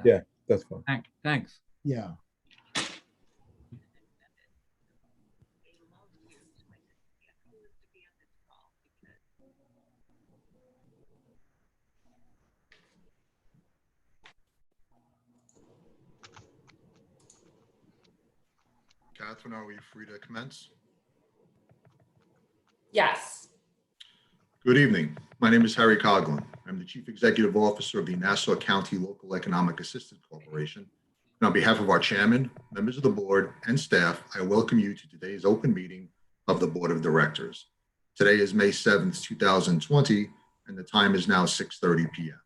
that. Yeah, that's fine. Thanks. Yeah. Catherine, are we free to commence? Yes. Good evening. My name is Harry Coughlin. I'm the Chief Executive Officer of the Nassau County Local Economic Assistance Corporation. And on behalf of our chairman, members of the board, and staff, I welcome you to today's open meeting of the Board of Directors. Today is May 7th, 2020, and the time is now 6:30 p.m.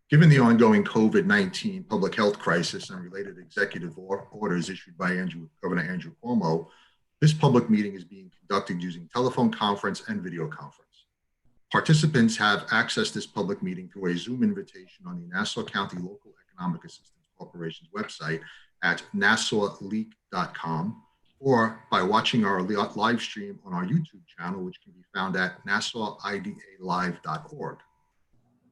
Given the ongoing COVID-19 public health crisis and related executive orders issued by Governor Andrew Cuomo, this public meeting is being conducted using telephone conference and video conference. Participants have accessed this public meeting through a Zoom invitation on the Nassau County Local Economic Assistance Corporation's website at NCLEAC.com or by watching our live stream on our YouTube channel, which can be found at NassauIDALive.org.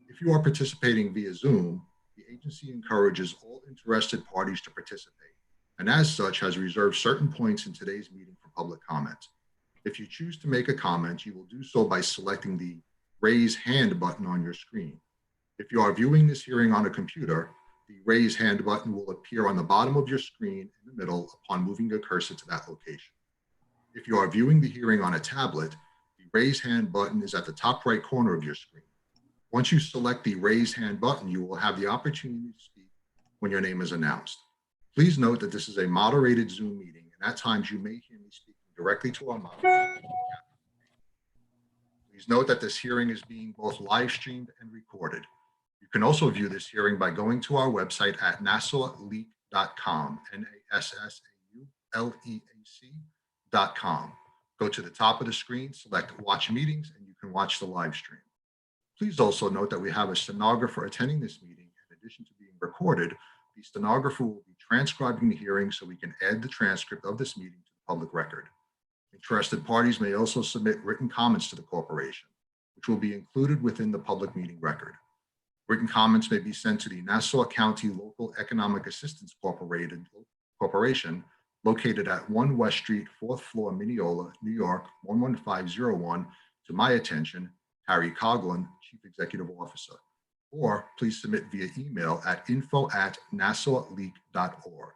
If you are participating via Zoom, the agency encourages all interested parties to participate, and as such has reserved certain points in today's meeting for public comment. If you choose to make a comment, you will do so by selecting the raise hand button on your screen. If you are viewing this hearing on a computer, the raise hand button will appear on the bottom of your screen in the middle upon moving your cursor to that location. If you are viewing the hearing on a tablet, the raise hand button is at the top right corner of your screen. Once you select the raise hand button, you will have the opportunity to speak when your name is announced. Please note that this is a moderated Zoom meeting, and at times you may hear me speaking directly to our moderator. Please note that this hearing is being both live streamed and recorded. You can also view this hearing by going to our website at NassauLEAC.com, NassauLEAC.com. Go to the top of the screen, select Watch Meetings, and you can watch the live stream. Please also note that we have a stenographer attending this meeting. In addition to being recorded, the stenographer will be transcribing the hearing so we can add the transcript of this meeting to the public record. Interested parties may also submit written comments to the corporation, which will be included within the public meeting record. Written comments may be sent to the Nassau County Local Economic Assistance Corporation, located at 1 West Street, 4th floor, Mineola, New York, 11501, to my attention, Harry Coughlin, Chief Executive Officer. Or please submit via email at info@NassauLEAC.org.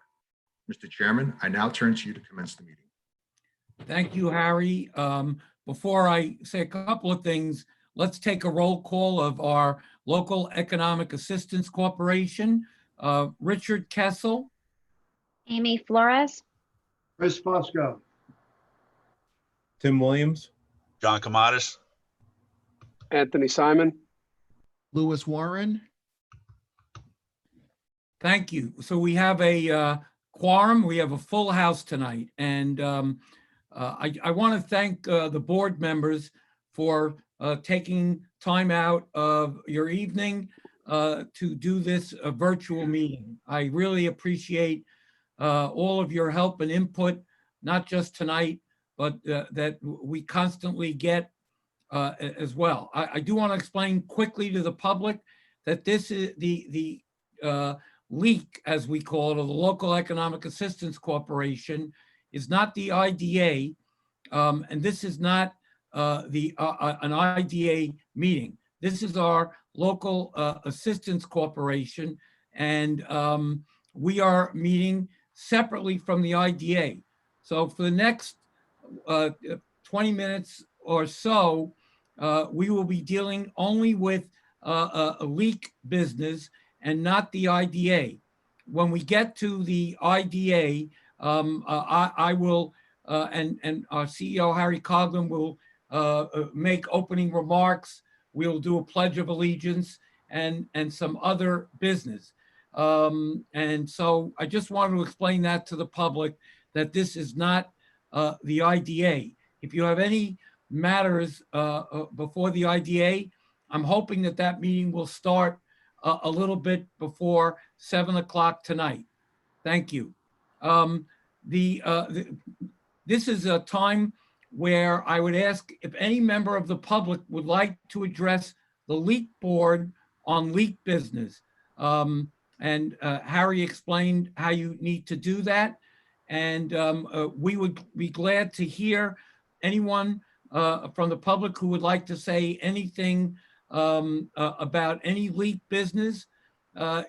Mr. Chairman, I now turn to you to commence the meeting. Thank you, Harry. Before I say a couple of things, let's take a roll call of our Local Economic Assistance Corporation. Richard Kessel. Amy Flores. Chris Fosco. Tim Williams. John Kamatis. Anthony Simon. Lewis Warren. Thank you. So we have a quorum. We have a full house tonight. And I want to thank the board members for taking time out of your evening to do this virtual meeting. I really appreciate all of your help and input, not just tonight, but that we constantly get as well. I do want to explain quickly to the public that this is the LEAC, as we call it, or the Local Economic Assistance Corporation, is not the IDA, and this is not an IDA meeting. This is our Local Assistance Corporation, and we are meeting separately from the IDA. So for the next 20 minutes or so, we will be dealing only with a LEAC business and not the IDA. When we get to the IDA, I will, and our CEO, Harry Coughlin, will make opening remarks. We'll do a Pledge of Allegiance and some other business. And so I just wanted to explain that to the public, that this is not the IDA. If you have any matters before the IDA, I'm hoping that that meeting will start a little bit before 7 o'clock tonight. Thank you. This is a time where I would ask if any member of the public would like to address the LEAC board on LEAC business. And Harry explained how you need to do that. And we would be glad to hear anyone from the public who would like to say anything about any LEAP business.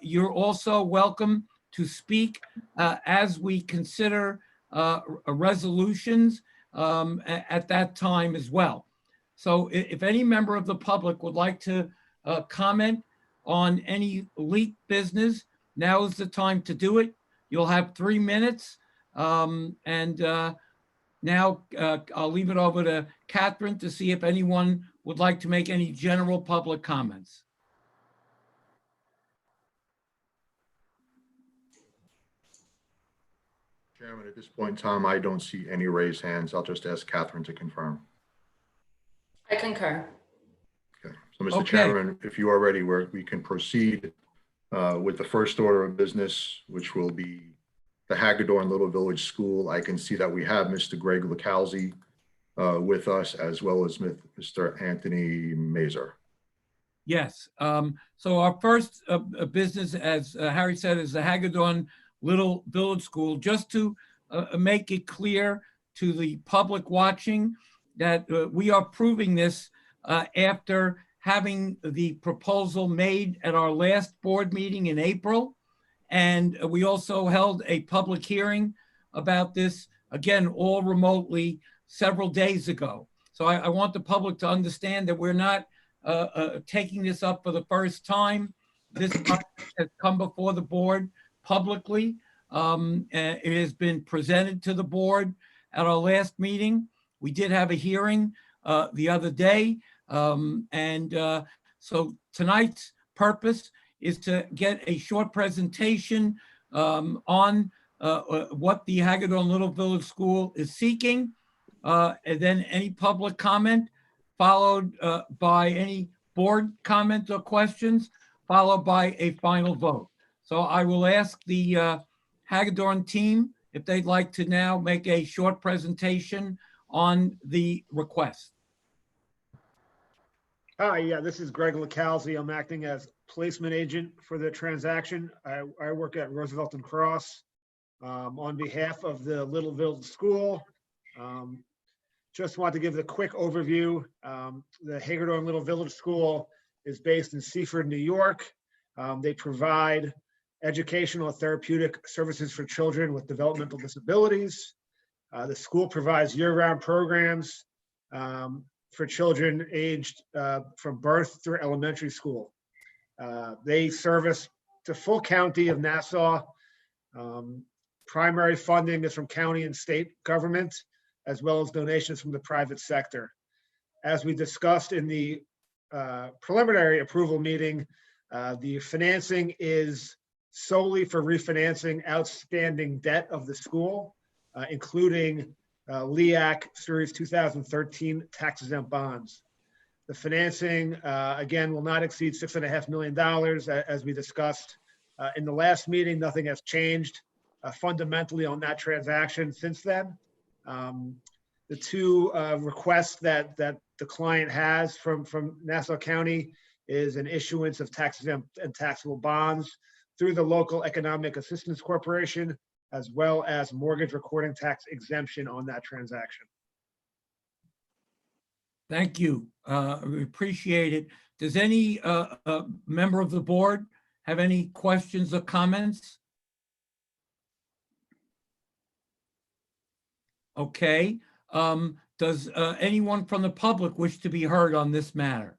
You're also welcome to speak as we consider resolutions at that time as well. So if any member of the public would like to comment on any LEAP business, now is the time to do it. You'll have 3 minutes. Now I'll leave it over to Catherine to see if anyone would like to make any general public comments. Chairman, at this point in time, I don't see any raised hands. I'll just ask Catherine to confirm. I concur. Okay. So, Mr. Okay. Chairman, if you are ready, we can proceed with the first order of business, which will be the Hagedorn Little Village School. I can see that we have Mr. Greg Licalzi with us, as well as Mr. Anthony Mazer. Yes. So our first business, as Harry said, is the Hagedorn Little Village School. Just to make it clear to the public watching that we are proving this after having the proposal made at our last board meeting in April. And we also held a public hearing about this, again, all remotely several days ago. So I want the public to understand that we're not taking this up for the first time. This has come before the board publicly. It has been presented to the board at our last meeting. We did have a hearing the other day. So tonight's purpose is to get a short presentation on what the Hagedorn Little Village School is seeking, and then any public comment, followed by any board comment or questions, followed by a final vote. So I will ask the Hagedorn team if they'd like to now make a short presentation on the request. Hi, yeah, this is Greg Licalzi. I'm acting as placement agent for the transaction. I work at Roosevelt and Cross on behalf of the Little Village School. Just want to give the quick overview. The Hagedorn Little Village School is based in Seaford, New York. They provide educational and therapeutic services for children with developmental disabilities. The school provides year-round programs for children aged from birth through elementary school. They service the full county of Nassau. Primary funding is from county and state government, as well as donations from the private sector. As we discussed in the preliminary approval meeting, the financing is solely for refinancing outstanding debt of the school, including NCLEAC Series 2013 tax-exempt bonds. The financing, again, will not exceed $6.5 million. As we discussed in the last meeting, nothing has changed fundamentally on that transaction since then. The two requests that the client has from Nassau County is an issuance of tax-exempt and taxable bonds through the local Economic Assistance Corporation, as well as mortgage recording tax exemption on that transaction. Thank you. We appreciate it. Does any member of the board have any questions or comments? Okay. Does anyone from the public wish to be heard on this matter?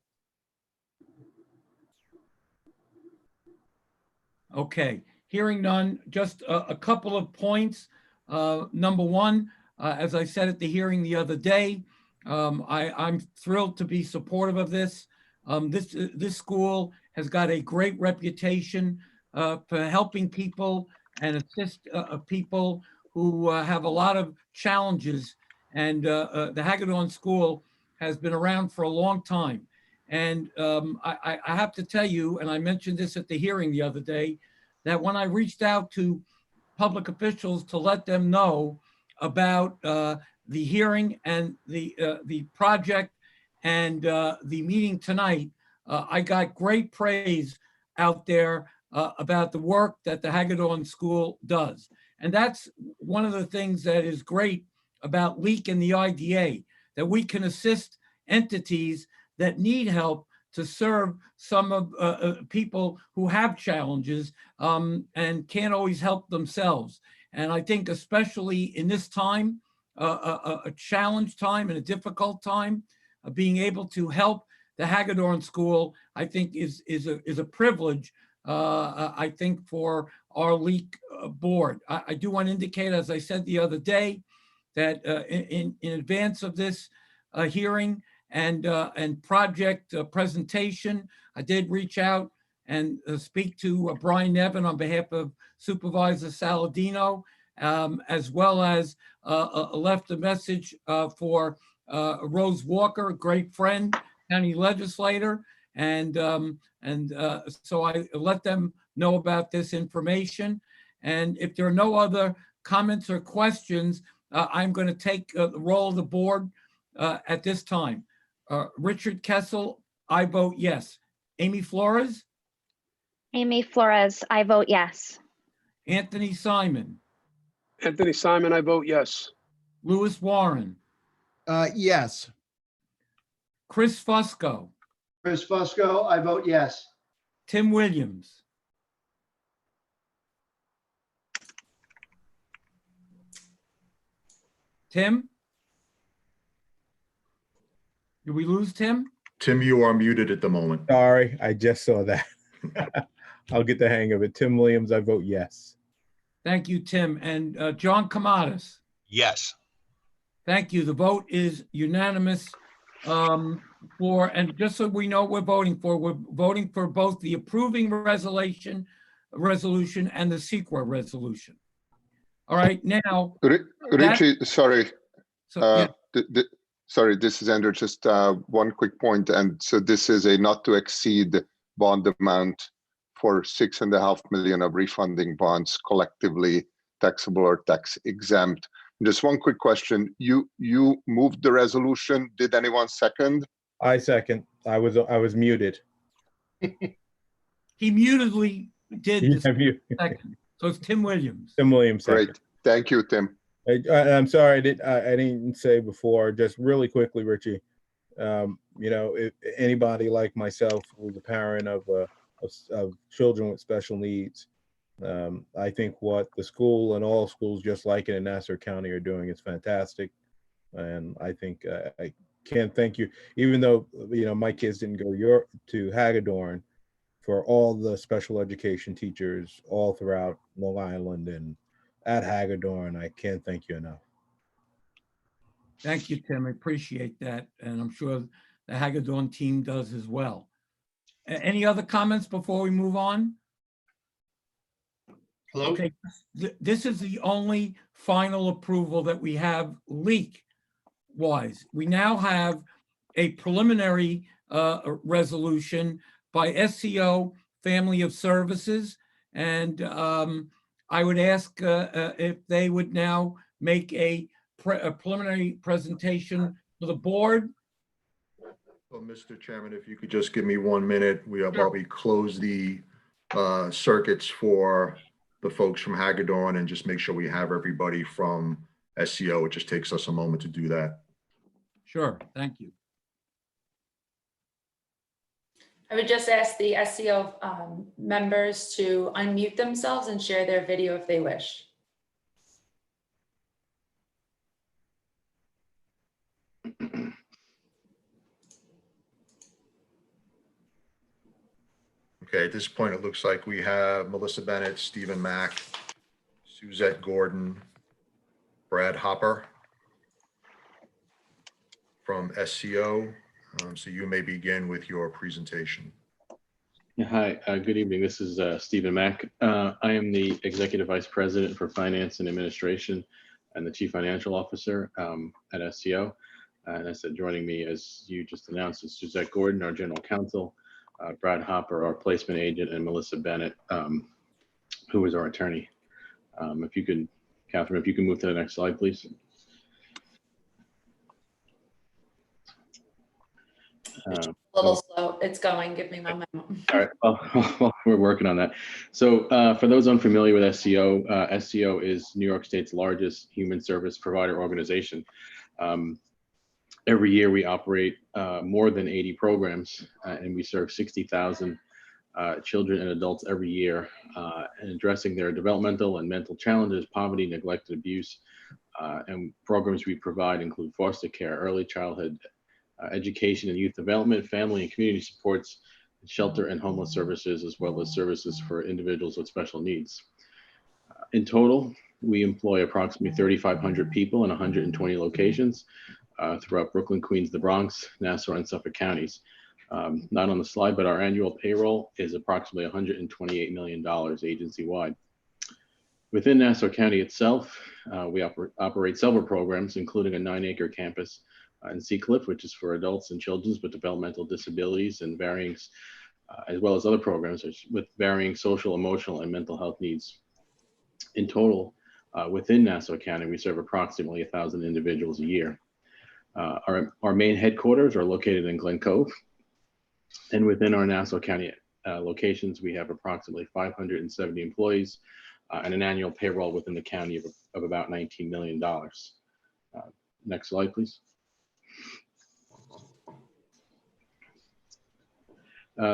Okay. Hearing none, just a couple of points. Number one, as I said at the hearing the other day, I'm thrilled to be supportive of this. This school has got a great reputation for helping people and assist people who have a lot of challenges. And the Hagedorn School has been around for a long time. And I have to tell you, and I mentioned this at the hearing the other day, that when I reached out to public officials to let them know about the hearing and the project and the meeting tonight, I got great praise out there about the work that the Hagedorn School does. And that's one of the things that is great about LEAC and the IDA, that we can assist entities that need help to serve some of people who have challenges and can't always help themselves. And I think especially in this time, a challenge time and a difficult time, being able to help the Hagedorn School, I think is a privilege, I think, for our LEAC board. I do want to indicate, as I said the other day, that in advance of this hearing and project presentation, I did reach out and speak to Brian Nevin on behalf of Supervisor Saladino, as well as left a message for Rose Walker, a great friend, county legislator, and so I let them know about this information. And if there are no other comments or questions, I'm going to take the role of the board at this time. Richard Kessel, I vote yes. Amy Flores? Amy Flores, I vote yes. Anthony Simon? Anthony Simon, I vote yes. Lewis Warren? Yes. Chris Fusco? Chris Fusco, I vote yes. Tim Williams? Tim? Did we lose Tim? Tim, you are muted at the moment. Sorry, I just saw that. I'll get the hang of it. Tim Williams, I vote yes. Thank you, Tim. And John Kamadas? Yes. Thank you. The vote is unanimous and just so we know what we're voting for both the approving resolution and the CEQA resolution. All right, now. Richie, sorry. So, yeah. Sorry, this is Andrew. Just one quick point. And so this is a not to exceed bond amount for 6.5 million of refunding bonds, collectively taxable or tax exempt. Just one quick question. You moved the resolution. Did anyone second? I second. I was muted. He mutedly did this second. So it's Tim Williams. Tim Williams. Second. Great. Thank you, Tim. I'm sorry, I didn't say before, just really quickly, Richie, if anybody like myself who's a parent of children with special needs, I think what the school and all schools just like it in Nassau County are doing is fantastic. And I think I can't thank you, even though, my kids didn't go to Hagedorn, for all the special education teachers all throughout Long Island and at Hagedorn. I can't thank you enough. Thank you, Tim. I appreciate that. And I'm sure the Hagedorn team does as well. Any other comments before we move on? Hello? Okay, this is the only final approval that we have LEAC-wise. We now have a preliminary resolution by SCO Family of Services. And I would ask if they would now make a preliminary presentation for the board. Well, Mr. Chairman, if you could just give me 1 minute, we'll probably close the circuits for the folks from Hagedorn and just make sure we have everybody from SCO. It just takes us a moment to do that. Sure, thank you. I would just ask the SCO members to unmute themselves and share their video if they wish. Okay, at this point, it looks like we have Melissa Bennett, Stephen Mack, Suzette Gordon, Brad Hopper from SCO. So you may begin with your presentation. Yeah, hi, good evening. This is Stephen Mack. I am the Executive Vice President for Finance and Administration and the Chief Financial Officer at SCO. And I said, joining me, as you just announced, is Suzette Gordon, our General Counsel, Brad Hopper, our Placement Agent, and Melissa Bennett, who is our attorney. If you could, Catherine, if you can move to the next slide, please. A little slow. It's going. Give me one moment. All right, well, we're working on that. So for those unfamiliar with SCO, SCO is New York State's largest human service provider organization. Every year we operate more than 80 programs and we serve 60,000 children and adults every year and addressing their developmental and mental challenges, poverty, neglect, and abuse. And programs we provide include foster care, early childhood education and youth development, family and community supports, shelter and homeless services, as well as services for individuals with special needs. In total, we employ approximately 3,500 people in 120 locations throughout Brooklyn, Queens, the Bronx, Nassau, and Suffolk counties. Not on the slide, but our annual payroll is approximately $128 million agency-wide. Within Nassau County itself, we operate several programs, including a 9-acre campus in Sea Cliff, which is for adults and children with developmental disabilities and varying, as well as other programs with varying social, emotional, and mental health needs. In total, within Nassau County, we serve approximately 1,000 individuals a year. Our main headquarters are located in Glen Cove, and within our Nassau County locations, we have approximately 570 employees and an annual payroll within the county of about $19 million. Next slide, please.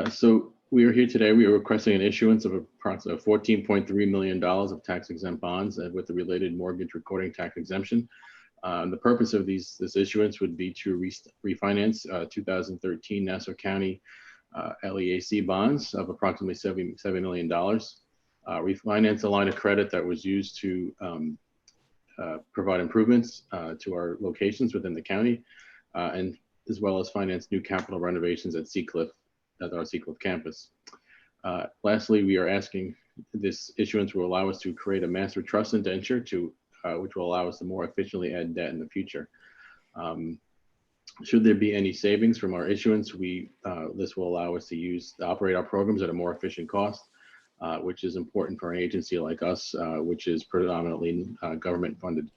So we are here today. We are requesting an issuance of approximately $14.3 million of tax-exempt bonds with the related mortgage recording tax exemption. The purpose of this issuance would be to refinance 2013 Nassau County LEAC bonds of approximately $77 million. Refinance a line of credit that was used to provide improvements to our locations within the county, and as well as finance new capital renovations at Sea Cliff, at our Sea Cliff campus. Lastly, we are asking this issuance will allow us to create a master trust indenture which will allow us to more efficiently add debt in the future. Should there be any savings from our issuance, this will allow us to operate our programs at a more efficient cost, which is important for an agency like us, which is predominantly government funded.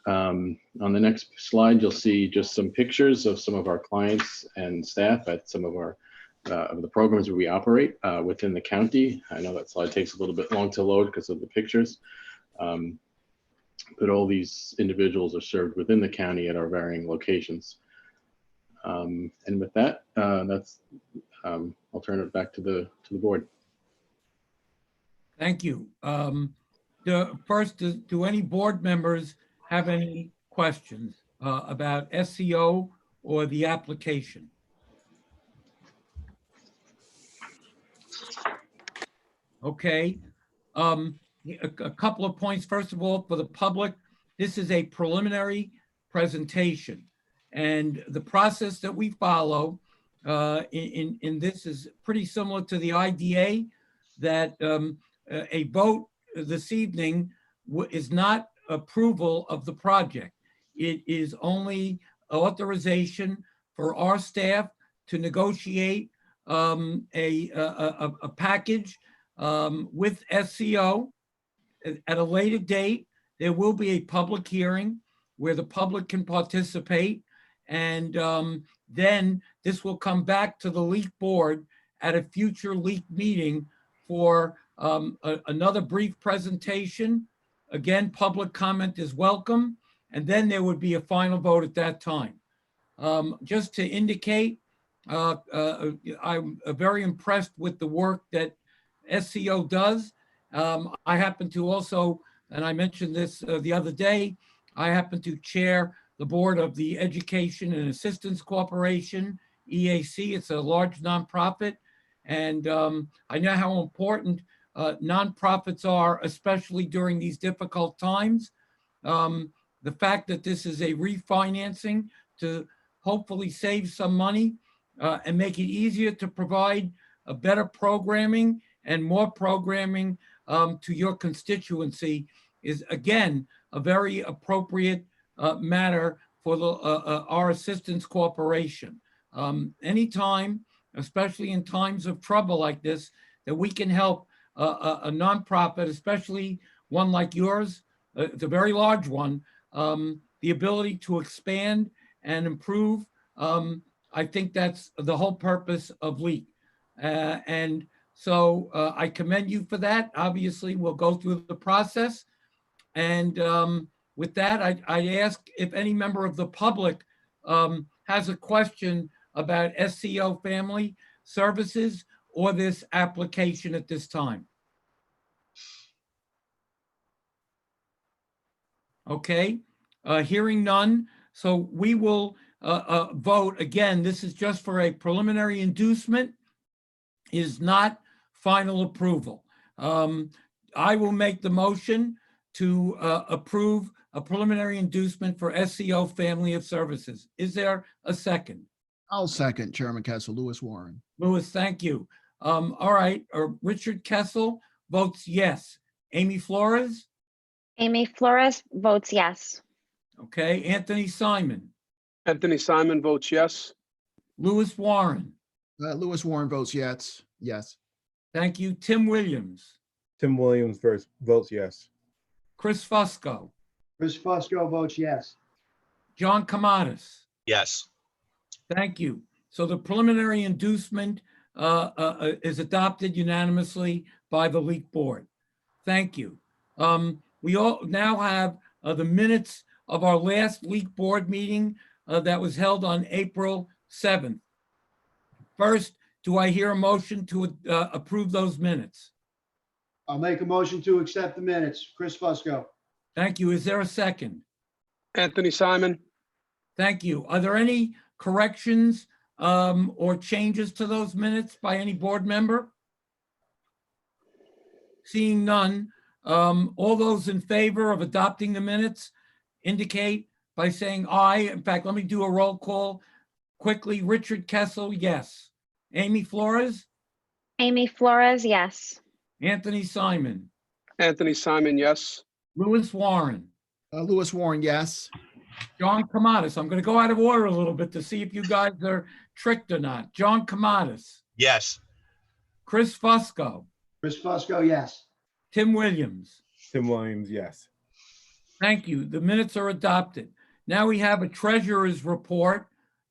On the next slide, you'll see just some pictures of some of our clients and staff at some of our of the programs where we operate within the county. I know that slide takes a little bit long to load because of the pictures. But all these individuals are served within the county at our varying locations. And with that, I'll turn it back to the board. Thank you. First, do any board members have any questions about SCO or the application? Okay. A couple of points. First of all, for the public, this is a preliminary presentation, and the process that we follow in this is pretty similar to the IDA, that a vote this evening is not approval of the project. It is only authorization for our staff to negotiate a package with SCO. At a later date, there will be a public hearing where the public can participate, and then this will come back to the LEAC board at a future LEAC meeting for another brief presentation. Again, public comment is welcome, and then there would be a final vote at that time. Just to indicate, I'm very impressed with the work that SCO does. I happen to also, and I mentioned this the other day, I happen to chair the board of the Education and Assistance Corporation, EAC. It's a large nonprofit, and I know how important nonprofits are, especially during these difficult times. The fact that this is a refinancing to hopefully save some money and make it easier to provide a better programming and more programming to your constituency is, again, a very appropriate matter for our Assistance Corporation. Anytime, especially in times of trouble like this, that we can help a nonprofit, especially one like yours, it's a very large one, the ability to expand and improve I think that's the whole purpose of LEAC. And so I commend you for that. Obviously, we'll go through the process. And with that, I'd ask if any member of the public has a question about SCO Family Services or this application at this time. Okay, hearing none. So we will vote. Again, this is just for a preliminary inducement, is not final approval. I will make the motion to approve a preliminary inducement for SCO Family of Services. Is there a second? I'll second, Chairman Kessel, Lewis Warren. Louis, thank you. All right, Richard Kessel votes yes. Amy Flores? Amy Flores votes yes. Okay, Anthony Simon. Anthony Simon votes yes. Louis Warren. Lewis Warren votes yes. Yes. Thank you. Tim Williams. Tim Williams votes yes. Chris Fusco. Chris Fusco votes yes. John Kamadas. Yes. Thank you. So the preliminary inducement is adopted unanimously by the LEAC board. Thank you. We all now have the minutes of our last LEAC board meeting that was held on April 7th. First, do I hear a motion to approve those minutes? I'll make a motion to accept the minutes. Chris Fusco. Thank you. Is there a second? Anthony Simon. Thank you. Are there any corrections or changes to those minutes by any board member? Seeing none, all those in favor of adopting the minutes indicate by saying aye. In fact, let me do a roll call quickly. Richard Kessel, yes. Amy Flores? Amy Flores, yes. Anthony Simon? Anthony Simon, yes. Louis Warren? Lewis Warren, yes. John Kamadas. I'm going to go out of order a little bit to see if you guys are tricked or not. John Kamadas? Yes. Chris Fusco? Chris Fusco, yes. Tim Williams? Tim Williams, yes. Thank you. The minutes are adopted. Now we have a treasurer's report.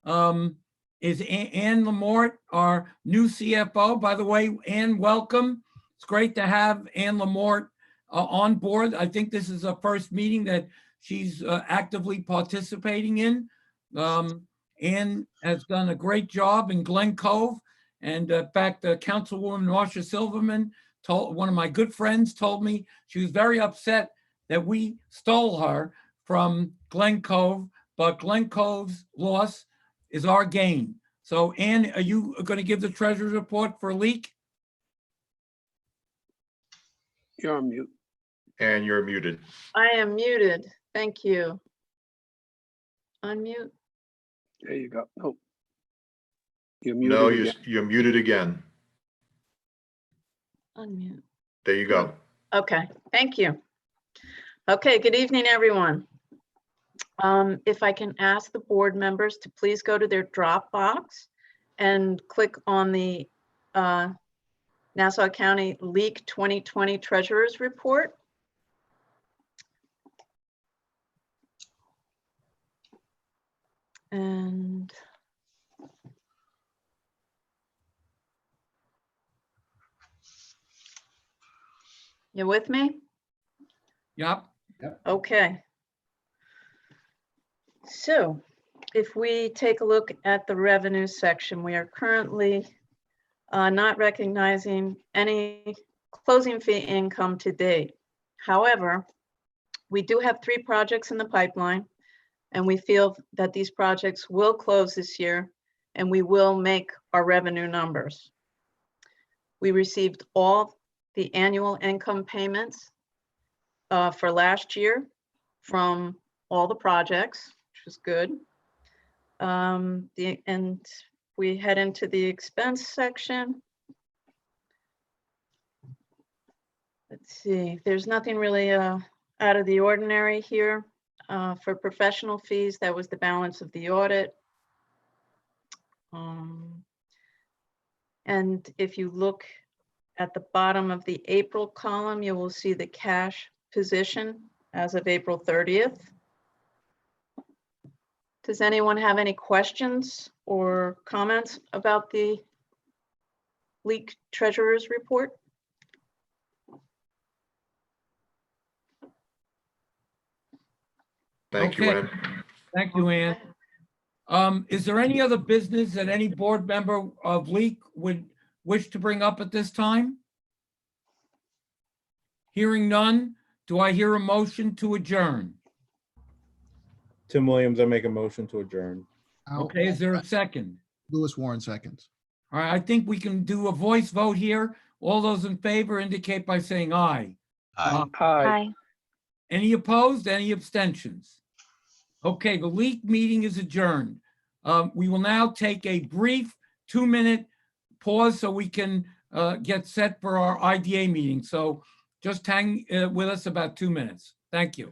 Is Ann Lamort our new CFO? By the way, Ann, welcome. It's great to have Ann Lamort on board. I think this is a first meeting that she's actively participating in. Ann has done a great job in Glen Cove. And in fact, Councilwoman Marcia Silverman, one of my good friends, told me she was very upset that we stole her from Glen Cove, but Glen Cove's loss is our gain. So Ann, are you going to give the treasurer's report for LEAC? You're on mute. And you're muted. I am muted. Thank you. Unmute. There you go. Oh. You're muted. No, again. you're muted again. Unmute. There you go. Okay, thank you. Okay, good evening, everyone. If I can ask the board members to please go to their Dropbox and click on the Nassau County LEAC 2020 Treasurer's Report. And you with me? Yep. Okay. So if we take a look at the revenue section, we are currently not recognizing any closing fee income to date. However, we do have 3 projects in the pipeline, and we feel that these projects will close this year and we will make our revenue numbers. We received all the annual income payments for last year from all the projects, which was good. And we head into the expense section. Let's see, there's nothing really out of the ordinary here. For professional fees, that was the balance of the audit. And if you look at the bottom of the April column, you will see the cash position as of April 30th. Does anyone have any questions or comments about the leak treasurer's report? Thank you, Okay. Ann. Thank you, Ann. Is there any other business that any board member of LEAC would wish to bring up at this time? Hearing none, do I hear a motion to adjourn? Tim Williams, I make a motion to adjourn. Okay, is there a second? Louis Warren seconds. All right, I think we can do a voice vote here. All those in favor indicate by saying aye. Hi. Aye. Any opposed? Any abstentions? Okay, the LEAC meeting is adjourned. We will now take a brief 2-minute pause so we can get set for our IDA meeting. So just hang with us about 2 minutes. Thank you.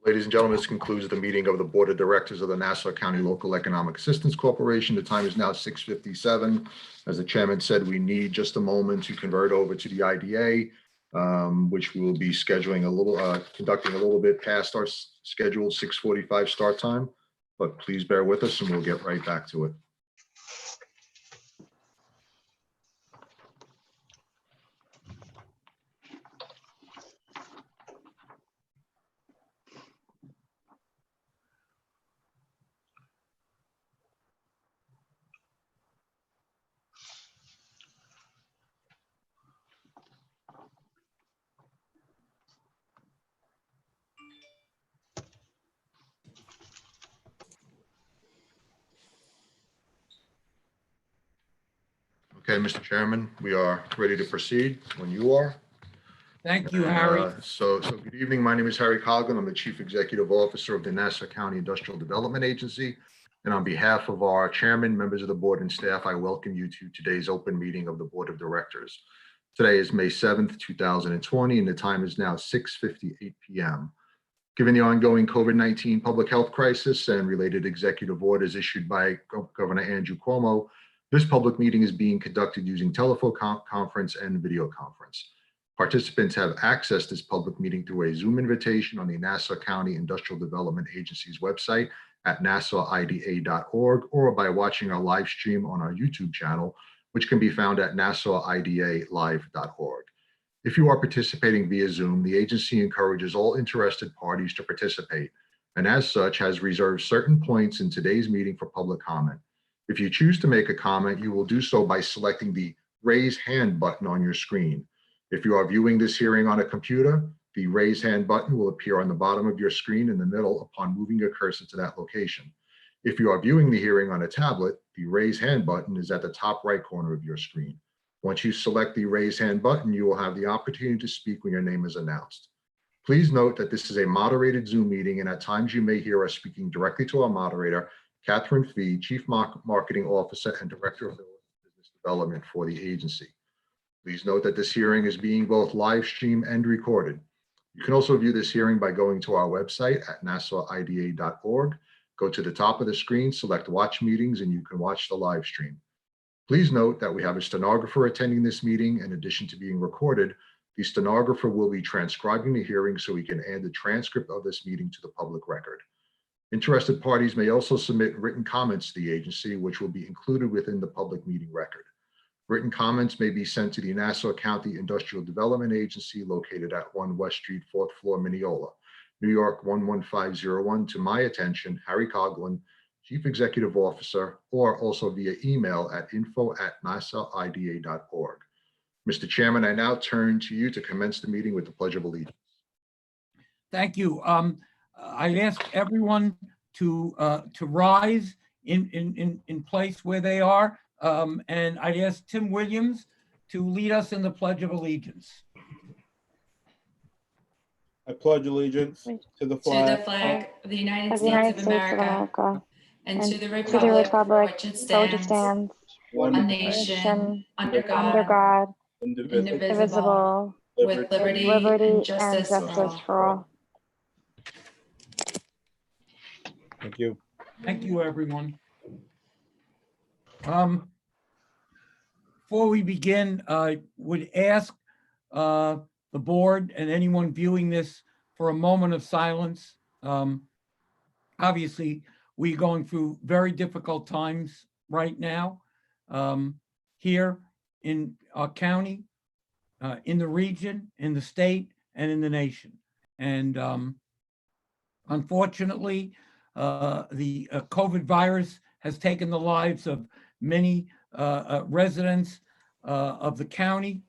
Ladies and gentlemen, this concludes the meeting of the Board of Directors of the Nassau County Local Economic Assistance Corporation. The time is now 6:57. As the chairman said, we need just a moment to convert over to the IDA, which we will be scheduling conducting a little bit past our scheduled 6:45 start time. But please bear with us and we'll get right back to it. Okay, Mr. Chairman, we are ready to proceed when you are. Thank you, Harry. So good evening. My name is Harry Coghlan. I'm the Chief Executive Officer of the Nassau County Industrial Development Agency. And on behalf of our chairman, members of the board and staff, I welcome you to today's open meeting of the Board of Directors. Today is May 7th, 2020, and the time is now 6:58 p.m. Given the ongoing COVID-19 public health crisis and related executive orders issued by Governor Andrew Cuomo, this public meeting is being conducted using telephone conference and video conference. Participants have accessed this public meeting through a Zoom invitation on the Nassau County Industrial Development Agency's website at nassauida.org or by watching our live stream on our YouTube channel, which can be found at nassauidalive.org. If you are participating via Zoom, the agency encourages all interested parties to participate, and as such has reserved certain points in today's meeting for public comment. If you choose to make a comment, you will do so by selecting the raise hand button on your screen. If you are viewing this hearing on a computer, the raise hand button will appear on the bottom of your screen in the middle upon moving your cursor to that location. If you are viewing the hearing on a tablet, the raise hand button is at the top right corner of your screen. Once you select the raise hand button, you will have the opportunity to speak when your name is announced. Please note that this is a moderated Zoom meeting, and at times you may hear us speaking directly to our moderator, Catherine Fee, Chief Marketing Officer and Director of Business Development for the agency. Please note that this hearing is being both live streamed and recorded. You can also view this hearing by going to our website at nassauida.org. Go to the top of the screen, select Watch Meetings, and you can watch the live stream. Please note that we have a stenographer attending this meeting. In addition to being recorded, the stenographer will be transcribing the hearing so we can add the transcript of this meeting to the public record. Interested parties may also submit written comments to the agency, which will be included within the public meeting record. Written comments may be sent to the Nassau County Industrial Development Agency located at 1 West Street, 4th floor, Mineola, New York 11501 to my attention, Harry Coghlan, Chief Executive Officer, or also via email at info@nassauida.org. Mr. Chairman, I now turn to you to commence the meeting with the Pledge of Allegiance. Thank you. I ask everyone to rise in place where they are. And I'd ask Tim Williams to lead us in the Pledge of Allegiance. I pledge allegiance to the flag of the United Of the United States of America and to the republic for which it stands, one nation, under God, indivisible, with liberty and justice for all. Thank you. Thank you, everyone. Before we begin, I would ask the board and anyone viewing this for a moment of silence. Obviously, we're going through very difficult times right now, here in our county, in the region, in the state, and in the nation. And unfortunately, the COVID virus has taken the lives of many residents of the county,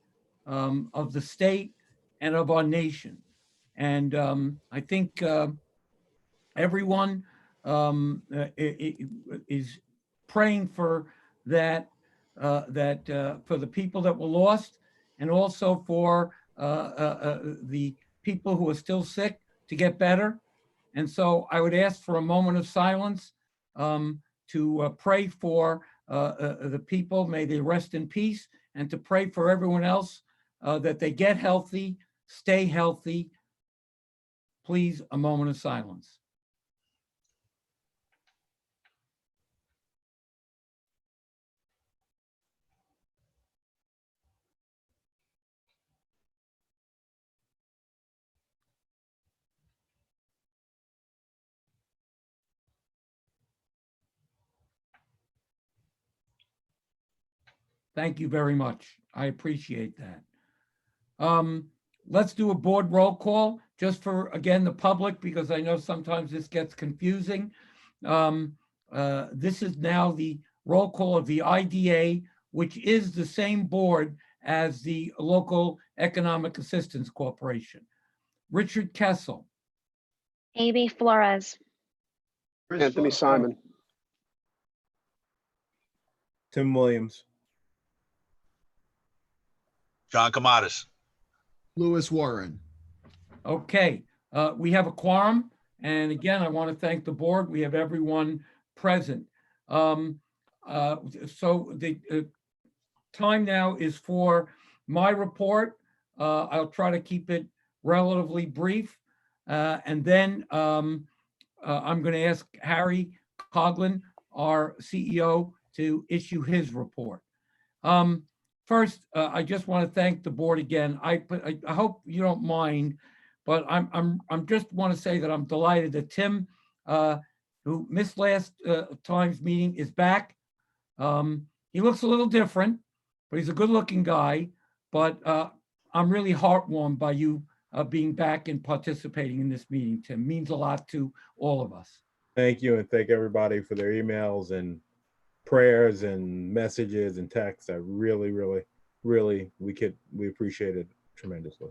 of the state, and of our nation. And I think everyone is praying for that, for the people that were lost, and also for the people who are still sick to get better. And so I would ask for a moment of silence to pray for the people. May they rest in peace, and to pray for everyone else that they get healthy, stay healthy. Please, a moment of silence. Thank you very much. I appreciate that. Let's do a board roll call just for, again, the public, because I know sometimes this gets confusing. This is now the roll call of the IDA, which is the same board as the Local Economic Assistance Corporation. Richard Kessel. Amy Flores. Anthony Simon. Tim Williams. John Kamatis. Lewis Warren. Okay, we have a quorum. And again, I want to thank the board. We have everyone present. So the time now is for my report. I'll try to keep it relatively brief. And then I'm going to ask Harry Coughlin, our CEO, to issue his report. First, I just want to thank the board again. I hope you don't mind, but I'm just want to say that I'm delighted that Tim, who missed last time's meeting, is back. He looks a little different, but he's a good-looking guy. But I'm really heartwarmed by you being back and participating in this meeting, Tim. It means a lot to all of us. Thank you, and thank everybody for their emails and prayers and messages and texts. I really we appreciate it tremendously.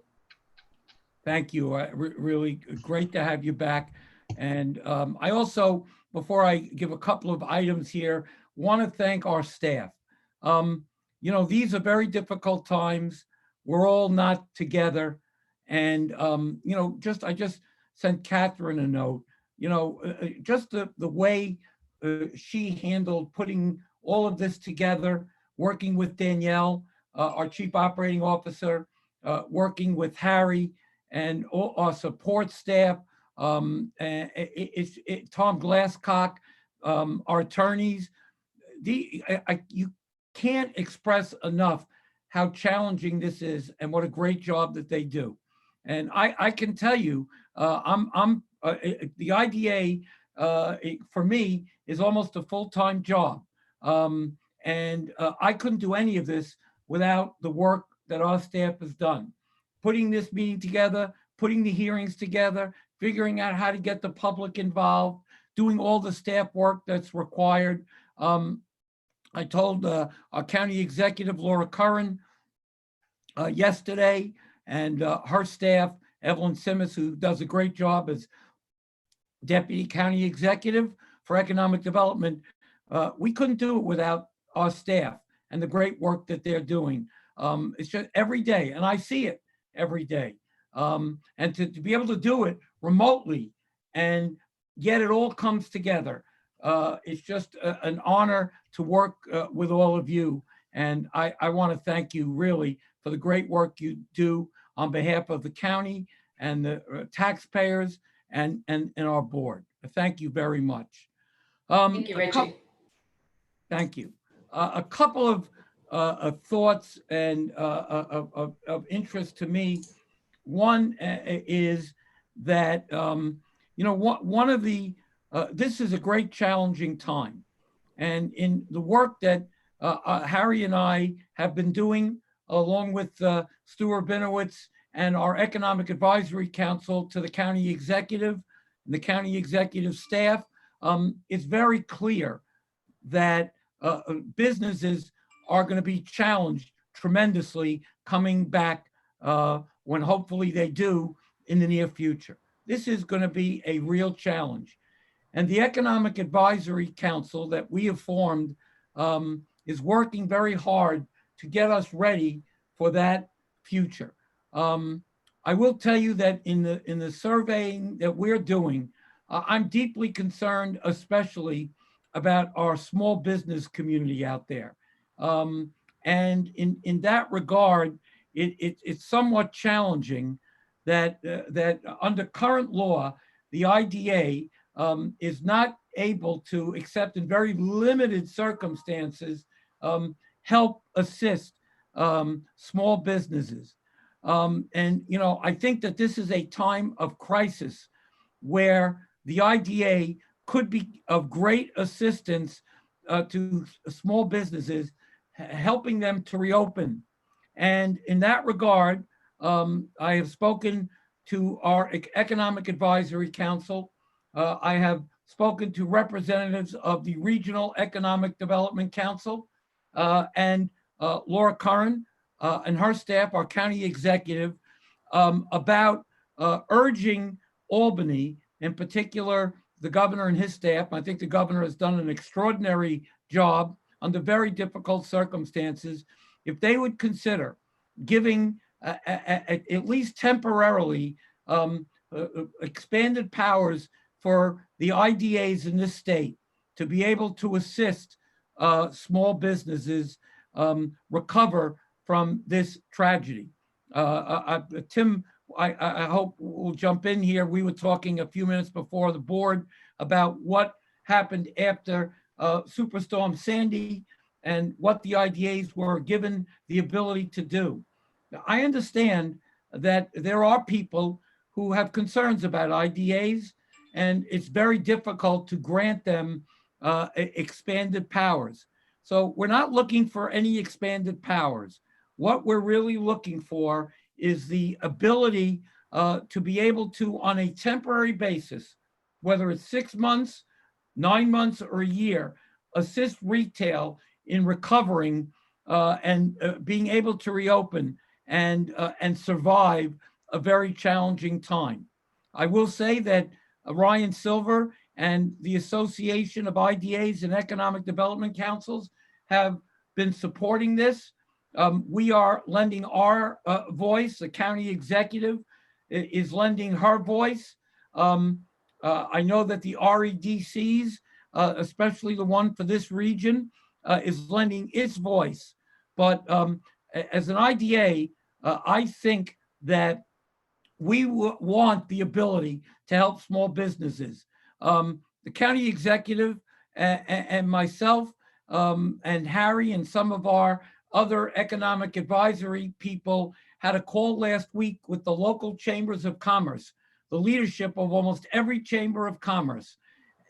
Thank you. Really great to have you back. And I also, before I give a couple of items here, want to thank our staff. You know, these are very difficult times. We're all not together. And, you know, I just sent Catherine a note, you know, just the way she handled putting all of this together, working with Danielle, our Chief Operating Officer, working with Harry and all our support staff, Tom Glasscock, our attorneys. You can't express enough how challenging this is and what a great job that they do. And I can tell you, the IDA for me is almost a full-time job. And I couldn't do any of this without the work that our staff has done. Putting this meeting together, putting the hearings together, figuring out how to get the public involved, doing all the staff work that's required. I told our county executive, Laura Curran, yesterday, and her staff, Evelyn Simmons, who does a great job as Deputy County Executive for Economic Development. We couldn't do it without our staff and the great work that they're doing. It's just every day, and I see it every day. And to be able to do it remotely, and yet it all comes together. It's just an honor to work with all of you. And I want to thank you really for the great work you do on behalf of the county and the taxpayers and our board. Thank you very much. Thank you, Richie. Thank you. A couple of thoughts and of interest to me. One is that, you know, one of the this is a great challenging time. And in the work that Harry and I have been doing, along with Stuart Binowitz and our Economic Advisory Council to the county executive and the county executive staff, it's very clear that businesses are going to be challenged tremendously coming back when hopefully they do in the near future. This is going to be a real challenge. And the Economic Advisory Council that we have formed is working very hard to get us ready for that future. I will tell you that in the surveying that we're doing, I'm deeply concerned, especially about our small business community out there. And in that regard, it's somewhat challenging that under current law, the IDA is not able to, except in very limited circumstances, help assist small businesses. And, you know, I think that this is a time of crisis where the IDA could be of great assistance to small businesses, helping them to reopen. And in that regard, I have spoken to our Economic Advisory Council. I have spoken to representatives of the Regional Economic Development Council and Laura Curran and her staff, our county executive, about urging Albany, in particular, the governor and his staff. I think the governor has done an extraordinary job under very difficult circumstances. If they would consider giving, at least temporarily, expanded powers for the IDAs in this state to be able to assist small businesses recover from this tragedy. Tim, I hope will jump in here. We were talking a few minutes before the board about what happened after Superstorm Sandy and what the IDAs were given the ability to do. I understand that there are people who have concerns about IDAs, and it's very difficult to grant them expanded powers. So we're not looking for any expanded powers. What we're really looking for is the ability to be able to, on a temporary basis, whether it's 6 months, 9 months, or a year, assist retail in recovering and being able to reopen and survive a very challenging time. I will say that Ryan Silver and the Association of IDAs and Economic Development Councils have been supporting this. We are lending our voice. The county executive is lending her voice. I know that the REDCs, especially the one for this region, is lending its voice. But as an IDA, I think that we want the ability to help small businesses. The county executive and myself and Harry and some of our other economic advisory people had a call last week with the local chambers of commerce, the leadership of almost every chamber of commerce.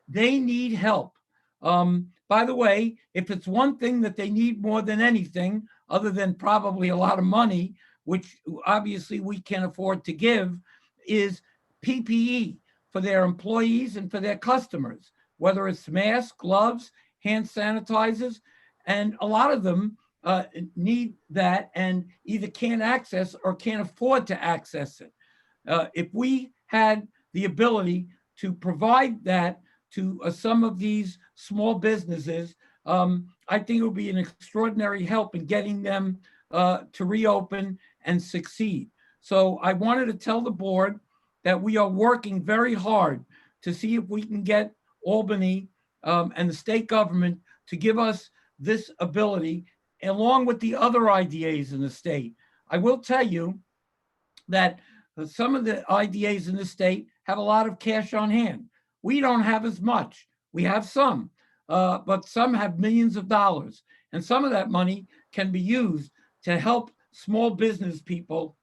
They need help. By the way, if it's one thing that they need more than anything, other than probably a lot of money, which obviously we can't afford to give, is PPE for their employees and for their customers, whether it's masks, gloves, hand sanitizers, and a lot of them need that and either can't access or can't afford to access it. If we had the ability to provide that to some of these small businesses, I think it would be an extraordinary help in getting them to reopen and succeed. So I wanted to tell the board that we are working very hard to see if we can get Albany and the state government to give us this ability, along with the other IDAs in the state. I will tell you that some of the IDAs in the state have a lot of cash on hand. We don't have as much. We have some, but some have millions of dollars. And some of that money can be used to help small business people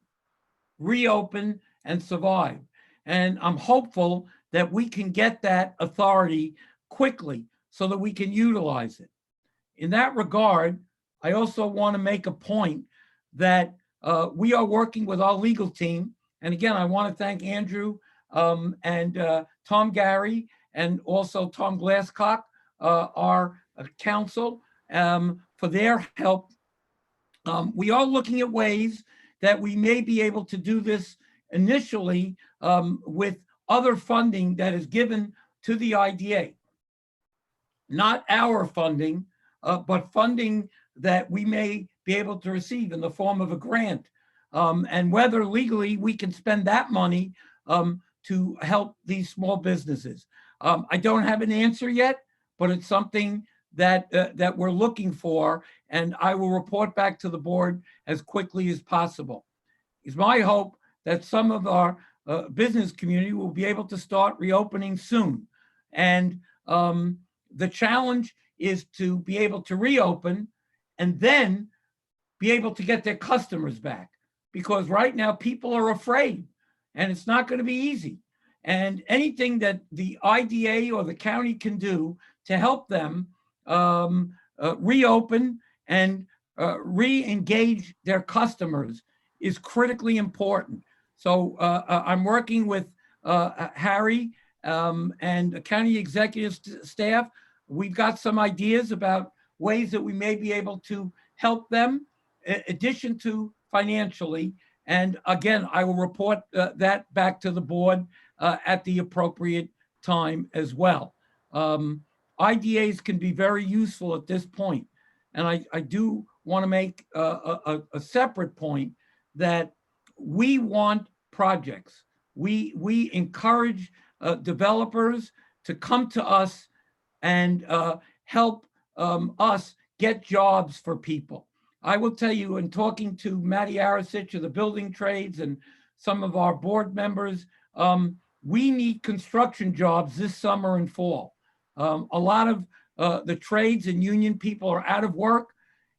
reopen and survive. And I'm hopeful that we can get that authority quickly so that we can utilize it. In that regard, I also want to make a point that we are working with our legal team. And again, I want to thank Andrew and Tom Gary and also Tom Glasscock, our counsel, for their help. We are looking at ways that we may be able to do this initially with other funding that is given to the IDA. Not our funding, but funding that we may be able to receive in the form of a grant. And whether legally we can spend that money to help these small businesses. I don't have an answer yet, but it's something that we're looking for, and I will report back to the board as quickly as possible. It's my hope that some of our business community will be able to start reopening soon. And the challenge is to be able to reopen and then be able to get their customers back. Because right now people are afraid and it's not going to be easy. And anything that the IDA or the county can do to help them reopen and re-engage their customers is critically important. So I'm working with Harry and county executive staff. We've got some ideas about ways that we may be able to help them, in addition to financially. And again, I will report that back to the board at the appropriate time as well. IDAs can be very useful at this point. And I do want to make a separate point that we want projects. We encourage developers to come to us and help us get jobs for people. I will tell you, in talking to Matty Arasich of the building trades and some of our board members, we need construction jobs this summer and fall. A lot of the trades and union people are out of work,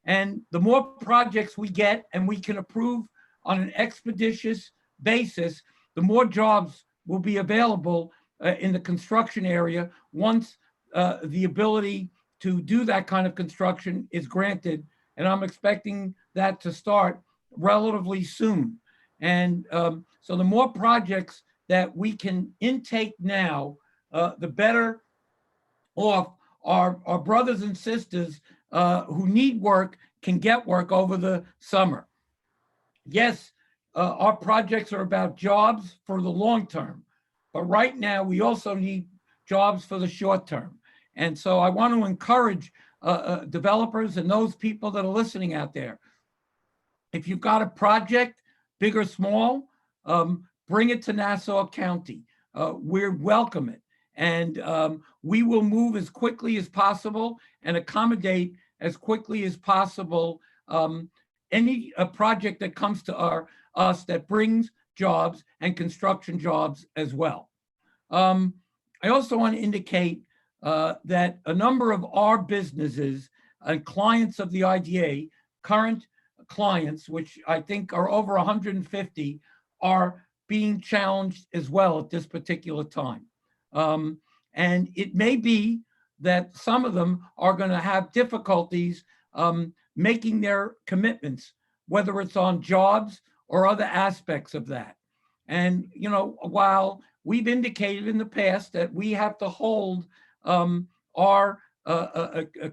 and the more projects we get and we can approve on an expeditious basis, the more jobs will be available in the construction area once the ability to do that kind of construction is granted. And I'm expecting that to start relatively soon. And so the more projects that we can intake now, the better off our brothers and sisters who need work can get work over the summer. Yes, our projects are about jobs for the long term, but right now we also need jobs for the short term. And so I want to encourage developers and those people that are listening out there. If you've got a project, big or small, bring it to Nassau County. We welcome it. And we will move as quickly as possible and accommodate as quickly as possible any project that comes to us that brings jobs and construction jobs as well. I also want to indicate that a number of our businesses and clients of the IDA, current clients, which I think are over 150, are being challenged as well at this particular time. And it may be that some of them are going to have difficulties making their commitments, whether it's on jobs or other aspects of that. And, you know, while we've indicated in the past that we have to hold our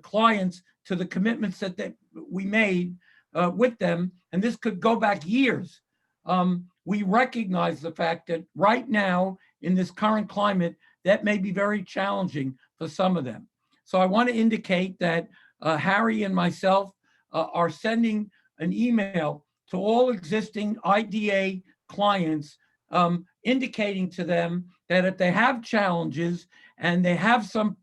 clients to the commitments that we made with them, and this could go back years, we recognize the fact that right now in this current climate, that may be very challenging for some of them. So I want to indicate that Harry and myself are sending an email to all existing IDA clients, indicating to them that if they have challenges and they have some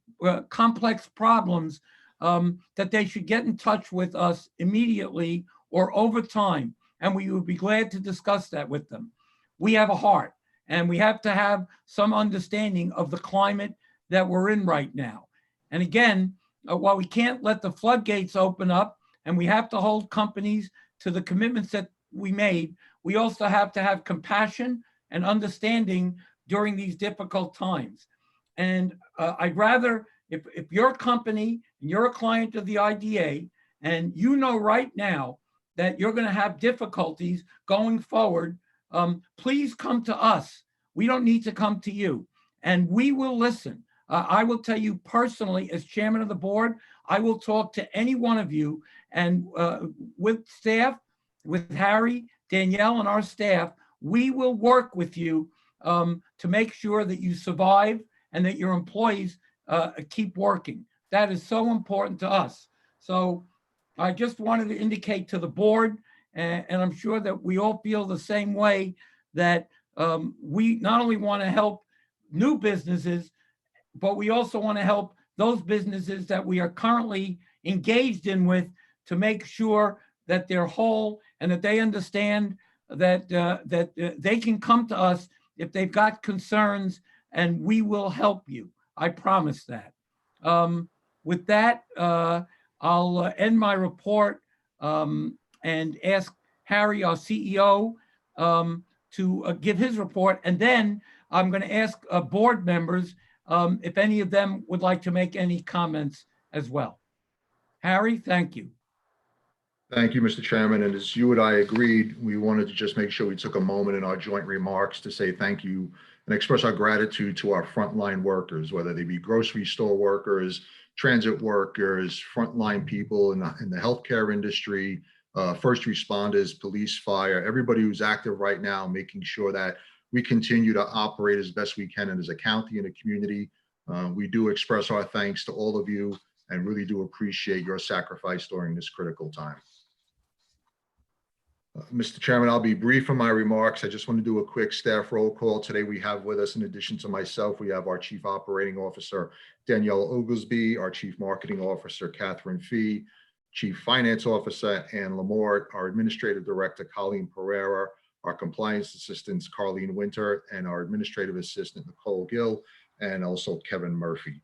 complex problems, that they should get in touch with us immediately or over time, and we would be glad to discuss that with them. We have a heart, and we have to have some understanding of the climate that we're in right now. And again, while we can't let the floodgates open up and we have to hold companies to the commitments that we made, we also have to have compassion and understanding during these difficult times. And I'd rather, if you're a company and you're a client of the IDA, and you know right now that you're going to have difficulties going forward, please come to us. We don't need to come to you, and we will listen. I will tell you personally, as chairman of the board, I will talk to any one of you, and with staff, with Harry, Danielle, and our staff, we will work with you to make sure that you survive and that your employees keep working. That is so important to us. So I just wanted to indicate to the board, and I'm sure that we all feel the same way, that we not only want to help new businesses, but we also want to help those businesses that we are currently engaged in with, to make sure that they're whole and that they understand that they can come to us if they've got concerns, and we will help you. I promise that. With that, I'll end my report and ask Harry, our CEO, to give his report. And then I'm going to ask board members if any of them would like to make any comments as well. Harry, thank you. Thank you, Mr. Chairman. And as you and I agreed, we wanted to just make sure we took a moment in our joint remarks to say thank you and express our gratitude to our frontline workers, whether they be grocery store workers, transit workers, frontline people in the healthcare industry, first responders, police, fire, everybody who's active right now, making sure that we continue to operate as best we can and as a county and a community. We do express our thanks to all of you and really do appreciate your sacrifice during this critical time. Mr. Chairman, I'll be brief in my remarks. I just want to do a quick staff roll call. Today we have with us, in addition to myself, we have our Chief Operating Officer, Danielle Oglesby, our Chief Marketing Officer, Catherine Fee, Chief Finance Officer, Ann Lamort, our Administrative Director, Colleen Pereira, our Compliance Assistants, Carlene Winter, and our Administrative Assistant, Nicole Gill, and also Kevin Murphy.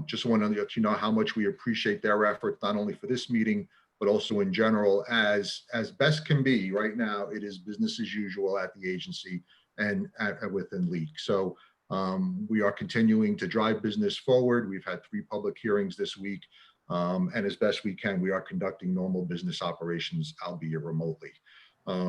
Just want to let you know how much we appreciate their efforts, not only for this meeting, but also in general, as best can be. Right now, it is business as usual at the agency and within NCLEAC. So we are continuing to drive business forward. We've had 3 public hearings this week, and as best we can, we are conducting normal business operations, albeit remotely.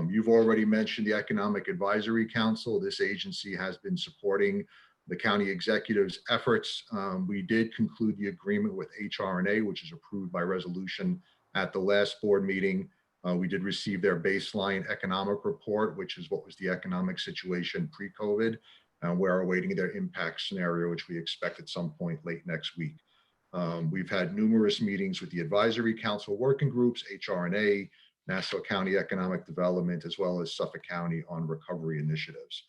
You've already mentioned the Economic Advisory Council. This agency has been supporting the county executive's efforts. We did conclude the agreement with HRNA, which is approved by resolution at the last board meeting. We did receive their baseline economic report, which is what was the economic situation pre-COVID. We're awaiting their impact scenario, which we expect at some point late next week. We've had numerous meetings with the advisory council working groups, HRNA, Nassau County Economic Development, as well as Suffolk County on recovery initiatives.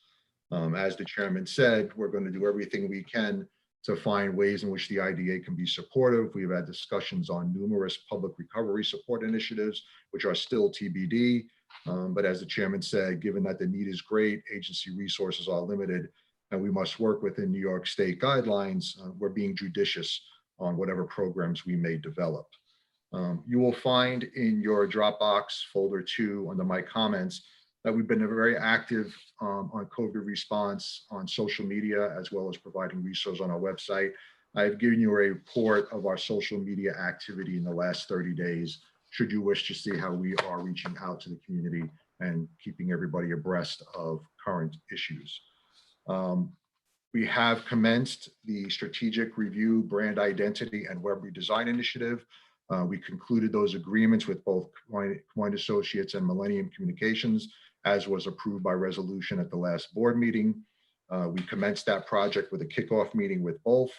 As the chairman said, we're going to do everything we can to find ways in which the IDA can be supportive. We've had discussions on numerous public recovery support initiatives, which are still TBD. But as the chairman said, given that the need is great, agency resources are limited, and we must work within New York State guidelines, we're being judicious on whatever programs we may develop. You will find in your Dropbox folder 2 under my comments that we've been very active on COVID response on social media, as well as providing resources on our website. I've given you a report of our social media activity in the last 30 days, should you wish to see how we are reaching out to the community and keeping everybody abreast of current issues. We have commenced the Strategic Review, Brand Identity, and Web Redesign Initiative. We concluded those agreements with both Coin Associates and Millennium Communications, as was approved by resolution at the last board meeting. We commenced that project with a kickoff meeting with both.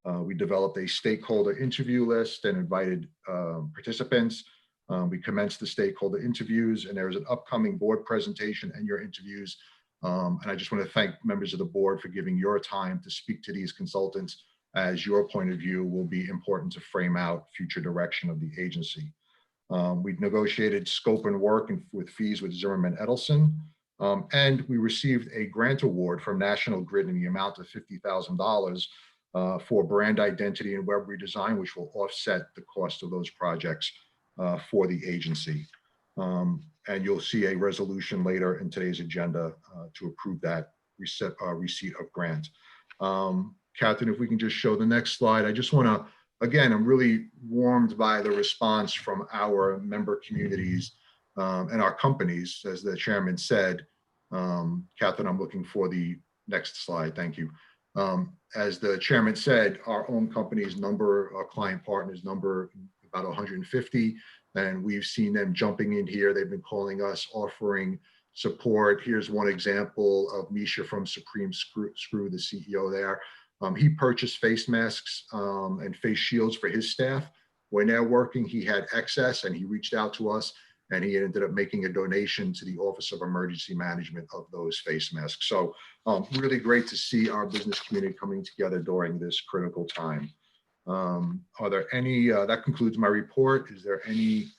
We developed a stakeholder interview list and invited participants. We commenced the stakeholder interviews, and there is an upcoming board presentation and your interviews. And I just want to thank members of the board for giving your time to speak to these consultants, as your point of view will be important to frame out future direction of the agency. We've negotiated scope and work with fees with Zimmerman Edelson, and we received a grant award from National Grid in the amount of $50,000 for brand identity and web redesign, which will offset the cost of those projects for the agency. And you'll see a resolution later in today's agenda to approve that receipt of grant. Catherine, if we can just show the next slide. I just want to, again, I'm really warmed by the response from our member communities and our companies, as the chairman said. Catherine, I'm looking for the next slide. Thank you. As the chairman said, our own company's number, our client partners number, about 150, and we've seen them jumping in here. They've been calling us, offering support. Here's one example of Misha from Supreme Screw, the CEO there. He purchased face masks and face shields for his staff. When they're working, he had excess and he reached out to us, and he ended up making a donation to the Office of Emergency Management of those face masks. So really great to see our business community coming together during this critical time. Are there any, that concludes my report. Is there any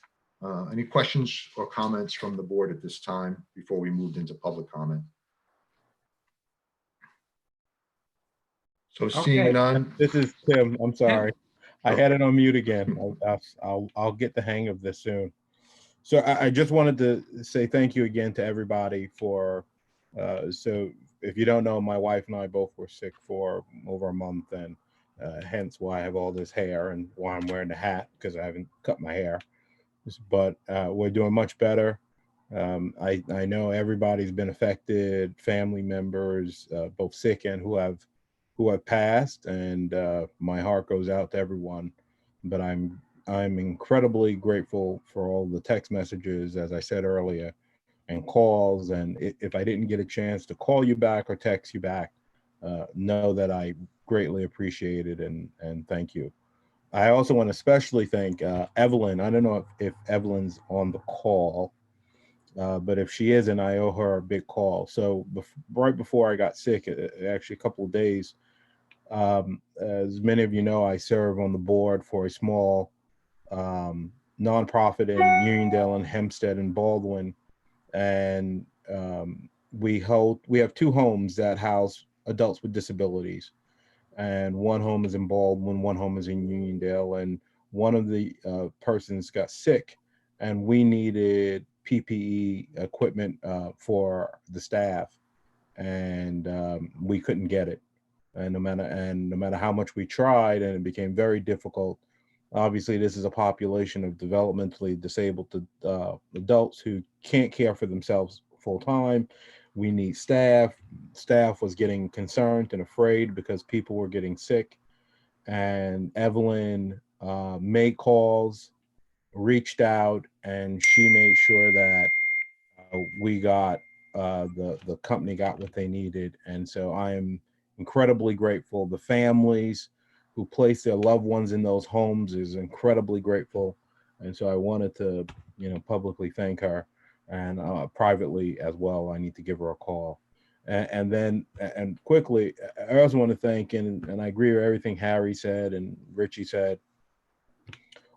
questions or comments from the board at this time before we moved into public comment? So seeing none. This is Tim. I'm sorry. I had it on mute again. I'll get the hang of this soon. So I just wanted to say thank you again to everybody for, so if you don't know, my wife and I both were sick for over a month, and hence why I have all this hair and why I'm wearing the hat, because I haven't cut my hair. But we're doing much better. I know everybody's been affected, family members, both sick and who have passed, and my heart goes out to everyone. But I'm incredibly grateful for all the text messages, as I said earlier, and calls. And if I didn't get a chance to call you back or text you back, know that I greatly appreciate it, and thank you. I also want to especially thank Evelyn. I don't know if Evelyn's on the call, but if she isn't, I owe her a big call. So right before I got sick, actually a couple of days, as many of you know, I serve on the board for a small nonprofit in Uniondale and Hempstead and Baldwin, and we have two homes that house adults with disabilities, and one home is in Baldwin, one home is in Uniondale, and one of the persons got sick, and we needed PPE equipment for the staff, and we couldn't get it. And no matter how much we tried, and it became very difficult. Obviously, this is a population of developmentally disabled adults who can't care for themselves full time. We need staff. Staff was getting concerned and afraid because people were getting sick. And Evelyn made calls, reached out, and she made sure that we got the company got what they needed. And so I am incredibly grateful. The families who placed their loved ones in those homes is incredibly grateful. And so I wanted to, publicly thank her, and privately as well. I need to give her a call. And then quickly, I also want to thank, and I agree with everything Harry said and Richie said,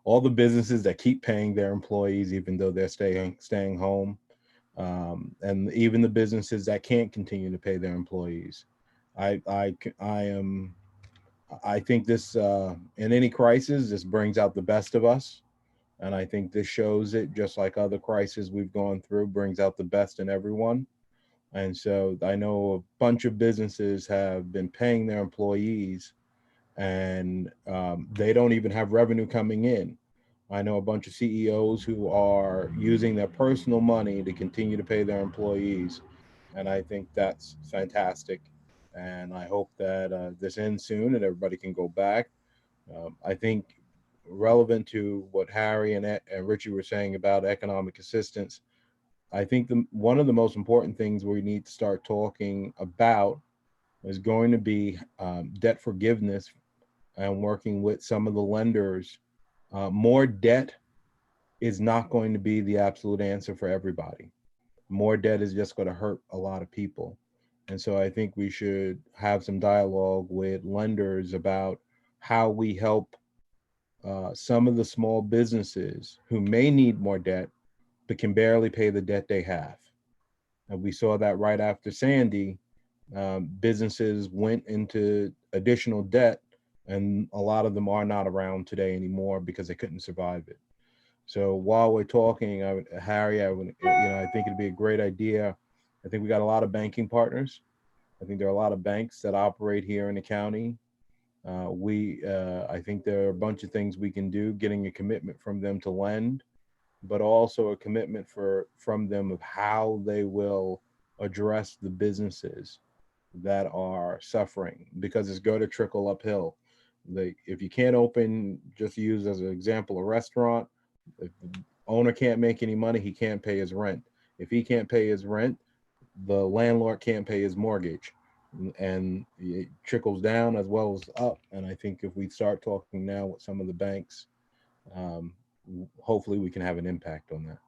all the businesses that keep paying their employees, even though they're staying home. And even the businesses that can't continue to pay their employees. I think this, in any crisis, this brings out the best of us. And I think this shows it, just like other crises we've gone through, brings out the best in everyone. And so I know a bunch of businesses have been paying their employees, and they don't even have revenue coming in. I know a bunch of CEOs who are using their personal money to continue to pay their employees. And I think that's fantastic. And I hope that this ends soon and everybody can go back. I think relevant to what Harry and Richie were saying about economic assistance, I think one of the most important things we need to start talking about is going to be debt forgiveness and working with some of the lenders. More debt is not going to be the absolute answer for everybody. More debt is just going to hurt a lot of people. And so I think we should have some dialogue with lenders about how we help some of the small businesses who may need more debt, but can barely pay the debt they have. And we saw that right after Sandy, businesses went into additional debt, and a lot of them are not around today anymore because they couldn't survive it. So while we're talking, Harry, I think it'd be a great idea. I think we got a lot of banking partners. I think there are a lot of banks that operate here in the county. I think there are a bunch of things we can do, getting a commitment from them to lend, but also a commitment from them of how they will address the businesses that are suffering, because it's going to trickle uphill. If you can't open, just use as an example, a restaurant, if the owner can't make any money, he can't pay his rent. If he can't pay his rent, the landlord can't pay his mortgage, and it trickles down as well as up. And I think if we start talking now with some of the banks, hopefully we can have an impact on that.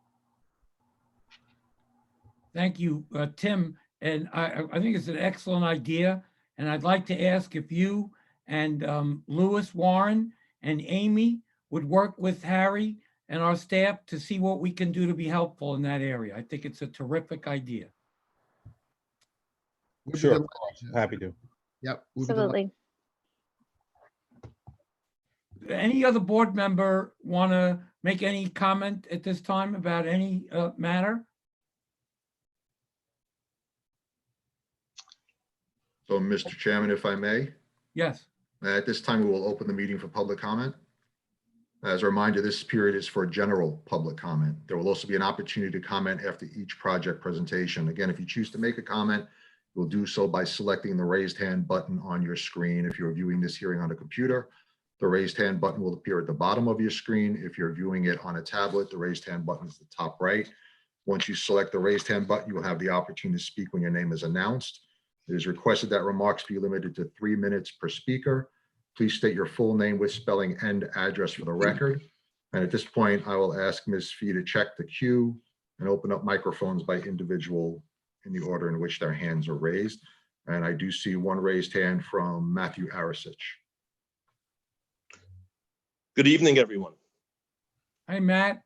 Thank you, Tim. And I think it's an excellent idea. And I'd like to ask if you and Lewis, Warren, and Amy would work with Harry and our staff to see what we can do to be helpful in that area. I think it's a terrific idea. We'd be Sure, delighted. happy to. Yep. we'd be delighted. Absolutely. Any other board member want to make any comment at this time about any matter? So, Mr. Chairman, if I may, Yes. at this time, we will open the meeting for public comment. As a reminder, this period is for general public comment. There will also be an opportunity to comment after each project presentation. Again, if you choose to make a comment, you'll do so by selecting the raised hand button on your screen. If you're viewing this hearing on a computer, the raised hand button will appear at the bottom of your screen. If you're viewing it on a tablet, the raised hand button is the top right. Once you select the raised hand button, you will have the opportunity to speak when your name is announced. It is requested that remarks be limited to 3 minutes per speaker. Please state your full name with spelling and address for the record. And at this point, I will ask Ms. Fee to check the queue and open up microphones by individual in the order in which their hands are raised. And I do see one raised hand from Matthew Arasich. Good evening, everyone. Hi, Matt.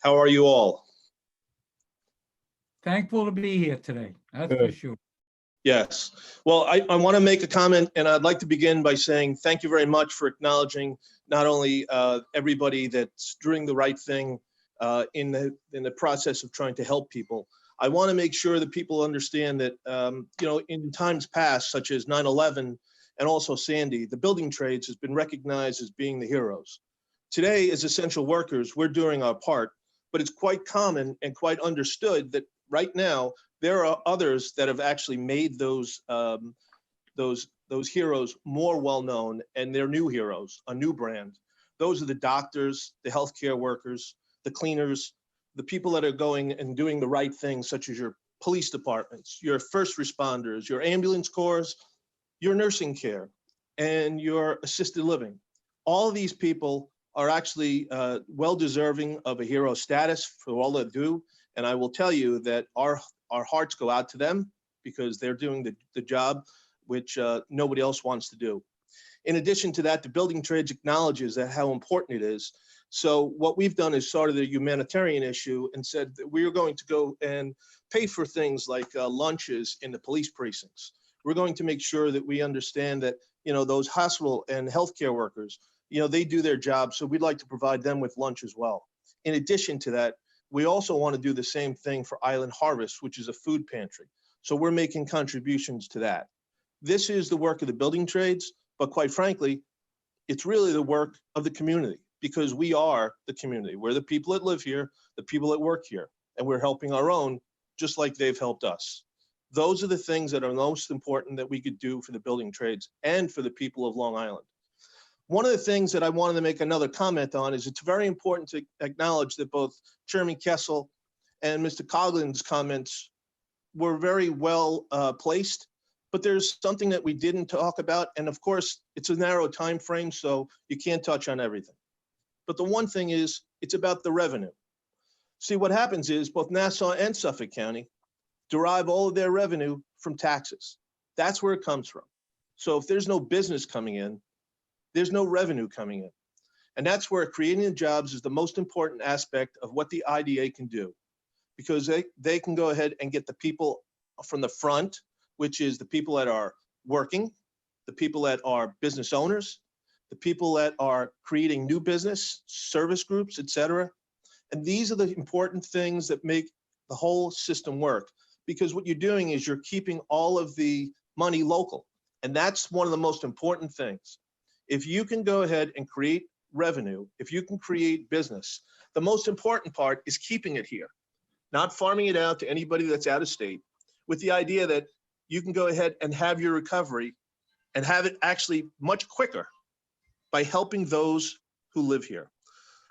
How are you all? Thankful to be here today. That's for sure. Yes. Well, I want to make a comment, and I'd like to begin by saying thank you very much for acknowledging not only everybody that's doing the right thing in the process of trying to help people. I want to make sure that people understand that, in times past, such as 9/11 and also Sandy, the building trades has been recognized as being the heroes. Today, as essential workers, we're doing our part, but it's quite common and quite understood that right now, there are others that have actually made those heroes more well-known, and they're new heroes, a new brand. Those are the doctors, the healthcare workers, the cleaners, the people that are going and doing the right thing, such as your police departments, your first responders, your ambulance corps, your nursing care, and your assisted living. All of these people are actually well-deserving of a hero status for all they do. And I will tell you that our hearts go out to them because they're doing the job which nobody else wants to do. In addition to that, the building trades acknowledges that how important it is. So what we've done is sort of the humanitarian issue and said that we are going to go and pay for things like lunches in the police precincts. We're going to make sure that we understand that, those hospital and healthcare workers, they do their job. So we'd like to provide them with lunch as well. In addition to that, we also want to do the same thing for Island Harvest, which is a food pantry. So we're making contributions to that. This is the work of the building trades, but quite frankly, it's really the work of the community because we are the community. We're the people that live here, the people that work here, and we're helping our own just like they've helped us. Those are the things that are most important that we could do for the building trades and for the people of Long Island. One of the things that I wanted to make another comment on is it's very important to acknowledge that both Chairman Kessel and Mr. Coughlin's comments were very well placed, but there's something that we didn't talk about. And of course, it's a narrow time frame, so you can't touch on everything. But the one thing is, it's about the revenue. See, what happens is both Nassau and Suffolk County derive all of their revenue from taxes. That's where it comes from. So if there's no business coming in, there's no revenue coming in. And that's where creating the jobs is the most important aspect of what the IDA can do, because they can go ahead and get the people from the front, which is the people that are working, the people that are business owners, the people that are creating new business, service groups, et cetera. And these are the important things that make the whole system work. because what you're doing is you're keeping all of the money local. And that's one of the most important things. If you can go ahead and create revenue, if you can create business, the most important part is keeping it here, not farming it out to anybody that's out of state, with the idea that you can go ahead and have your recovery and have it actually much quicker by helping those who live here.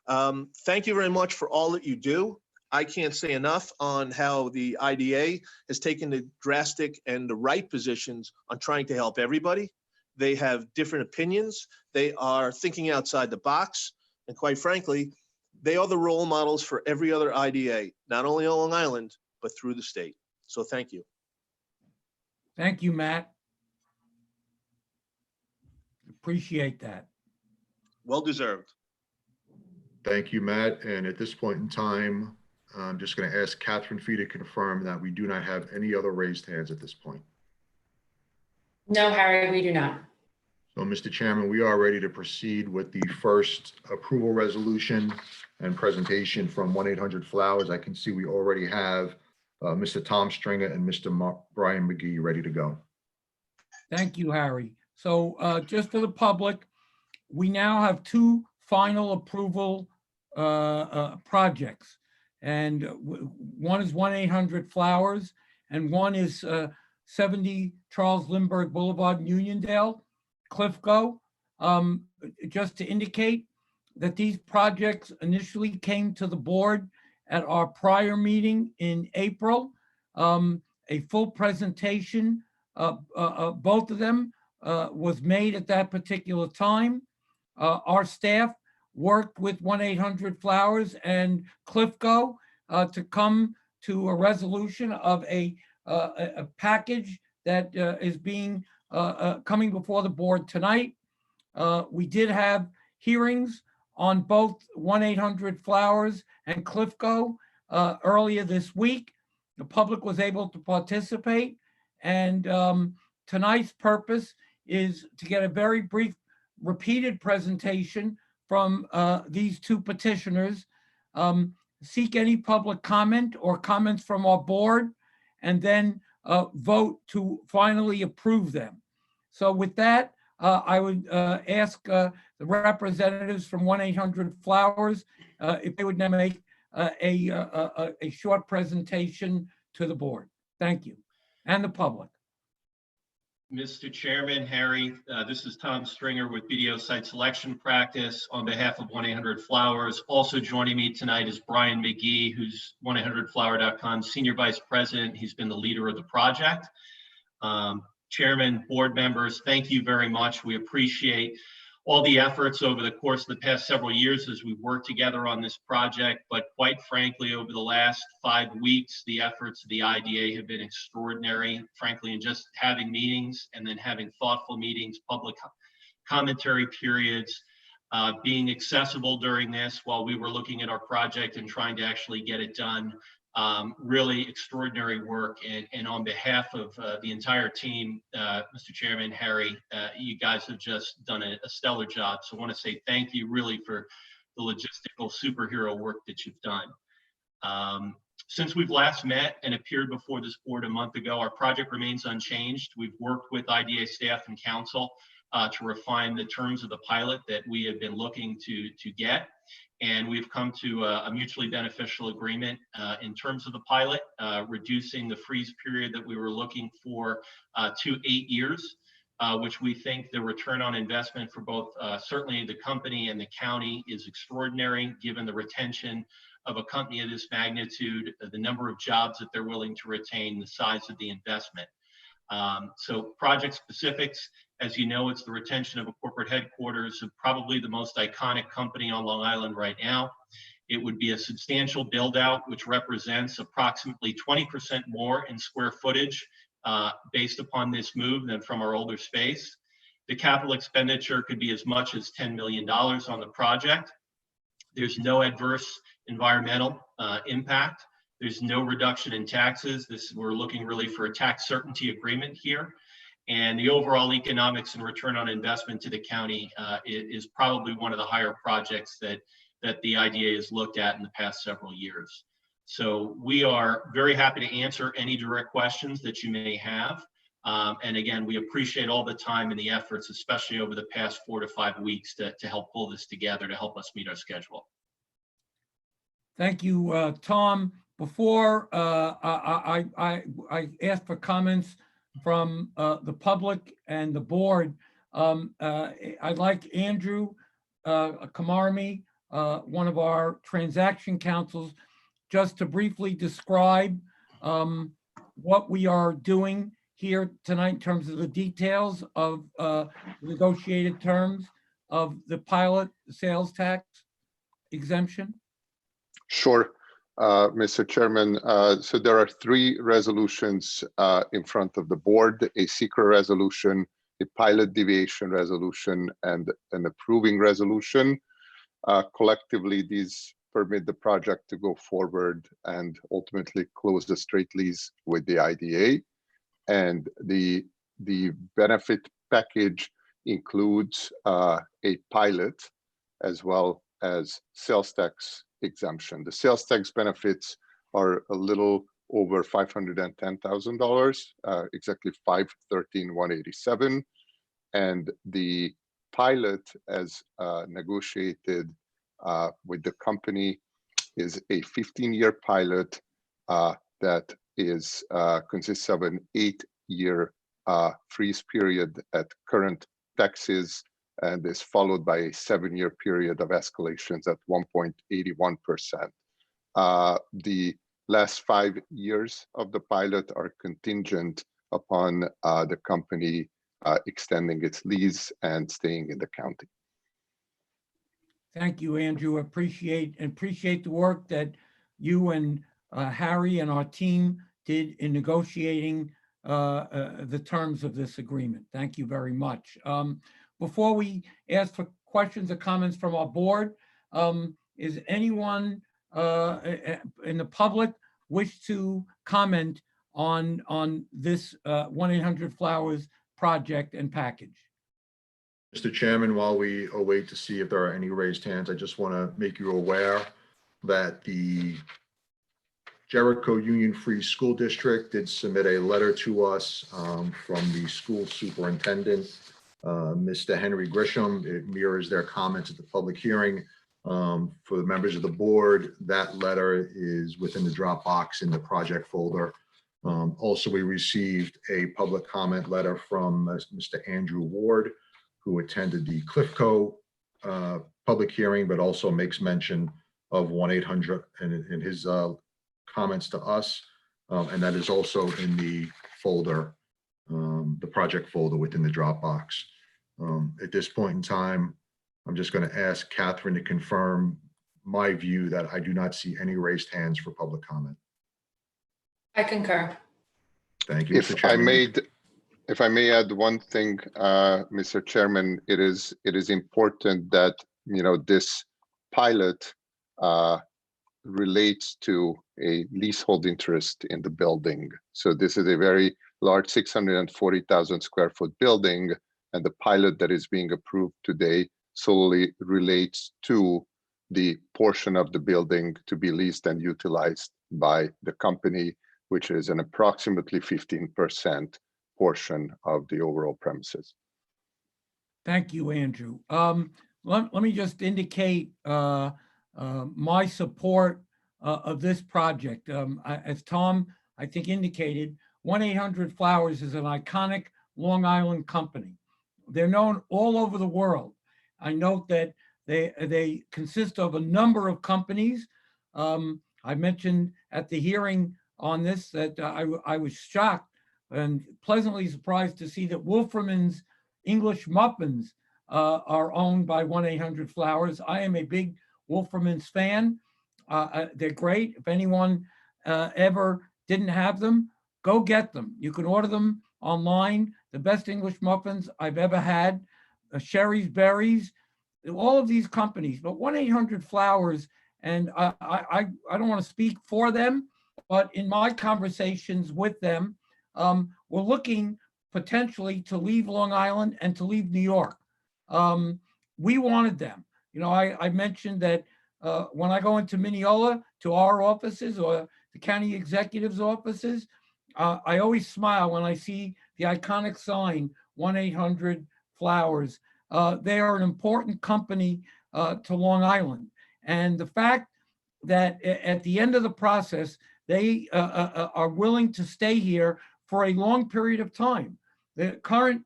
Thank you very much for all that you do. I can't say enough on how the IDA has taken the drastic and the right positions on trying to help everybody. They have different opinions. They are thinking outside the box. And quite frankly, they are the role models for every other IDA, not only on Long Island, but through the state. So thank you. Thank you, Matt. Appreciate that. Well deserved. Thank you, Matt. And at this point in time, I'm just going to ask Catherine Fee to confirm that we do not have any other raised hands at this point. No, Harry, we do not. So, Mr. Chairman, we are ready to proceed with the first approval resolution and presentation from 1-800-Flowers. I can see we already have Mr. Tom Stringer and Mr. Brian McGee ready to go. Thank you, Harry. So just for the public, we now have two final approval projects. And one is 1-800-Flowers and one is 70 Charles Lindberg Boulevard in Uniondale, Cliffco. Just to indicate that these projects initially came to the board at our prior meeting in April. A full presentation of both of them was made at that particular time. Our staff worked with 1-800-Flowers and Cliffco to come to a resolution of a package that is being coming before the board tonight. We did have hearings on both 1-800-Flowers and Cliffco earlier this week. The public was able to participate, and tonight's purpose is to get a very brief repeated presentation from these two petitioners, seek any public comment or comments from our board, and then vote to finally approve them. So with that, I would ask the representatives from 1-800-Flowers if they would now make a short presentation to the board. Thank you, and the public. Mr. Chairman, Harry, this is Tom Stringer with BDO Site Selection Practice on behalf of 1-800-Flowers. Also joining me tonight is Brian McGee, who's 1-800-Flower.com Senior Vice President. He's been the leader of the project. Chairman, board members, thank you very much. We appreciate all the efforts over the course of the past several years as we work together on this project. But quite frankly, over the last 5 weeks, the efforts of the IDA have been extraordinary, frankly, in just having meetings and then having thoughtful meetings, public commentary periods, being accessible during this while we were looking at our project and trying to actually get it done. Really extraordinary work, and on behalf of the entire team, Mr. Chairman, Harry, you guys have just done a stellar job. So I want to say thank you really for the logistical superhero work that you've done. Since we've last met and appeared before this board a month ago, our project remains unchanged. We've worked with IDA staff and council to refine the terms of the pilot that we have been looking to get. And we've come to a mutually beneficial agreement in terms of the pilot, reducing the freeze period that we were looking for to 8 years, which we think the return on investment for both certainly the company and the county is extraordinary, given the retention of a company of this magnitude, the number of jobs that they're willing to retain, the size of the investment. So project specifics, as you know, it's the retention of a corporate headquarters of probably the most iconic company on Long Island right now. It would be a substantial build out, which represents approximately 20% more in square footage based upon this move than from our older space. The capital expenditure could be as much as $10 million on the project. There's no adverse environmental impact. There's no reduction in taxes. We're looking really for a tax certainty agreement here. And the overall economics and return on investment to the county is probably one of the higher projects that the IDA has looked at in the past several years. So we are very happy to answer any direct questions that you may have. And again, we appreciate all the time and the efforts, especially over the past 4 to 5 weeks to help pull this together to help us meet our schedule. Thank you, Tom. Before I ask for comments from the public and the board, I'd like Andrew Kamarmi, one of our transaction counsels, just to briefly describe what we are doing here tonight in terms of the details of negotiated terms of the pilot sales tax exemption. Sure, Mr. Chairman. So there are 3 resolutions in front of the board: a secret resolution, a pilot deviation resolution, and an approving resolution. Collectively, these permit the project to go forward and ultimately close the straight lease with the IDA. And the benefit package includes a pilot as well as sales tax exemption. The sales tax benefits are a little over $510,000, exactly $513,187, and the pilot, as negotiated with the company, is a 15-year pilot that is consists of an 8-year freeze period at current taxes, and is followed by a 7-year period of escalations at 1.81%. The last 5 years of the pilot are contingent upon the company extending its lease and staying in the county. Thank you, Andrew. Appreciate the work that you and Harry and our team did in negotiating the terms of this agreement. Thank you very much. Before we ask for questions or comments from our board, is anyone in the public wish to comment on this 1-800-Flowers project and package? Mr. Chairman, while we await to see if there are any raised hands, I just want to make you aware that the Jericho Union Free School District did submit a letter to us from the school superintendent, Mr. Henry Grisham. It mirrors their comments at the public hearing. For the members of the board, that letter is within the Dropbox in the project folder. Also, we received a public comment letter from Mr. Andrew Ward, who attended the Cliffco public hearing, but also makes mention of 1-800 in his comments to us. And that is also in the folder, the project folder within the Dropbox. At this point in time, I'm just going to ask Catherine to confirm my view that I do not see any raised hands for public comment. I concur. Thank you, Mr. Chairman. If I may add one thing, Mr. Chairman, it is important that, you know, this pilot relates to a leasehold interest in the building. So this is a very large 640,000 square foot building, and the pilot that is being approved today solely relates to the portion of the building to be leased and utilized by the company, which is an approximately 15% portion of the overall premises. Thank you, Andrew. Let me just indicate my support of this project. As Tom, I think, indicated, 1-800-Flowers is an iconic Long Island company. They're known all over the world. I note that they consist of a number of companies. I mentioned at the hearing on this that I was shocked and pleasantly surprised to see that Wolferman's English Muffins are owned by 1-800-Flowers. I am a big Wolferman's fan. They're great. If anyone ever didn't have them, go get them. You can order them online. The best English muffins I've ever had. Sherry's Berries, all of these companies, but 1-800-Flowers, and I don't want to speak for them, but in my conversations with them, we're looking potentially to leave Long Island and to leave New York. We wanted them. You know, I mentioned that when I go into Mineola to our offices or the county executive's offices. I always smile when I see the iconic sign, 1-800-Flowers. They are an important company to Long Island. And the fact that at the end of the process, they are willing to stay here for a long period of time. The current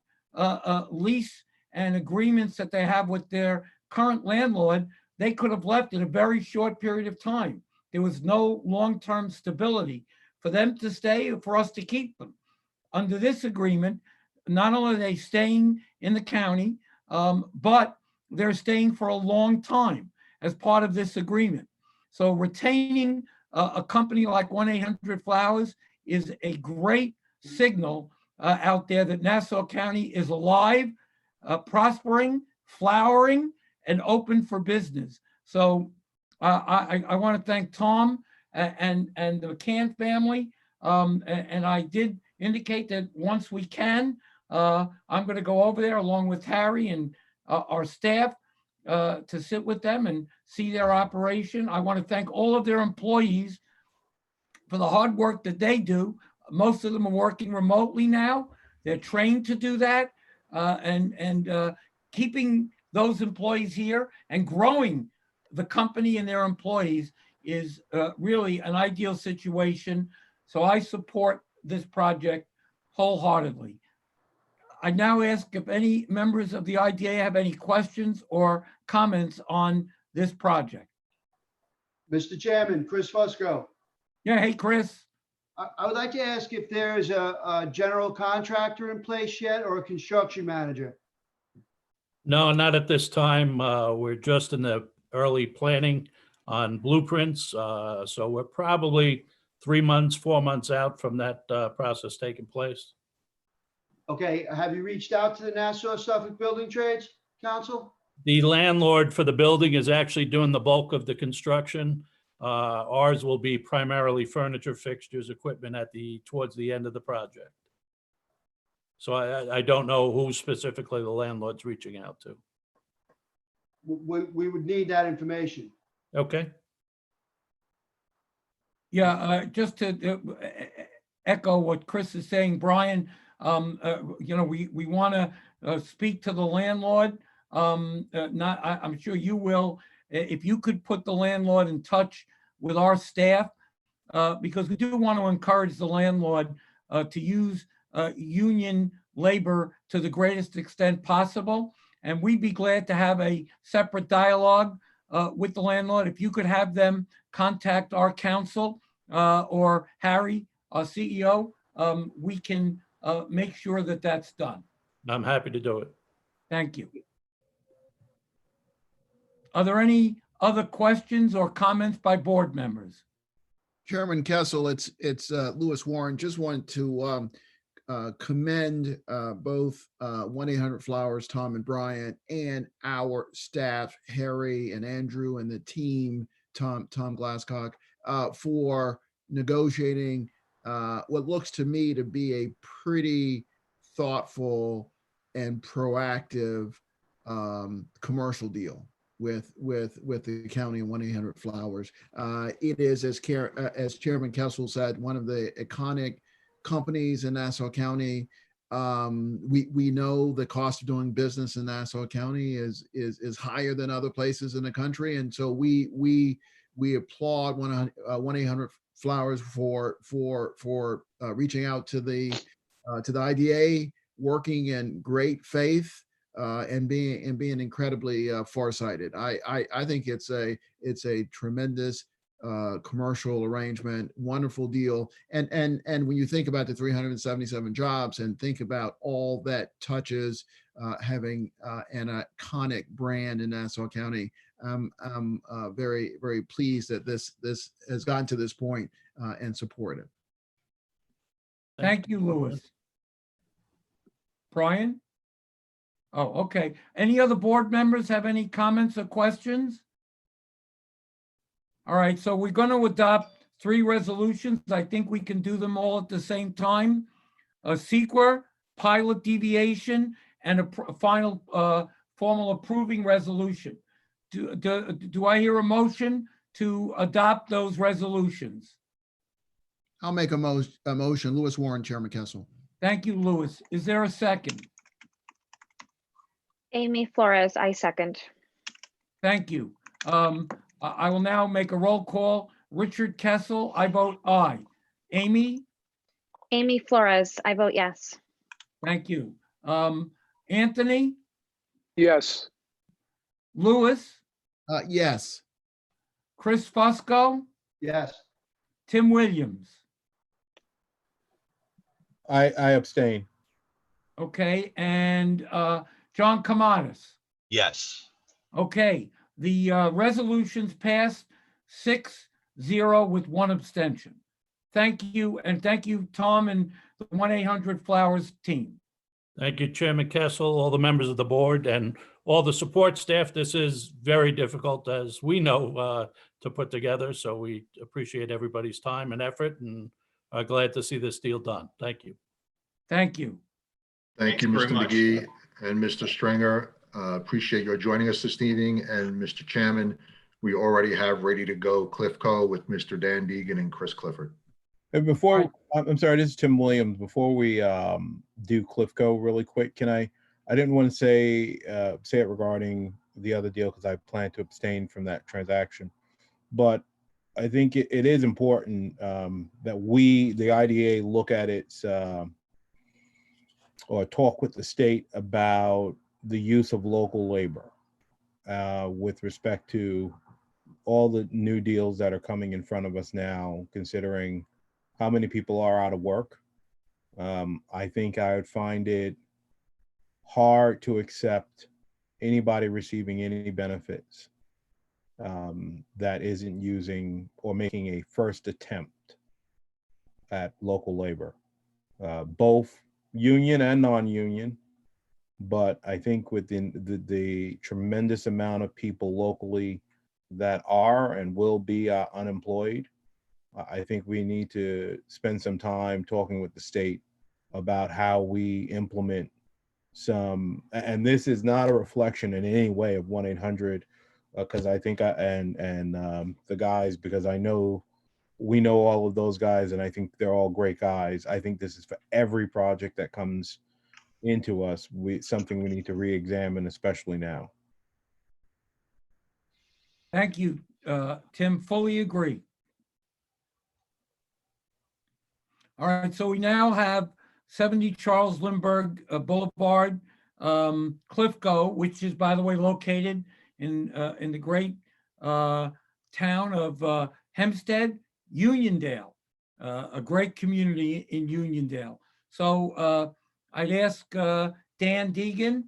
lease and agreements that they have with their current landlord, they could have left in a very short period of time. There was no long-term stability for them to stay or for us to keep them. Under this agreement, not only are they staying in the county, but they're staying for a long time as part of this agreement. So retaining a company like 1-800-Flowers is a great signal out there that Nassau County is alive, prospering, flowering, and open for business. So I want to thank Tom and the McCann family. And I did indicate that once we can, I'm going to go over there along with Harry and our staff to sit with them and see their operation. I want to thank all of their employees for the hard work that they do. Most of them are working remotely now. They're trained to do that, and keeping those employees here and growing the company and their employees is really an ideal situation. So I support this project wholeheartedly. I now ask if any members of the IDA have any questions or comments on this project. Mr. Chairman, Chris Fusco. Yeah, hey, Chris. I would like to ask if there is a general contractor in place yet or a construction manager? No, not at this time. We're just in the early planning on blueprints. So we're probably 3 months, 4 months out from that process taking place. Okay, have you reached out to the Nassau Suffolk Building Trades Council? The landlord for the building is actually doing the bulk of the construction. Ours will be primarily furniture, fixtures, equipment towards the end of the project. So I don't know who specifically the landlord's reaching out to. We would need that information. Okay. Yeah, just to echo what Chris is saying, Brian, we want to speak to the landlord. I'm sure you will. If you could put the landlord in touch with our staff, because we do want to encourage the landlord to use union labor to the greatest extent possible. And we'd be glad to have a separate dialogue with the landlord. If you could have them contact our council or Harry, our CEO, we can make sure that that's done. I'm happy to do it. Thank you. Are there any other questions or comments by board members? Chairman Kessel, it's Lewis Warren. Just want to commend both 1-800-Flowers, Tom and Brian, and our staff, Harry and Andrew, and the team, Tom Glasscock, for negotiating what looks to me to be a pretty thoughtful and proactive commercial deal with the county and 1-800-Flowers. It is, as Chairman Kessel said, one of the iconic companies in Nassau County. We know the cost of doing business in Nassau County is higher than other places in the country, and so we applaud 1-800-Flowers for reaching out to the IDA, working in great faith, and being incredibly farsighted. I think it's a tremendous commercial arrangement, wonderful deal. And when you think about the 377 jobs and think about all that touches having an iconic brand in Nassau County, I'm very, very pleased that this has gotten to this point and support it. Thank you, Lewis. Brian? Oh, okay. Any other board members have any comments or questions? All right, so we're going to adopt 3 resolutions. I think we can do them all at the same time. A seeker, pilot deviation, and a final formal approving resolution. Do I hear a motion to adopt those resolutions? I'll make a motion. Louis Warren, Chairman Kessel. Thank you, Louis. Is there a second? Amy Flores, I second. Thank you. I will now make a roll call. Richard Kessel, I vote aye. Amy? Amy Flores, I vote yes. Thank you. Anthony? Yes. Louis? Yes. Chris Fusco? Yes. Tim Williams? I abstain. Okay, and John Kamadas? Yes. Okay, the resolutions passed 6-0 with one abstention. Thank you, and thank you, Tom, and the 1-800-Flowers team. Thank you, Chairman Kessel, all the members of the board, and all the support staff. This is very difficult, as we know, to put together. So we appreciate everybody's time and effort, and are glad to see this deal done. Thank you. Thank you. Thank you, Thanks very Mr. much. McGee and Mr. Stringer. Appreciate your joining us this evening. And Mr. Chairman, we already have ready to go Cliffco with Mr. Dan Deegan and Chris Clifford. And before, I'm sorry, this is Tim Williams. Before we do Cliffco really quick, I didn't want to say it regarding the other deal because I plan to abstain from that transaction. But I think it is important that we, the IDA, look at its or talk with the state about the use of local labor with respect to all the new deals that are coming in front of us now, considering how many people are out of work. I think I would find it hard to accept anybody receiving any benefits that isn't using or making a first attempt at local labor, both union and non-union. But I think within the tremendous amount of people locally that are and will be unemployed, I think we need to spend some time talking with the state about how we implement some, and this is not a reflection in any way of 1-800, because I think the guys, because we know all of those guys, and I think they're all great guys. I think this is for every project that comes into us, something we need to re-examine, especially now. Thank you, Tim. Fully agree. All right, so we now have 70 Charles Lindbergh Boulevard, Cliffco, which is, by the way, located in the great town of Hempstead, Uniondale, a great community in Uniondale. So I'd ask Dan Deegan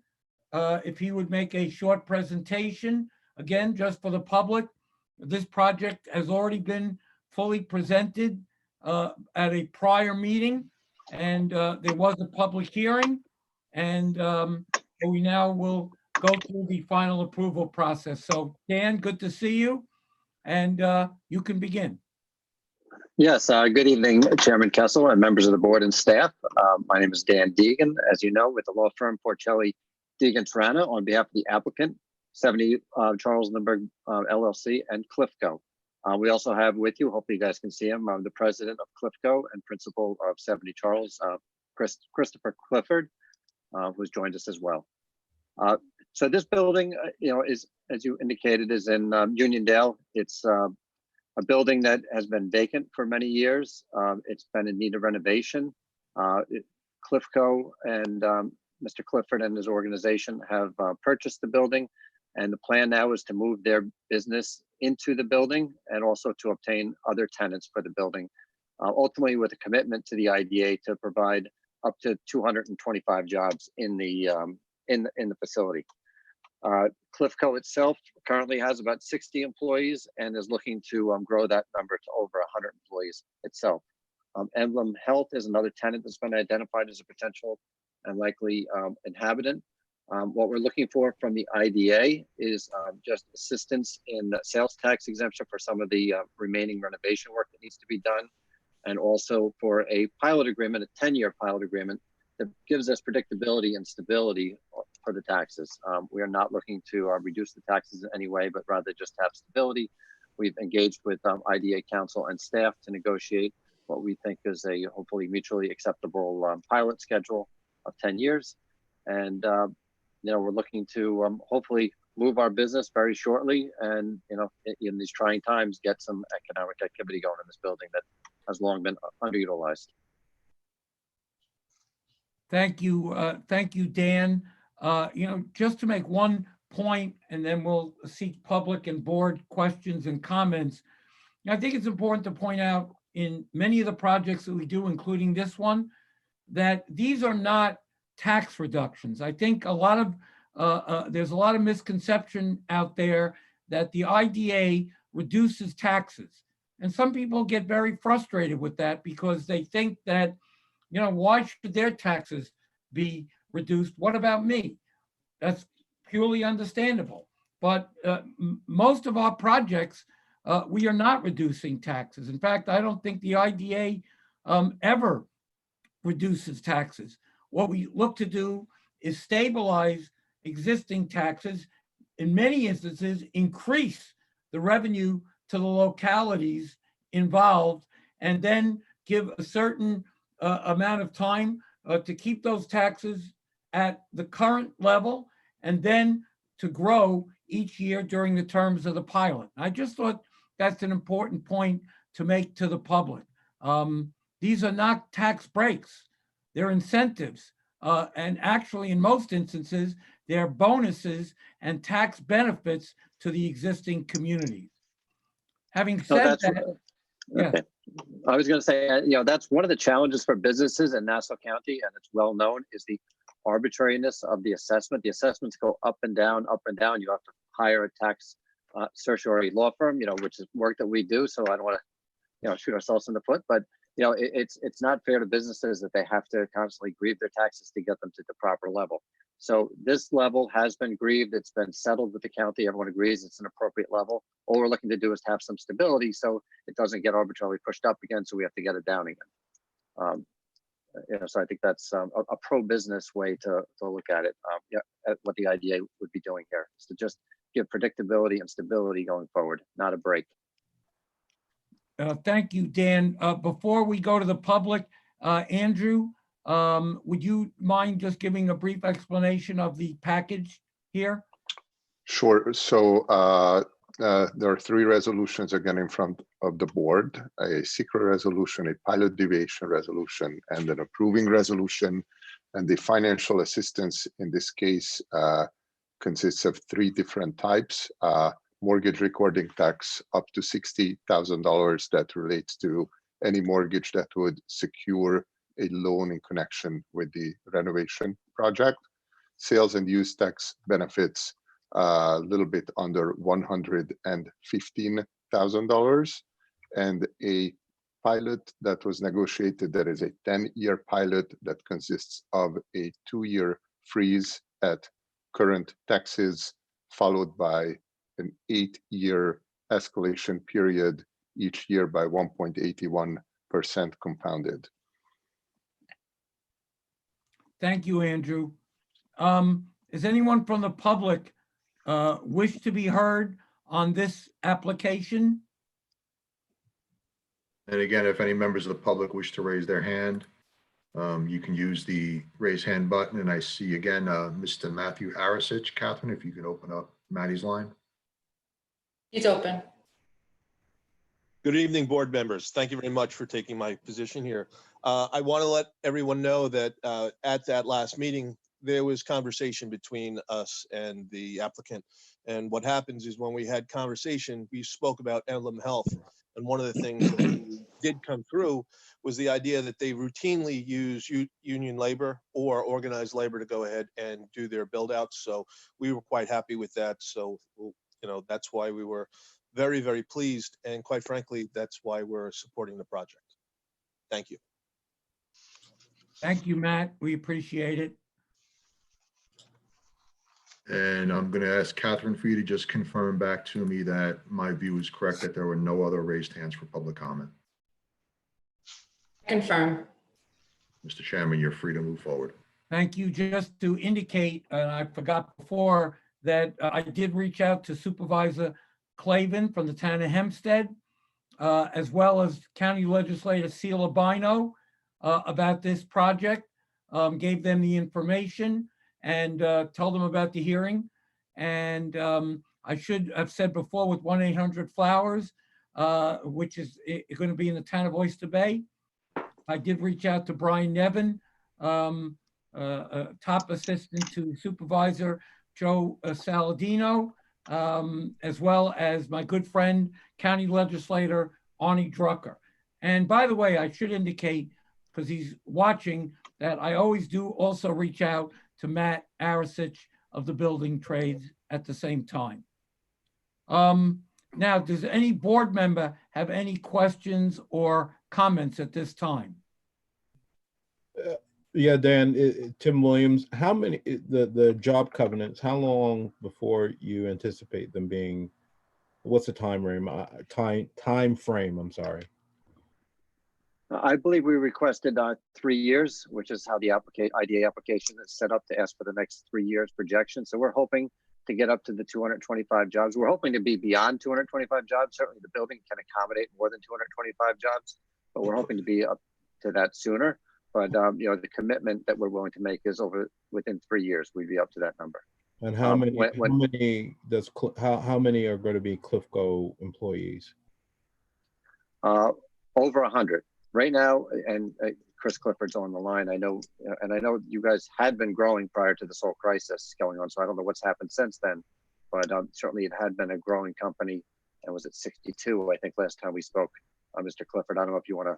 if he would make a short presentation. Again, just for the public, this project has already been fully presented at a prior meeting, and there was a public hearing, and we now will go through the final approval process. So Dan, good to see you, and you can begin. Yes, good evening, Chairman Kessel and members of the board and staff. My name is Dan Deegan, as you know, with the law firm Porcelli Deegan Tarana, on behalf of the applicant, 70 Charles Lindbergh LLC and Cliffco. We also have with you, hopefully you guys can see him, the president of Cliffco and principal of 70 Charles, Christopher Clifford, who's joined us as well. So this building, is, as you indicated, is in Uniondale. It's a building that has been vacant for many years. It's been in need of renovation. Cliffco and Mr. Clifford and his organization have purchased the building, and the plan now is to move their business into the building and also to obtain other tenants for the building, ultimately with a commitment to the IDA to provide up to 225 jobs in the facility. Cliffco itself currently has about 60 employees and is looking to grow that number to over 100 employees itself. Emblem Health is another tenant that's been identified as a potential and likely inhabitant. What we're looking for from the IDA is just assistance in sales tax exemption for some of the remaining renovation work that needs to be done, and also for a pilot agreement, a 10-year pilot agreement that gives us predictability and stability for the taxes. We are not looking to reduce the taxes in any way, but rather just have stability we've engaged with IDA council and staff to negotiate what we think is a hopefully mutually acceptable pilot schedule of 10 years. And, we're looking to hopefully move our business very shortly and, in these trying times, get some economic activity going in this building that has long been underutilized. Thank you. Thank you, Dan. Just to make one point, and then we'll seek public and board questions and comments. I think it's important to point out in many of the projects that we do, including this one, that these are not tax reductions. I think a lot of there's a lot of misconception out there that the IDA reduces taxes. And some people get very frustrated with that because they think that, why should their taxes be reduced? What about me? That's purely understandable. But most of our projects, we are not reducing taxes. In fact, I don't think the IDA ever reduces taxes. What we look to do is stabilize existing taxes, in many instances, increase the revenue to the localities involved, and then give a certain amount of time to keep those taxes at the current level, and then to grow each year during the terms of the pilot. I just thought that's an important point to make to the public. These are not tax breaks, they're incentives. And actually, in most instances, they're bonuses and tax benefits to the existing communities. Having said that, okay. I was going to say, that's one of the challenges for businesses in Nassau County, and it's well known, is the arbitrariness of the assessment. The assessments go up and down, up and down. You have to hire a tax certiorari law firm, which is work that we do. So I don't want to, shoot ourselves in the foot, but it's not fair to businesses that they have to constantly grieve their taxes to get them to the proper level. So this level has been grieved. It's been settled with the county. Everyone agrees it's an appropriate level. All we're looking to do is have some stability so it doesn't get arbitrarily pushed up again. So we have to get it down again. So I think that's a pro-business way to look at it. At what the IDA would be doing here is to just give predictability and stability going forward, not a break. Thank you, Dan. Before we go to the public, Andrew, would you mind just giving a brief explanation of the package here? Sure. So there are three resolutions again in front of the board: a secret resolution, a pilot deviation resolution, and an approving resolution. And the financial assistance in this case consists of three different types. Mortgage recording tax up to $60,000 that relates to any mortgage that would secure a loan in connection with the renovation project. Sales and use tax benefits a little bit under $115,000, and a pilot that was negotiated that is a 10-year pilot that consists of a 2-year freeze at current taxes, followed by an 8-year escalation period each year by 1.81% compounded. Thank you, Andrew. Is anyone from the public wish to be heard on this application? And again, if any members of the public wish to raise their hand, you can use the raise hand button. And I see again, Mr. Matthew Arasich. Catherine, if you can open up Maddie's line. It's open. Good evening, board members. Thank you very much for taking my position here. I want to let everyone know that at that last meeting, there was conversation between us and the applicant. And what happens is when we had conversation, we spoke about Emblem Health. And one of the things that did come through was the idea that they routinely use union labor or organized labor to go ahead and do their build outs. So we were quite happy with that. So, that's why we were very, very pleased. And quite frankly, that's why we're supporting the project. Thank you. Thank you, Matt. We appreciate it. And I'm going to ask Catherine for you to just confirm back to me that my view is correct, that there were no other raised hands for public comment. Confirm. Mr. Chairman, you're free to move forward. Thank you. Just to indicate, and I forgot before, that I did reach out to Supervisor Clavin from the town of Hempstead, as well as County Legislator Sheila Bino about this project, gave them the information and told them about the hearing. And I should have said before with 1-800-Flowers, which is going to be in the town of Oyster Bay. I did reach out to Brian Nevin, top assistant to Supervisor Joe Saladino, as well as my good friend, County Legislator Arnie Drucker. And by the way, I should indicate, because he's watching, that I always do also reach out to Matt Arasich of the building trades at the same time. Now, does any board member have any questions or comments at this time? Yeah, Dan, Tim Williams, how many, the job covenants, how long before you anticipate them being, what's the time frame, I'm sorry. I believe we requested 3 years, which is how the IDA application is set up to ask for the next 3 years projection. So we're hoping to get up to the 225 jobs. We're hoping to be beyond 225 jobs. Certainly the building can accommodate more than 225 jobs, but we're hoping to be up to that sooner. But you know, the commitment that we're willing to make is within 3 years, we'd be up to that number. And how many are going to be Cliffco employees? Over 100 right now, and Chris Clifford's on the line. I know, and I know you guys had been growing prior to this whole crisis going on, so I don't know what's happened since then, but certainly it had been a growing company. And was it 62, I think, last time we spoke? Mr. Clifford, I don't know if you want to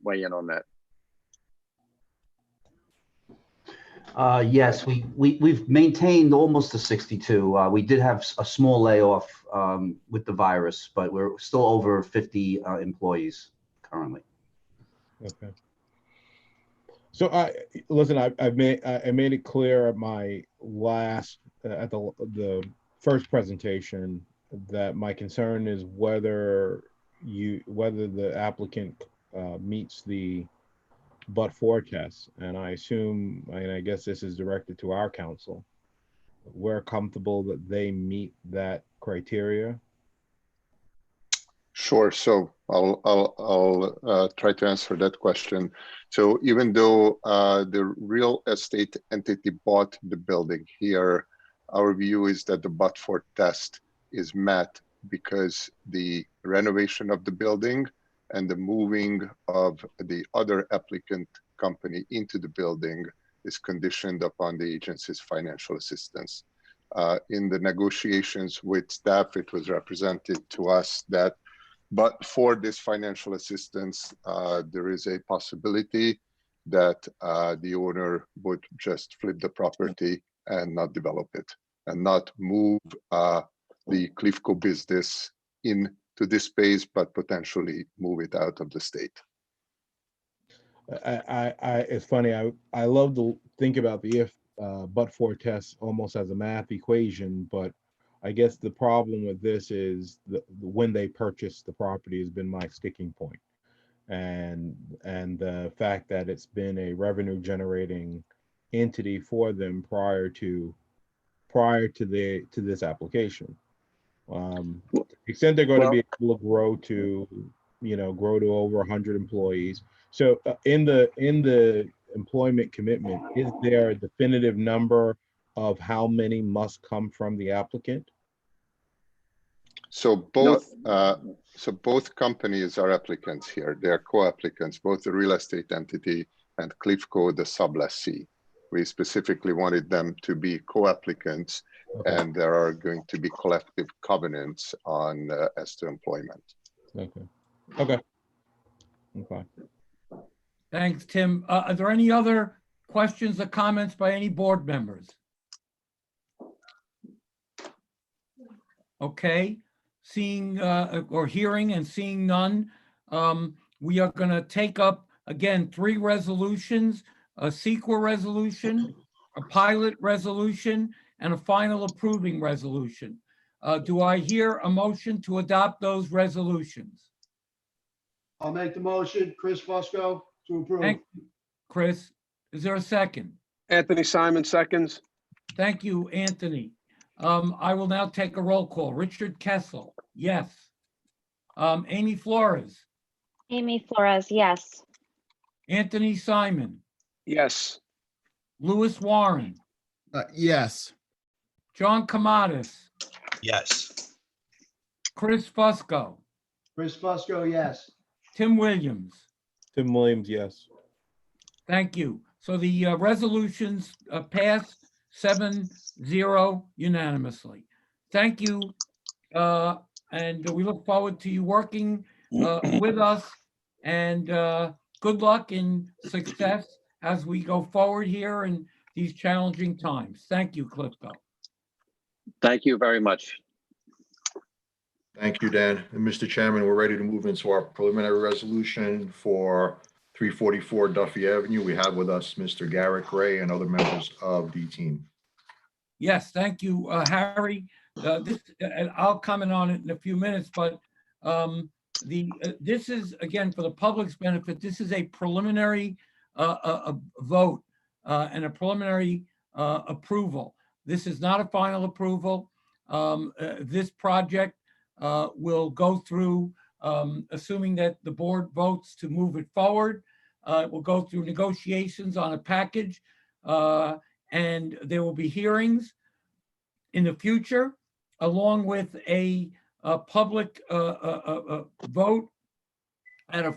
weigh in on that. Yes, we've maintained almost to 62. We did have a small layoff with the virus, but we're still over 50 employees currently. Okay. So I made it clear at my last at the first presentation that my concern is whether the applicant meets the but-for test, and I assume, and I guess this is directed to our council, we're comfortable that they meet that criteria. Sure. So I'll try to answer that question. So even though the real estate entity bought the building here, our view is that the but-for test is met because the renovation of the building and the moving of the other applicant company into the building is conditioned upon the agency's financial assistance. In the negotiations with staff, it was represented to us that but for this financial assistance, there is a possibility that the owner would just flip the property and not develop it and not move the Cliffco business into this space, but potentially move it out of the state. It's funny. I love to think about the if but-for test almost as a math equation, but I guess the problem with this is when they purchased the property has been my sticking point, and the fact that it's been a revenue generating entity for them prior to this application. To the extent they're going to be able to grow to over 100 employees. So in the employment commitment, is there a definitive number of how many must come from the applicant? So both companies are applicants here. They are co-applicants, both the real estate entity and Cliffco, the sublessee. We specifically wanted them to be co-applicants, and there are going to be collective covenants on as to employment. Okay. Thanks, Tim. Are there any other questions or comments by any board members? Okay. Seeing or hearing and seeing none, we are going to take up again 3 resolutions: a CEQA resolution, a pilot resolution, and a final approving resolution. Do I hear a motion to adopt those resolutions? I'll make the motion. Chris Fusco to approve. Thank you, Chris. Is there a second? Anthony Simon seconds. Thank you, Anthony. I will now take a roll call. Richard Kessel, yes. Amy Flores, Amy Flores, yes. Anthony Simon, Yes. Lewis Warren, Yes. John Kamadas, Yes. Chris Fusco, Chris Fusco, yes. Tim Williams. Tim Williams, yes. Thank you. So the resolutions passed 7-0 unanimously. Thank you. And we look forward to you working with us, and good luck and success as we go forward here in these challenging times. Thank you, Cliffco. Thank you very much. Thank you, Dan. And Mr. Chairman, we're ready to move into our preliminary resolution for 344 Duffy Avenue. We have with us Mr. Garrett Gray and other members of the team. Yes, thank you, Harry. And I'll comment on it in a few minutes, but this is, again, for the public's benefit, this is a preliminary vote and a preliminary approval. This is not a final approval. This project will go through, assuming that the board votes to move it forward, it will go through negotiations on a package, and there will be hearings in the future, along with a public vote at a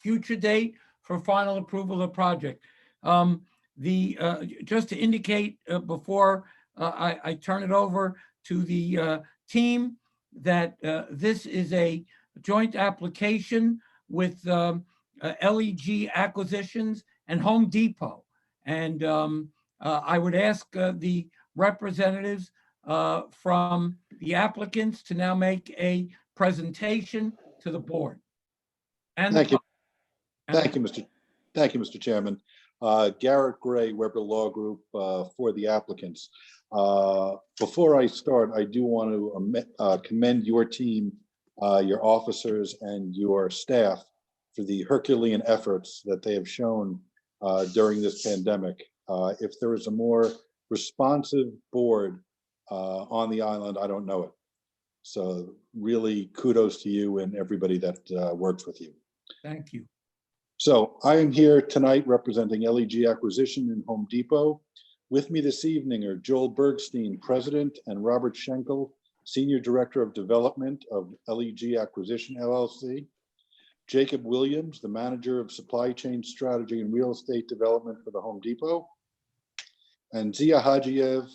future date for final approval of the project. Just to indicate before I turn it over to the team that this is a joint application with LEG Acquisitions and Home Depot. And I would ask the representatives from the applicants to now make a presentation to the board. And Thank you. Thank you, Mr. Chairman. Garrett Gray, Weber Law Group, for the applicants. Before I start, I do want to commend your team, your officers, and your staff for the Herculean efforts that they have shown during this pandemic. If there is a more responsive board on the island, I don't know it. So really kudos to you and everybody that works with you. Thank you. So I am here tonight representing LEG Acquisition and Home Depot. With me this evening are Joel Bergstein, President, and Robert Schenkel, Senior Director of Development of LEG Acquisition LLC. Jacob Williams, the Manager of Supply Chain Strategy and Real Estate Development for the Home Depot. And Zia Hajiev,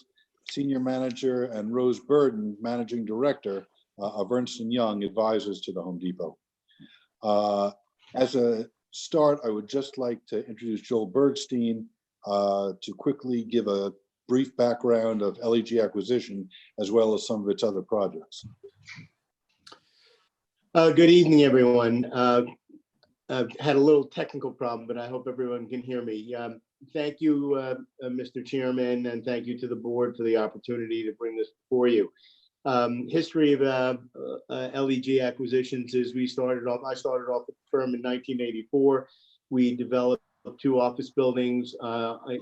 Senior Manager, and Rose Burden, Managing Director of Ernst & Young, Advisors to the Home Depot. As a start, I would just like to introduce Joel Bergstein to quickly give a brief background of LEG Acquisition, as well as some of its other projects. Good evening, everyone. I've had a little technical problem, but I hope everyone can hear me. Thank you, Mr. Chairman, and thank you to the board for the opportunity to bring this before you. History of LEG Acquisitions is I started off the firm in 1984. We developed 2 office buildings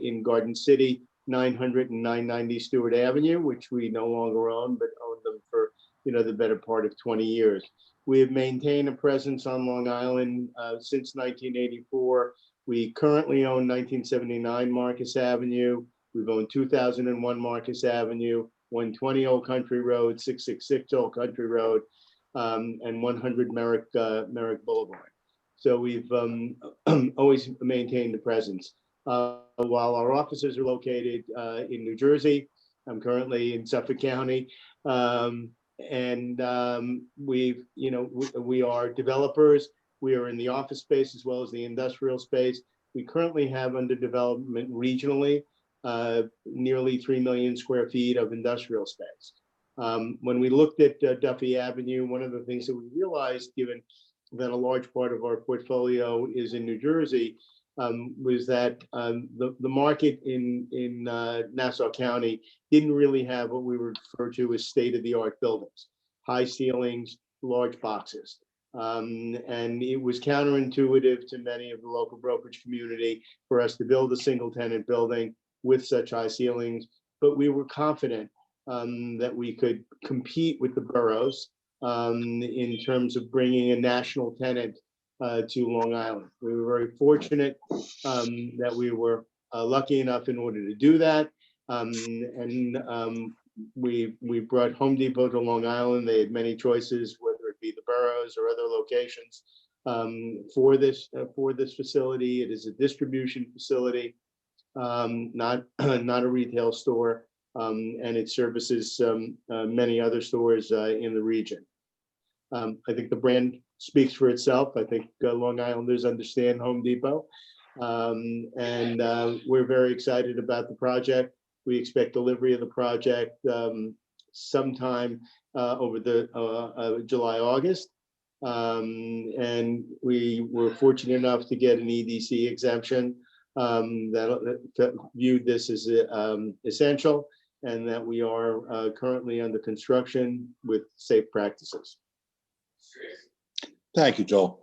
in Garden City, 900 and 990 Stewart Avenue, which we no longer own, but owned them for the better part of 20 years. We have maintained a presence on Long Island since 1984. We currently own 1979 Marcus Avenue. We've owned 2001 Marcus Avenue, 120 Old Country Road, 666 Old Country Road, and 100 Merrick Boulevard. So we've always maintained the presence. While our offices are located in New Jersey, I'm currently in Suffolk County, and we are developers. We are in the office space as well as the industrial space. We currently have under development regionally nearly 3 million square feet of industrial space. When we looked at Duffy Avenue, one of the things that we realized, given that a large part of our portfolio is in New Jersey, was that the market in Nassau County didn't really have what we refer to as state-of-the-art buildings, high ceilings, large boxes. And it was counterintuitive to many of the local brokerage community for us to build a single tenant building with such high ceilings, but we were confident that we could compete with the boroughs in terms of bringing a national tenant to Long Island. We were very fortunate that we were lucky enough in order to do that. We brought Home Depot to Long Island. They had many choices, whether it be the boroughs or other locations for this facility. It is a distribution facility, not a retail store, and it services many other stores in the region. I think the brand speaks for itself. I think Long Islanders understand Home Depot, and we're very excited about the project. We expect delivery of the project sometime over the July, August. And we were fortunate enough to get an EDC exemption that viewed this as essential, and that we are currently under construction with safe practices. Thank you, Joel.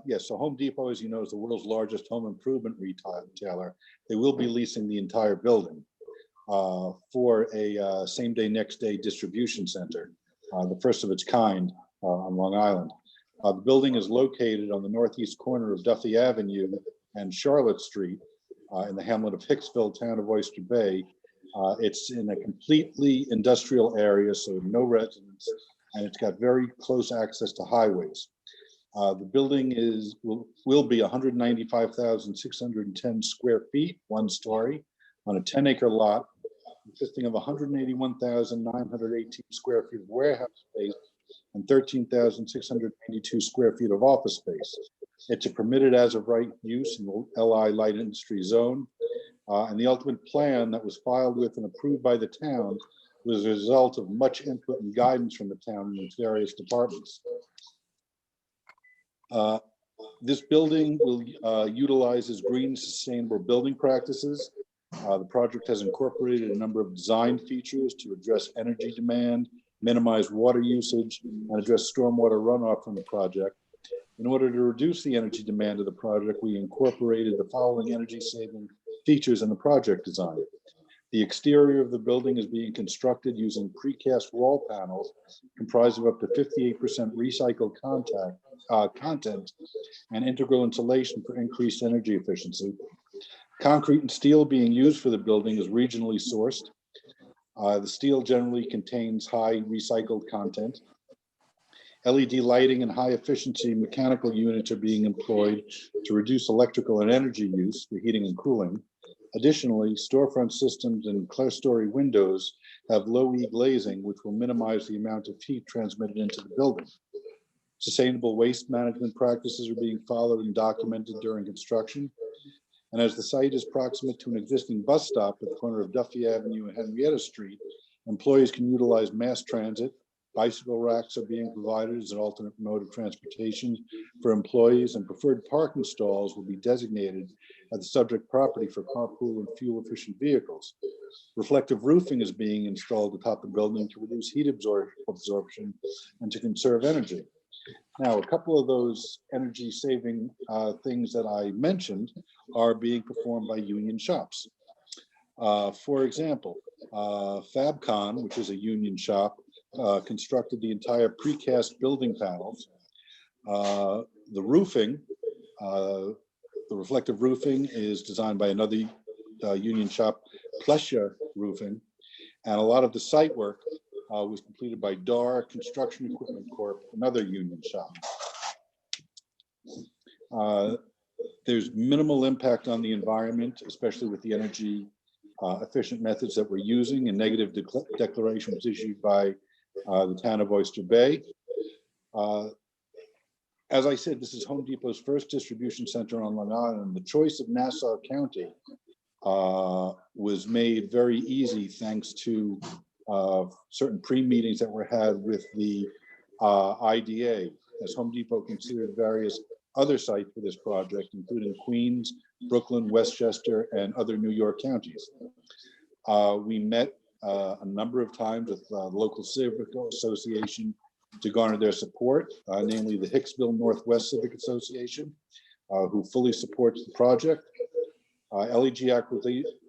Yes, so Home Depot, as you know, is the world's largest home improvement retailer. They will be leasing the entire building for a same-day, next-day distribution center, the first of its kind on Long Island. The building is located on the northeast corner of Duffy Avenue and Charlotte Street in the hamlet of Hicksville, town of Oyster Bay. It's in a completely industrial area, so no residents, and it's got very close access to highways. The building will be 195,610 square feet, one story, on a 10-acre lot, consisting of 181,918 square feet of warehouse space and 13,682 square feet of office space. It's a permitted as of right use in the LI light industry zone. And the ultimate plan that was filed with and approved by the town was a result of much input and guidance from the town and its various departments. This building will utilizes green sustainable building practices. The project has incorporated a number of design features to address energy demand, minimize water usage, and address stormwater runoff from the project. In order to reduce the energy demand of the project, we incorporated the following energy saving features in the project design. The exterior of the building is being constructed using precast wall panels comprised of up to 58% recycled content and integral insulation for increased energy efficiency. Concrete and steel being used for the building is regionally sourced. The steel generally contains high recycled content. LED lighting and high efficiency mechanical units are being employed to reduce electrical and energy use for heating and cooling. Additionally, storefront systems and clerestory windows have low E glazing, which will minimize the amount of heat transmitted into the building. Sustainable waste management practices are being followed and documented during construction. And as the site is proximate to an existing bus stop at the corner of Duffy Avenue and Henrietta Street, employees can utilize mass transit. Bicycle racks are being provided as an alternate mode of transportation for employees, and preferred parking stalls will be designated at the subject property for carpool and fuel-efficient vehicles. Reflective roofing is being installed atop the building to reduce heat absorption and to conserve energy. Now, a couple of those energy-saving things that I mentioned are being performed by union shops. For example, Fabcon, which is a union shop, constructed the entire precast building panels. The roofing, the reflective roofing is designed by another union shop, Plessia Roofing, and a lot of the site work was completed by DAR Construction Equipment Corp., another union shop. There's minimal impact on the environment, especially with the energy efficient methods that we're using, and negative declaration was issued by the town of Oyster Bay. As I said, this is Home Depot's first distribution center on Long Island. The choice of Nassau County was made very easy thanks to certain pre-meetings that were had with the IDA, as Home Depot considered various other sites for this project, including Queens, Brooklyn, Westchester, and other New York counties. We met a number of times with the local civic association to garner their support, namely the Hicksville Northwest Civic Association, who fully supports the project. LEG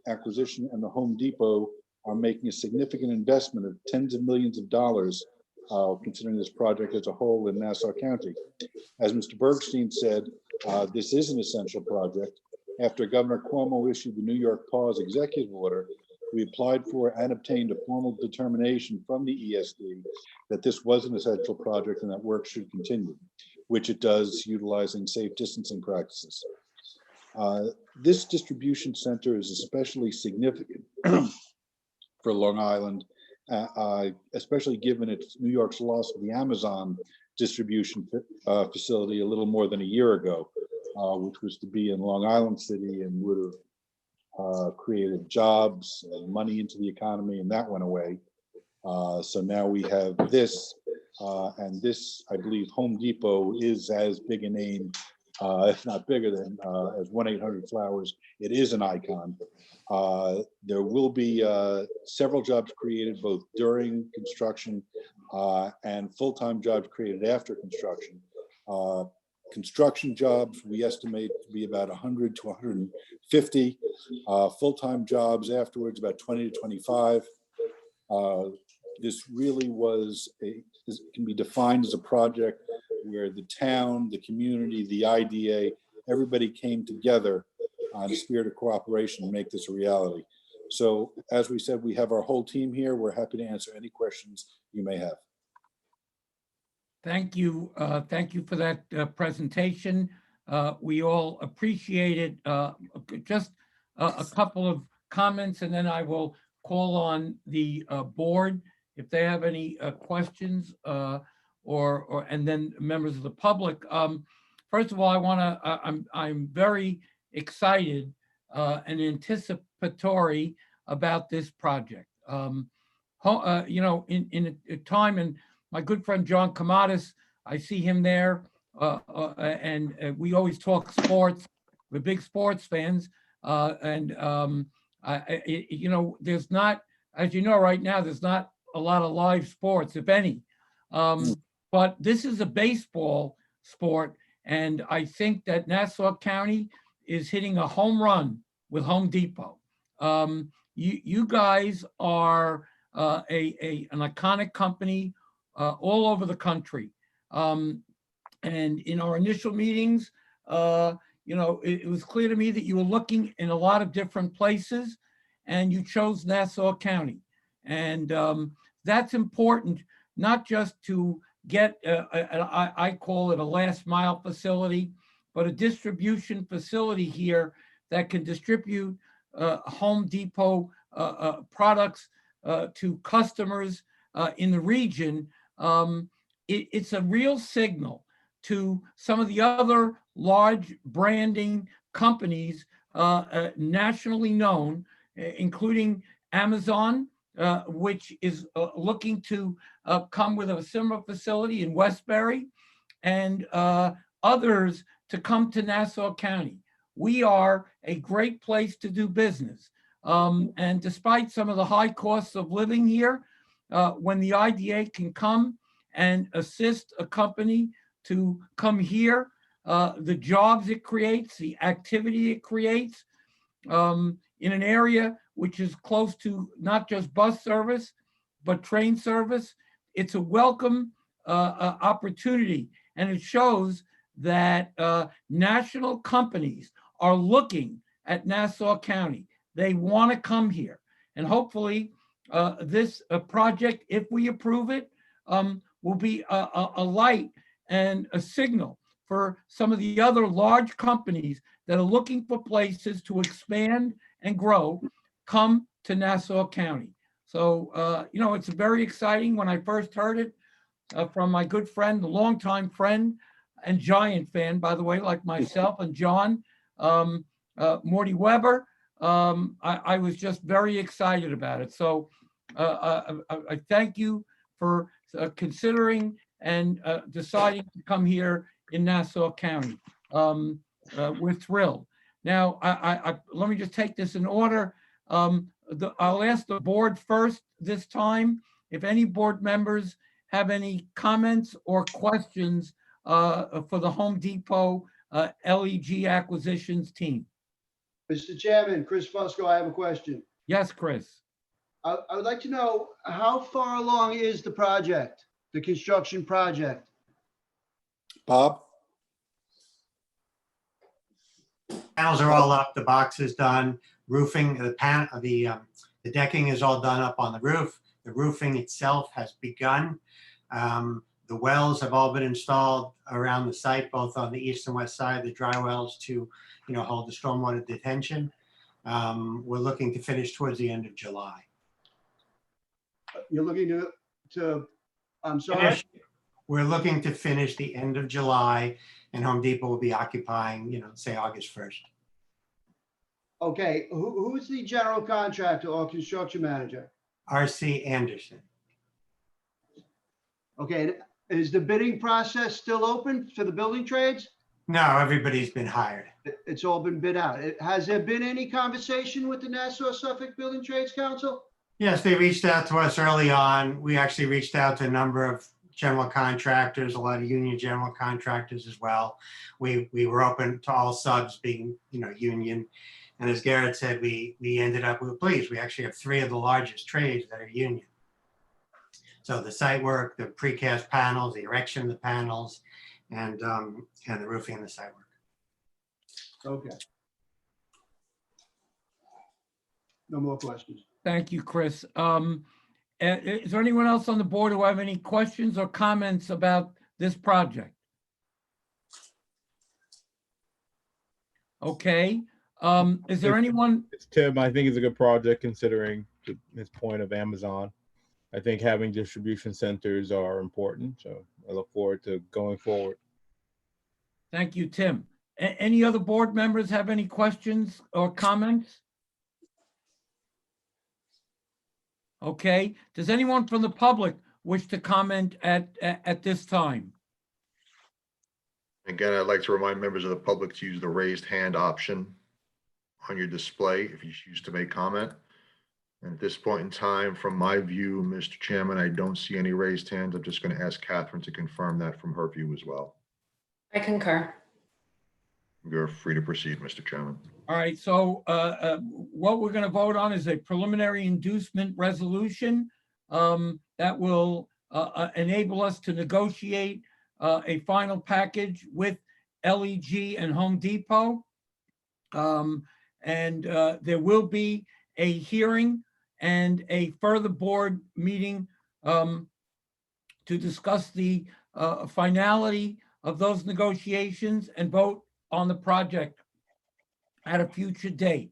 Acquisition and the Home Depot are making a significant investment of tens of millions of dollars, considering this project as a whole in Nassau County. As Mr. Bergstein said, this is an essential project. After Governor Cuomo issued the New York Pause executive order, we applied for and obtained a formal determination from the ESD that this was an essential project and that work should continue, which it does, utilizing safe distancing practices. This distribution center is especially significant for Long Island, especially given its New York's loss of the Amazon distribution facility a little more than a year ago, which was to be in Long Island City and would have created jobs and money into the economy, and that went away. So now we have this, and this, I believe, Home Depot is as big a name, if not bigger than as 1-800-Flowers. It is an icon. There will be several jobs created both during construction and full-time jobs created after construction. Construction jobs, we estimate to be about 100 to 150. Full-time jobs afterwards, about 20 to 25. This really can be defined as a project where the town, the community, the IDA, everybody came together in a spirit of cooperation to make this a reality. So as we said, we have our whole team here. We're happy to answer any questions you may have. Thank you. Thank you for that presentation. We all appreciate it. Just a couple of comments, and then I will call on the board if they have any questions, and then members of the public. First of all, I'm very excited and anticipatory about this project. In a time, and my good friend John Kamatis, I see him there, and we always talk sports. We're big sports fans, there's not, as you know, right now, there's not a lot of live sports, if any. But this is a baseball sport, and I think that Nassau County is hitting a home run with Home Depot. You guys are an iconic company all over the country. And in our initial meetings, it was clear to me that you were looking in a lot of different places, and you chose Nassau County. And that's important, not just to get, I call it a last mile facility, but a distribution facility here that can distribute Home Depot products to customers in the region. It's a real signal to some of the other large branding companies nationally known, including Amazon, which is looking to come with a similar facility in Westbury, and others to come to Nassau County. We are a great place to do business. And despite some of the high costs of living here, when the IDA can come and assist a company to come here, the jobs it creates, the activity it creates, in an area which is close to not just bus service, but train service, it's a welcome opportunity. And it shows that national companies are looking at Nassau County. They want to come here. And hopefully this project, if we approve it, will be a light and a signal for some of the other large companies that are looking for places to expand and grow, come to Nassau County. So, it's very exciting. When I first heard it from my good friend, a longtime friend and Giant fan, by the way, like myself and John, Morty Weber, I was just very excited about it. So I thank you for considering and deciding to come here in Nassau County. We're thrilled. Now, let me just take this in order. I'll ask the board first this time. If any board members have any comments or questions for the Home Depot LEG acquisitions team. Mr. Chairman, Chris Fusco, I have a question. Yes, Chris. I would like to know, how far along is the project, the construction project? Bob? Panels are all up, the box is done, roofing, the decking is all done up on the roof. The roofing itself has begun. The wells have all been installed around the site, both on the east and west side, the dry wells to, hold the stormwater detention. We're looking to finish towards the end of July. You're looking to, I'm sorry? We're looking to finish the end of July, and Home Depot will be occupying, say August 1st. Okay, who's the general contractor or construction manager? R.C. Anderson. Okay, is the bidding process still open for the building trades? No, everybody's been hired. It's all been bid out. Has there been any conversation with the Nassau Suffolk Building Trades Council? Yes, they reached out to us early on. We actually reached out to a number of general contractors, a lot of union general contractors as well. We were open to all subs being, union. And as Garrett said, we were pleased. We actually have 3 of the largest trades that are union. So the site work, the precast panels, the erection of the panels, and the roofing and the site work. Okay. No more questions. Thank you, Chris. Is there anyone else on the board who have any questions or comments about this project? Okay. Is there anyone? It's Tim. I think it's a good project considering his point of Amazon. I think having distribution centers are important. So I look forward to going forward. Thank you, Tim. Any other board members have any questions or comments? Okay. Does anyone from the public wish to comment at this time? Again, I'd like to remind members of the public to use the raised hand option on your display if you choose to make comment. And at this point in time, from my view, Mr. Chairman, I don't see any raised hands. I'm just going to ask Catherine to confirm that from her view as well. I concur. You're free to proceed, Mr. Chairman. All right, so what we're going to vote on is a preliminary inducement resolution that will enable us to negotiate a final package with LEG and Home Depot. There will be a hearing and a further board meeting to discuss the finality of those negotiations and vote on the project at a future date.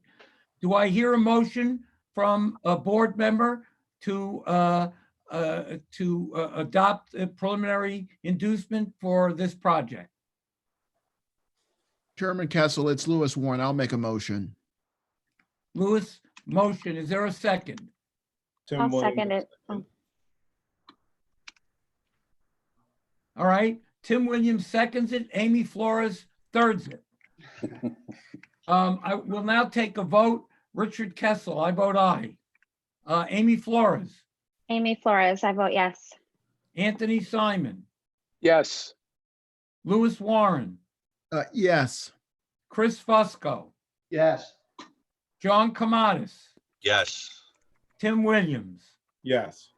Do I hear a motion from a board member to adopt a preliminary inducement for this project? Chairman Kessel, it's Lewis Warren. I'll make a motion. Lewis, motion. Is there a second? I'll second it. Oh. All right. Tim Williams seconds it. Amy Flores thirds it. I will now take a vote. Richard Kessel, I vote aye. Amy Flores. Amy Flores, I vote yes. Anthony Simon. Yes. Lewis Warren. Yes. Chris Fusco. Yes. John Kamatis. Yes. Tim Williams. Yes.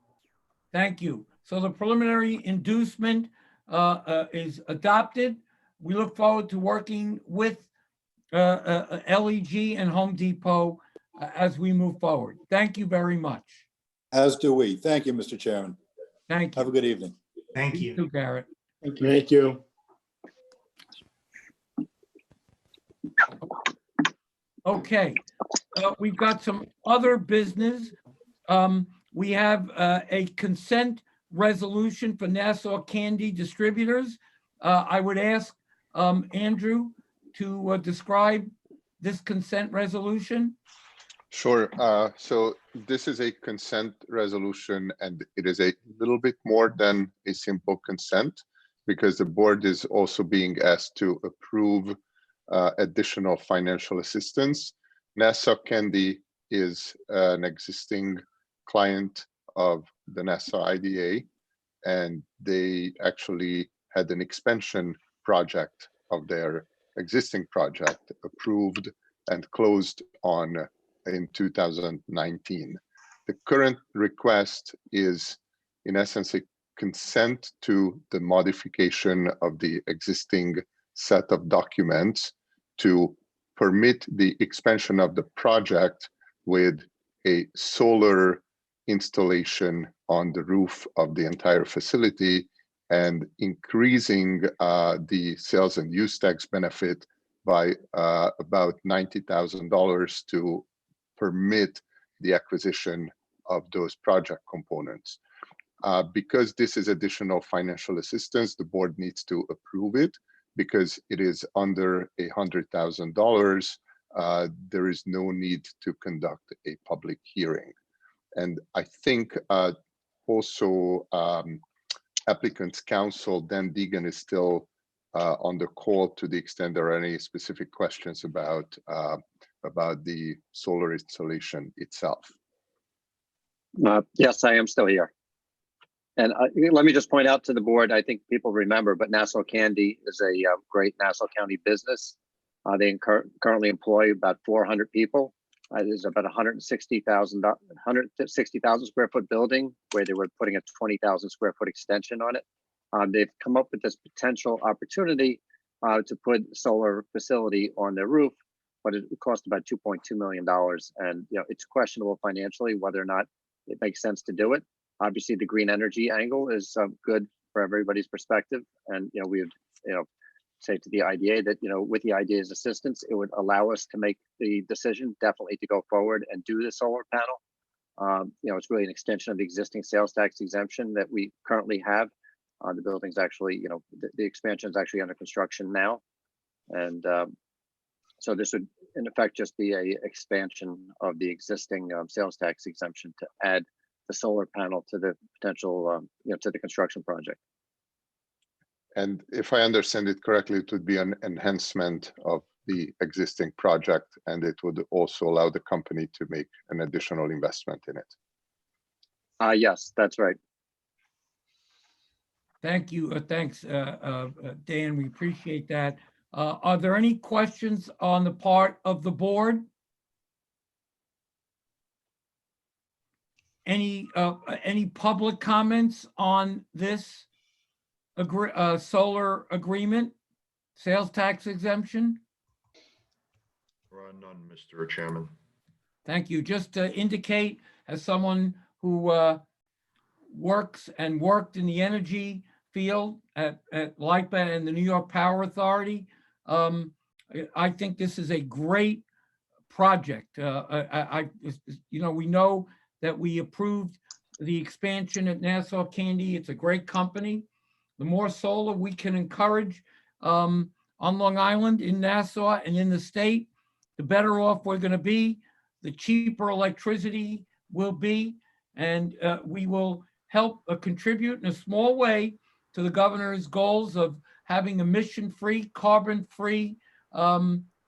Thank you. So the preliminary inducement is adopted. We look forward to working with LEG and Home Depot as we move forward. Thank you very much. As do we. Thank you, Mr. Chairman. Thank you. Have a good evening. Thank You too, Garrett. Thank you. Okay, we've got some other business. We have a consent resolution for Nassau Candy Distributors. I would ask Andrew to describe this consent resolution. Sure. So this is a consent resolution, and it is a little bit more than a simple consent because the board is also being asked to approve additional financial assistance. Nassau Candy is an existing client of the Nassau IDA, and they actually had an expansion project of their existing project approved and closed on in 2019. The current request is, in essence, a consent to the modification of the existing set of documents to permit the expansion of the project with a solar installation on the roof of the entire facility and increasing the sales and use tax benefit by about $90,000 to permit the acquisition of those project components. Because this is additional financial assistance, the board needs to approve it. Because it is under $100,000, there is no need to conduct a public hearing. And I think also applicant's counsel, Dan Deegan, is still on the call to the extent there are any specific questions about the solar installation itself. Yes, I am still here. And let me just point out to the board, I think people remember, but Nassau Candy is a great Nassau County business. They currently employ about 400 people. There's about 160,000 square foot building where they were putting a 20,000 square foot extension on it. They've come up with this potential opportunity to put a solar facility on their roof, but it cost about $2.2 million. And it's questionable financially whether or not it makes sense to do it. Obviously, the green energy angle is good for everybody's perspective, and we would say to the IDA that with the IDA's assistance, it would allow us to make the decision definitely to go forward and do the solar panel. It's really an extension of the existing sales tax exemption that we currently have. The building's actually, the expansion is actually under construction now, and so this would in effect just be a expansion of the existing sales tax exemption to add the solar panel to the potential, to the construction project. And if I understand it correctly, it would be an enhancement of the existing project, and it would also allow the company to make an additional investment in it. Yes, that's right. Thank you. Thanks, Dan. We appreciate that. Are there any questions on the part of the board? Any public comments on this solar agreement, sales tax exemption? There are none, Mr. Chairman. Thank you. Just to indicate, as someone who works and worked in the energy field at LIPA and the New York Power Authority, I think this is a great project. We know that we approved the expansion at Nassau Candy. It's a great company. The more solar we can encourage on Long Island, in Nassau, and in the state, the better off we're going to be, the cheaper electricity will be, and we will help contribute in a small way to the governor's goals of having emission-free, carbon-free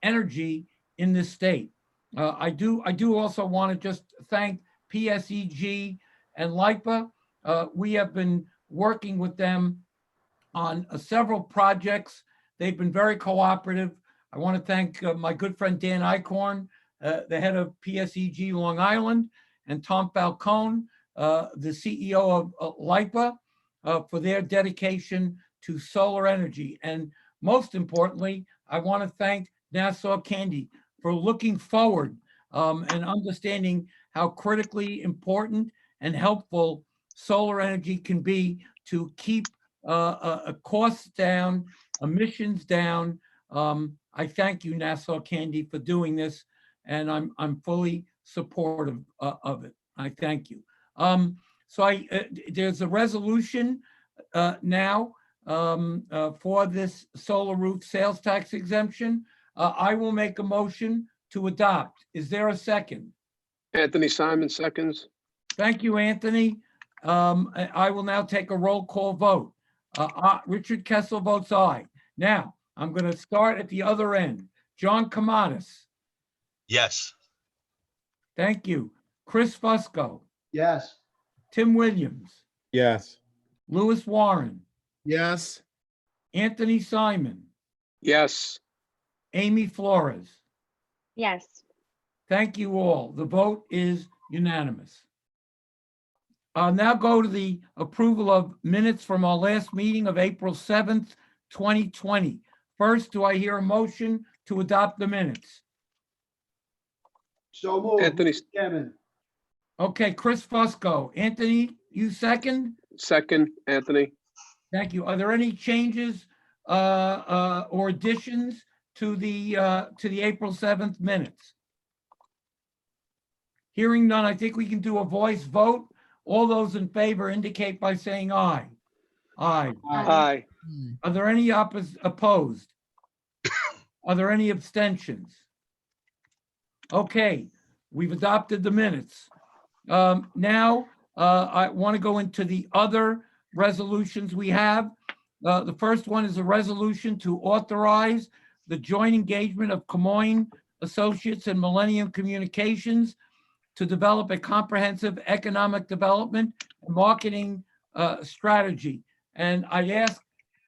energy in this state. I do also want to just thank PSEG and LIPA. We have been working with them on several projects. They've been very cooperative. I want to thank my good friend Dan Eichhorn, the head of PSEG Long Island, and Tom Falcone, the CEO of LIPA, for their dedication to solar energy. And most importantly, I want to thank Nassau Candy for looking forward and understanding how critically important and helpful solar energy can be to keep costs down, emissions down. I thank you, Nassau Candy, for doing this, and I'm fully supportive of it. I thank you. There's a resolution now for this solar roof sales tax exemption. I will make a motion to adopt. Is there a second? Anthony Simon seconds. Thank you, Anthony. I will now take a roll call vote. Richard Kessel votes aye. Now, I'm going to start at the other end. John Kamatis. Yes. Thank you. Chris Fusco. Yes. Tim Williams. Yes. Lewis Warren. Yes. Anthony Simon. Yes. Amy Flores. Yes. Thank you all. The vote is unanimous. I'll now go to the approval of minutes from our last meeting of April 7th, 2020. First, do I hear a motion to adopt the minutes? So moved, Anthony, Mr. Chairman. Okay, Chris Fusco. Anthony, you second? second, Anthony. Thank you. Are there any changes or additions to the April 7th minutes? Hearing none, I think we can do a voice vote. All those in favor indicate by saying aye. Aye. Aye. Are there any opposed? Are there any abstentions? Okay, we've adopted the minutes. Now, I want to go into the other resolutions we have. The first one is a resolution to authorize the joint engagement of Camoin Associates and Millennium Communications to develop a comprehensive economic development and marketing strategy. And I ask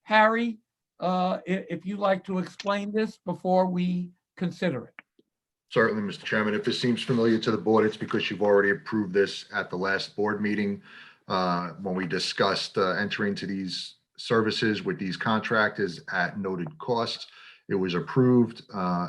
Harry if you'd like to explain this before we consider it. Certainly, Mr. Chairman. If this seems familiar to the board, it's because you've already approved this at the last board meeting when we discussed entering into these services with these contractors at noted costs. It was approved.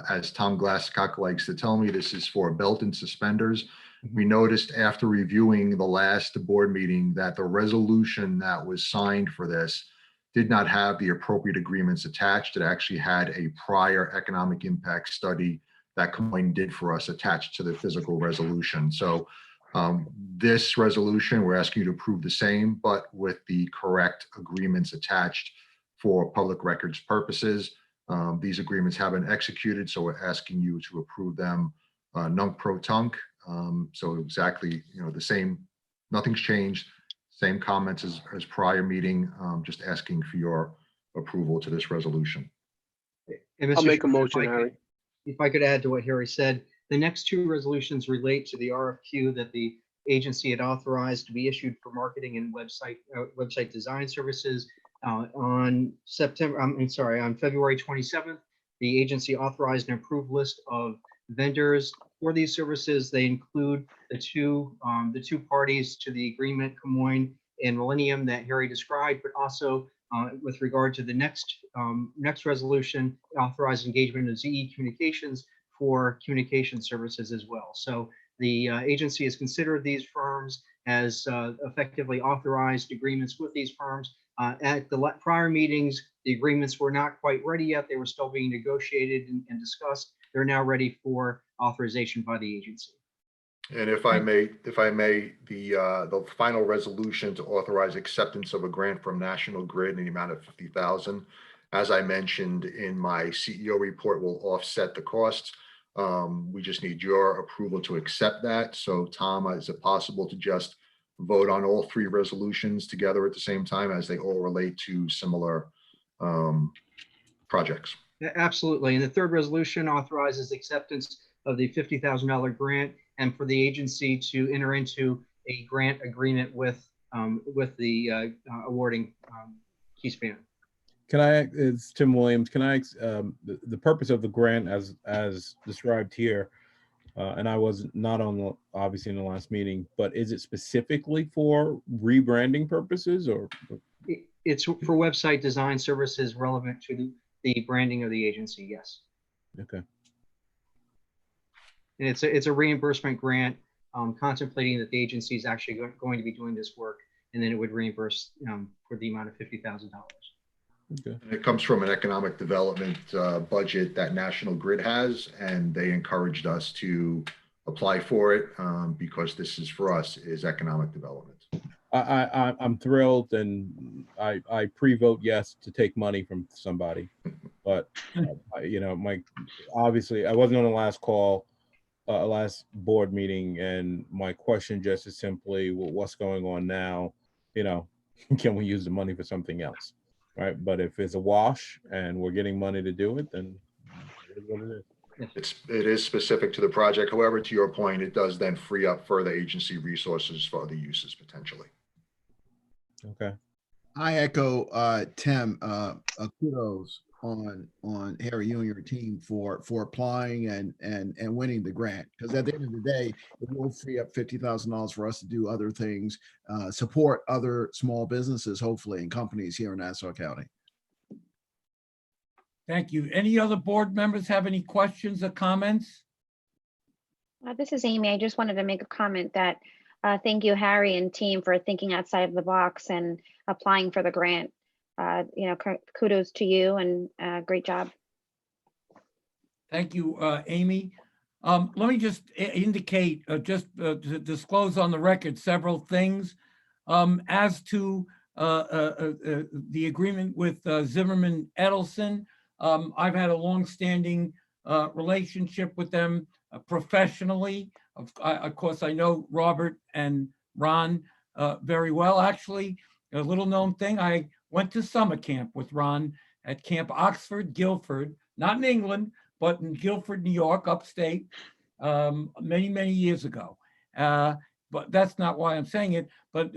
As Tom Glasscock likes to tell me, this is for belt and suspenders. We noticed after reviewing the last board meeting that the resolution that was signed for this did not have the appropriate agreements attached. It actually had a prior economic impact study that Camoin did for us attached to the physical resolution. So this resolution, we're asking you to approve the same, but with the correct agreements attached for public records purposes. These agreements have been executed, so we're asking you to approve them nunc pro tunc. So exactly, the same, nothing's changed, same comments as prior meeting, just asking for your approval to this resolution. And I'll make a motion, Harry. If I could add to what Harry said, the next two resolutions relate to the RFQ that the agency had authorized to be issued for marketing and website design services on February 27th. The agency authorized an approved list of vendors for these services. They include the two parties to the agreement, Camoin and Millennium, that Harry described, but also with regard to the next resolution, authorized engagement of ZE Communications for communication services as well. So the agency has considered these firms as effectively authorized agreements with these firms. At the prior meetings, the agreements were not quite ready yet. They were still being negotiated and discussed. They're now ready for authorization by the agency. And if I may, the final resolution to authorize acceptance of a grant from National Grid in the amount of $50,000, as I mentioned in my CEO report, will offset the costs. We just need your approval to accept that. So Tom, is it possible to just vote on all three resolutions together at the same time as they all relate to similar projects? Absolutely. And the third resolution authorizes acceptance of the $50,000 grant and for the agency to enter into a grant agreement with the awarding key spanner. It's Tim Williams. Can I, the purpose of the grant as described here, and I was not on obviously in the last meeting, but is it specifically for rebranding purposes or? It's for website design services relevant to the branding of the agency, yes. Okay. And it's a reimbursement grant contemplating that the agency is actually going to be doing this work, and then it would reimburse for the amount of $50,000. Okay. And it comes from an economic development budget that National Grid has, and they encouraged us to apply for it because this is for us is economic development. I'm thrilled, and I pre-vote yes to take money from somebody, but obviously I wasn't on the last call, last board meeting, and my question just is simply, well, what's going on now? Can we use the money for something else, right? But if it's a wash and we're getting money to do it, then it is what it is. It is specific to the project. However, to your point, it does then free up further agency resources for other uses potentially. Okay. I echo Tim. Kudos on Harry, you and your team for applying and winning the grant. Because at the end of the day, it will free up $50,000 for us to do other things, support other small businesses, hopefully, and companies here in Nassau County. Thank you. Any other board members have any questions or comments? This is Amy. I just wanted to make a comment that thank you, Harry and team, for thinking outside of the box and applying for the grant. Kudos to you and great job. Thank you, Amy. Let me just indicate, to disclose on the record several things. As to the agreement with Zimmerman Edelson, I've had a long-standing relationship with them professionally. Of course, I know Robert and Ron very well. Actually, a little known thing, I went to summer camp with Ron at Camp Oxford, Guilford, not in England, but in Guilford, New York, upstate, many, many years ago. But that's not why I'm saying it. But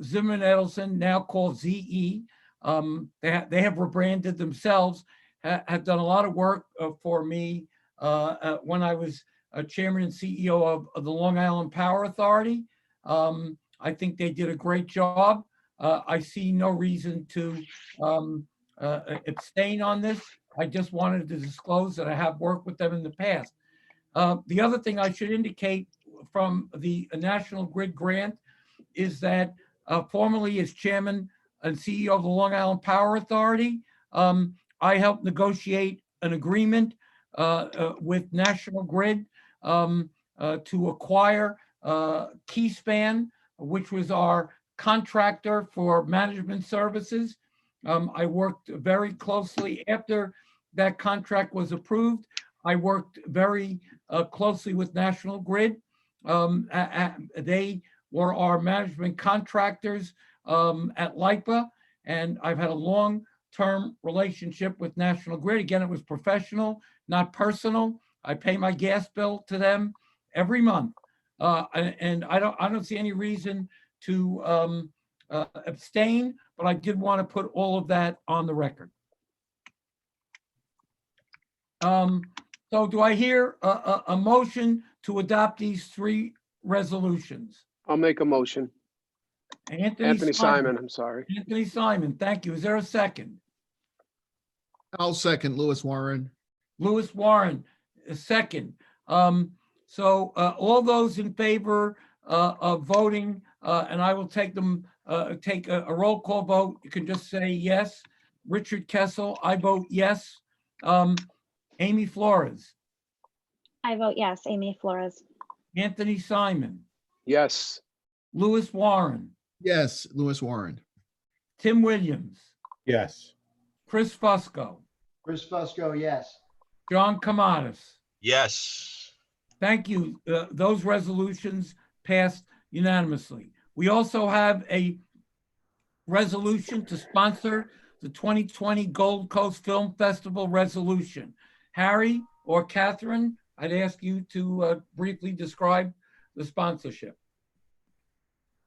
Zimmerman Edelson, now called ZE, they have rebranded themselves, have done a lot of work for me when I was chairman and CEO of the Long Island Power Authority. I think they did a great job. I see no reason to abstain on this. I just wanted to disclose that I have worked with them in the past. The other thing I should indicate from the National Grid grant is that formerly as chairman and CEO of the Long Island Power Authority, I helped negotiate an agreement with National Grid to acquire Keyspan, which was our contractor for management services. I worked very closely after that contract was approved. I worked very closely with National Grid. They were our management contractors at LIPA, and I've had a long-term relationship with National Grid. Again, it was professional, not personal. I pay my gas bill to them every month, and I don't see any reason to abstain, but I did want to put all of that on the record. So do I hear a motion to adopt these three resolutions? I'll make a motion. Anthony Simon, I'm sorry. Anthony Simon, thank you. Is there a second? I'll second Lewis Warren. Lewis Warren, a second. So all those in favor of voting, and I will take a roll call vote. You can just say yes. Richard Kessel, I vote yes. Amy Flores. I vote yes, Amy Flores. Anthony Simon. Yes. Lewis Warren. Yes, Lewis Warren. Tim Williams. Yes. Chris Fusco. Chris Fusco, yes. John Kamadas. Yes. Thank you. Those resolutions passed unanimously. We also have a resolution to sponsor the 2020 Gold Coast Film Festival resolution. Harry or Catherine, I'd ask you to briefly describe the sponsorship.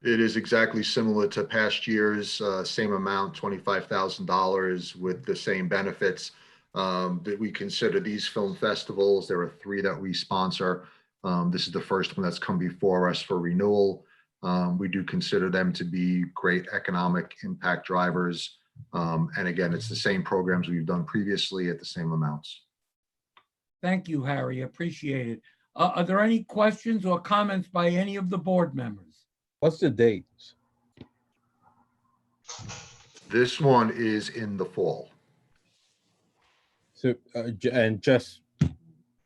It is exactly similar to past years, same amount, $25,000 with the same benefits. That we consider these film festivals. There are three that we sponsor. This is the first one that's come before us for renewal. We do consider them to be great economic impact drivers. And again, it's the same programs we've done previously at the same amounts. Thank you, Harry. Appreciate it. Are there any questions or comments by any of the board members? What's the dates? This one is in the fall. So, and just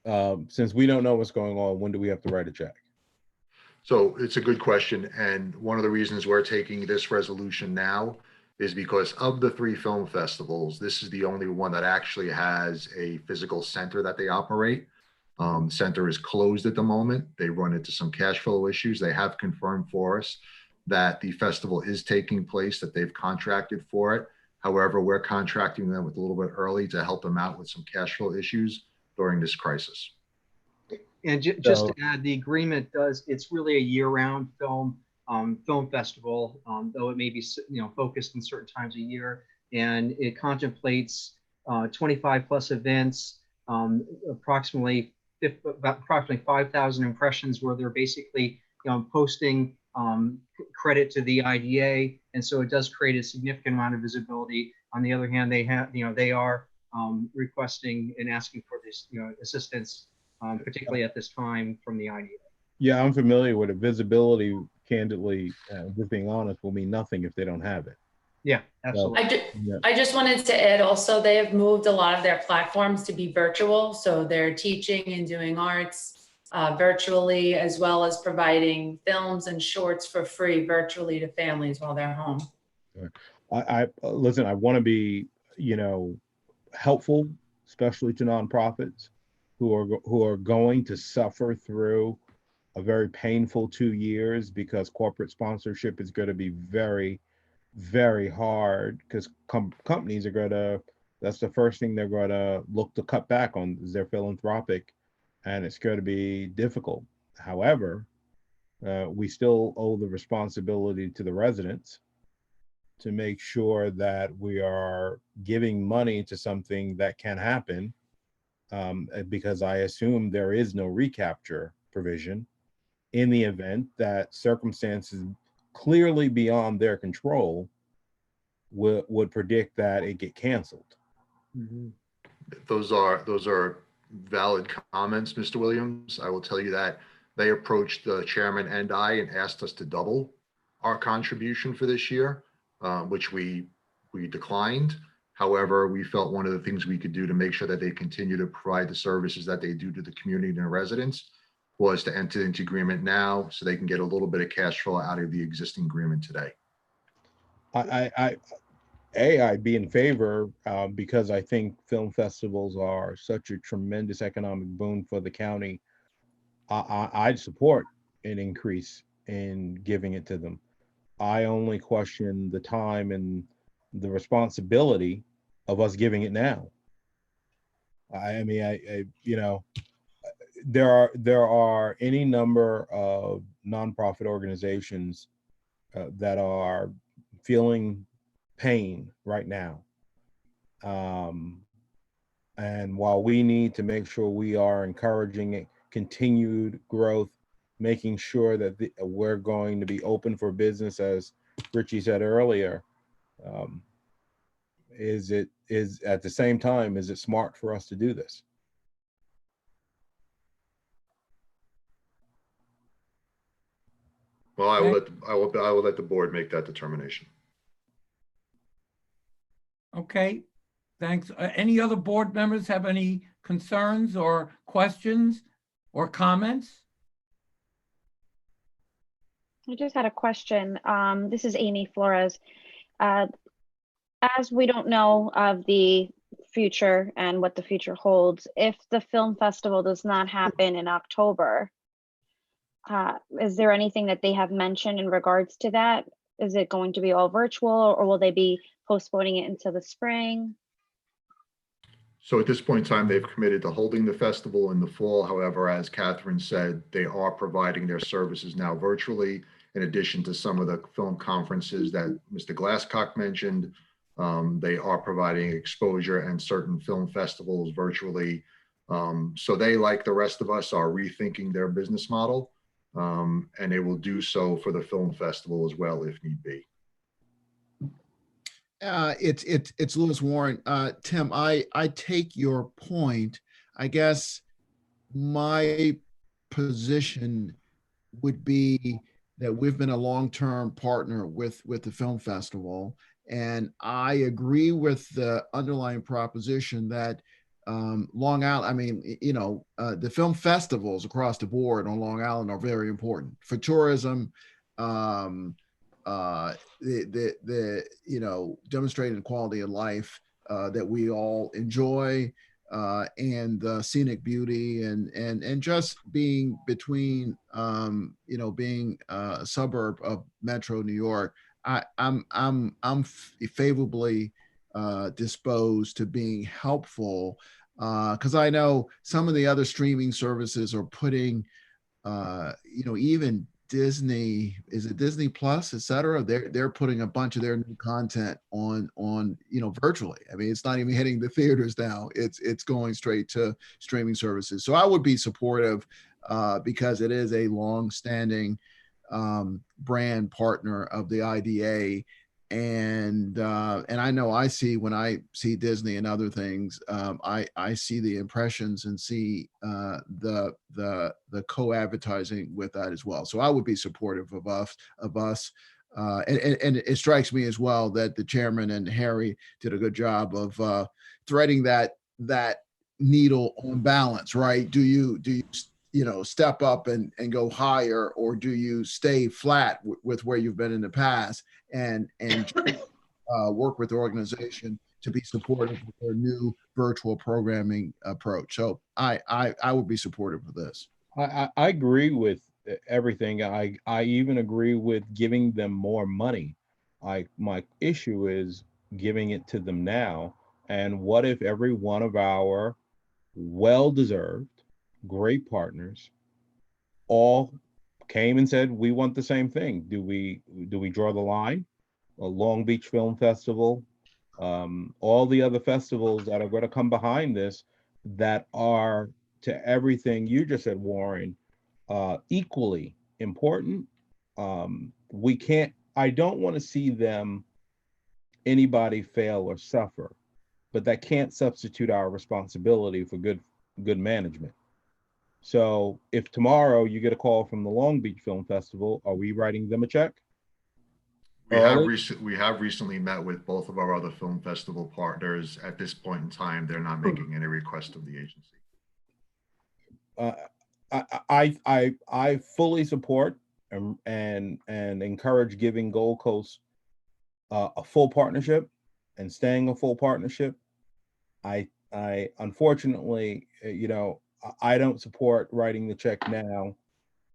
since we don't know what's going on, when do we have to write a check? So it's a good question. And one of the reasons we're taking this resolution now is because of the three film festivals, this is the only one that actually has a physical center that they operate. Center is closed at the moment. They run into some cash flow issues. They have confirmed for us that the festival is taking place, that they've contracted for it. However, we're contracting them with a little bit early to help them out with some cash flow issues during this crisis. And just to add, the agreement it's really a year-round film festival, though it may be focused in certain times of year, and it contemplates 25 plus events, approximately 5,000 impressions where they're basically posting credit to the IDA, and so it does create a significant amount of visibility. On the other hand, they are requesting and asking for this assistance, particularly at this time from the IDA. Yeah, I'm familiar with it. Visibility, candidly, just being honest, will mean nothing if they don't have it. Yeah, absolutely. I just wanted to add also, they have moved a lot of their platforms to be virtual. So they're teaching and doing arts virtually, as well as providing films and shorts for free virtually to families while they're home. I listen, I want to be, helpful, especially to nonprofits who are going to suffer through a very painful 2 years, because corporate sponsorship is going to be very, very hard, because companies are going to, that's the first thing they're going to look to cut back on, is their philanthropic, and it's going to be difficult. However, we still owe the responsibility to the residents to make sure that we are giving money to something that can happen, because I assume there is no recapture provision in the event that circumstances clearly beyond their control would predict that it get canceled. Mm-hmm. Those are valid comments, Mr. Williams. I will tell you that they approached the chairman and I and asked us to double our contribution for this year, which we declined. However, we felt one of the things we could do to make sure that they continue to provide the services that they do to the community and residents was to enter into agreement now so they can get a little bit of cash flow out of the existing agreement today. I'd be in favor, because I think film festivals are such a tremendous economic boon for the county. I'd support an increase in giving it to them. I only question the time and the responsibility of us giving it now. I mean, there are any number of nonprofit organizations that are feeling pain right now. And while we need to make sure we are encouraging continued growth, making sure that we're going to be open for business, as Richie said earlier, is at the same time, is it smart for us to do this? Well, I will let the board make that determination. Okay, thanks. Any other board members have any concerns or questions or comments? I just had a question. This is Amy Flores. As we don't know of the future and what the future holds, if the film festival does not happen in October, is there anything that they have mentioned in regards to that? Is it going to be all virtual, or will they be postponing it until the spring? So at this point in time, they've committed to holding the festival in the fall. However, as Catherine said, they are providing their services now virtually, in addition to some of the film conferences that Mr. Glasscock mentioned. They are providing exposure and certain film festivals virtually. So they, like the rest of us, are rethinking their business model, and they will do so for the film festival as well, if need be. It's Lewis Warren. Tim, I take your point. I guess my position would be that we've been a long-term partner with the film festival, and I agree with the underlying proposition that Long Island, I mean, the film festivals across the board on Long Island are very important for tourism. The demonstrated quality of life that we all enjoy, and the scenic beauty, and just being between being a suburb of Metro New York. I'm favorably disposed to being helpful, because I know some of the other streaming services are putting even Disney, is it Disney Plus, et cetera? They're putting a bunch of their new content on virtually. I mean, it's not even hitting the theaters now. It's going straight to streaming services. So I would be supportive because it is a long-standing brand partner of the IDA. And I know when I see Disney and other things, I see the impressions and see the co-advertising with that as well. So I would be supportive of us. And it strikes me as well that the chairman and Harry did a good job of threading that needle on balance, right? Do you step up and go higher, or do you stay flat with where you've been in the past and work with the organization to be supportive of their new virtual programming approach? So I would be supportive of this. I agree with everything. I even agree with giving them more money. My issue is giving it to them now. And what if every one of our well-deserved, great partners all came and said, we want the same thing? Do we draw the line? A Long Beach Film Festival, all the other festivals that are going to come behind this, that are, to everything you just said, Warren, equally important. I don't want to see anybody fail or suffer, but that can't substitute our responsibility for good management. So if tomorrow you get a call from the Long Beach Film Festival, are we writing them a check? We have recently met with both of our other film festival partners. At this point in time, they're not making any request of the agency. I fully support and encourage giving Gold Coast a full partnership and staying a full partnership. I unfortunately, I don't support writing the check now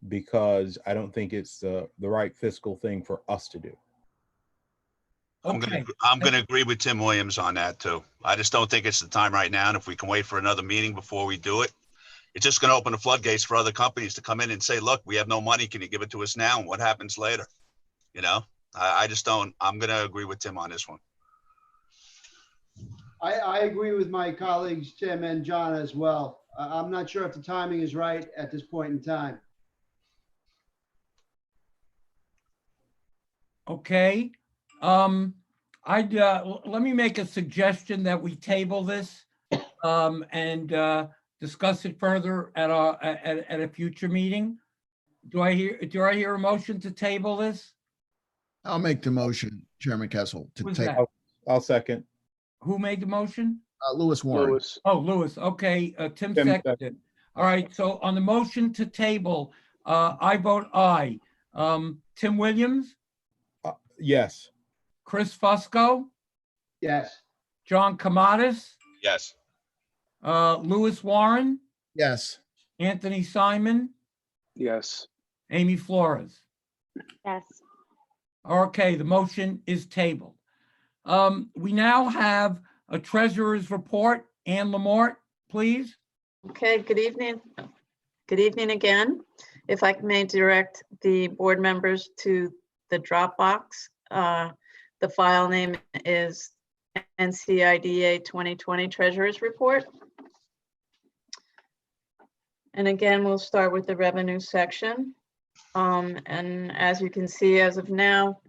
because I don't think it's the right fiscal thing for us to do. I'm going to agree with Tim Williams on that too. I just don't think it's the time right now. And if we can wait for another meeting before we do it, it's just going to open the floodgates for other companies to come in and say, look, we have no money. Can you give it to us now? And what happens later? I just don't. I'm going to agree with Tim on this one. I agree with my colleagues, Tim and John, as well. I'm not sure if the timing is right at this point in time. Okay. Let me make a suggestion that we table this and discuss it further at a future meeting. Do I hear a motion to table this? I'll make the motion, Chairman Kessel, to take. I'll second. Who made the motion? Louis Warren. Lewis. Oh, Lewis. Okay. Tim seconded. All right. So on the motion to table, I vote aye. Tim Williams? Yes. Chris Fusco? Yes. John Kamatis? Yes. Louis Warren? Yes. Anthony Simon? Yes. Amy Flores? Yes. Okay, the motion is tabled. We now have a treasurer's report. Ann Lamort, please. Okay, good evening. Good evening again. If I may direct the board members to the Dropbox. The file name is NCIDA 2020 Treasurer's Report. And again, we'll start with the revenue section. And as you can see, as of now,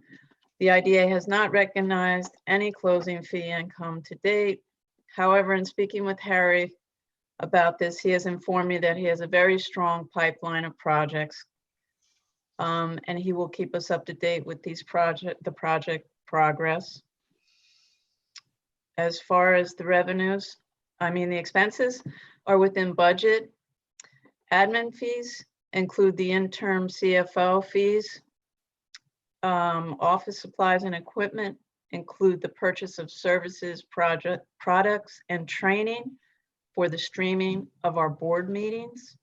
the IDA has not recognized any closing fee income to date. However, in speaking with Harry about this, he has informed me that he has a very strong pipeline of projects. And he will keep us up to date with the project progress. As far as the revenues, the expenses are within budget. Admin fees include the interim CFO fees. Office supplies and equipment include the purchase of services, products, and training for the streaming of our board meetings.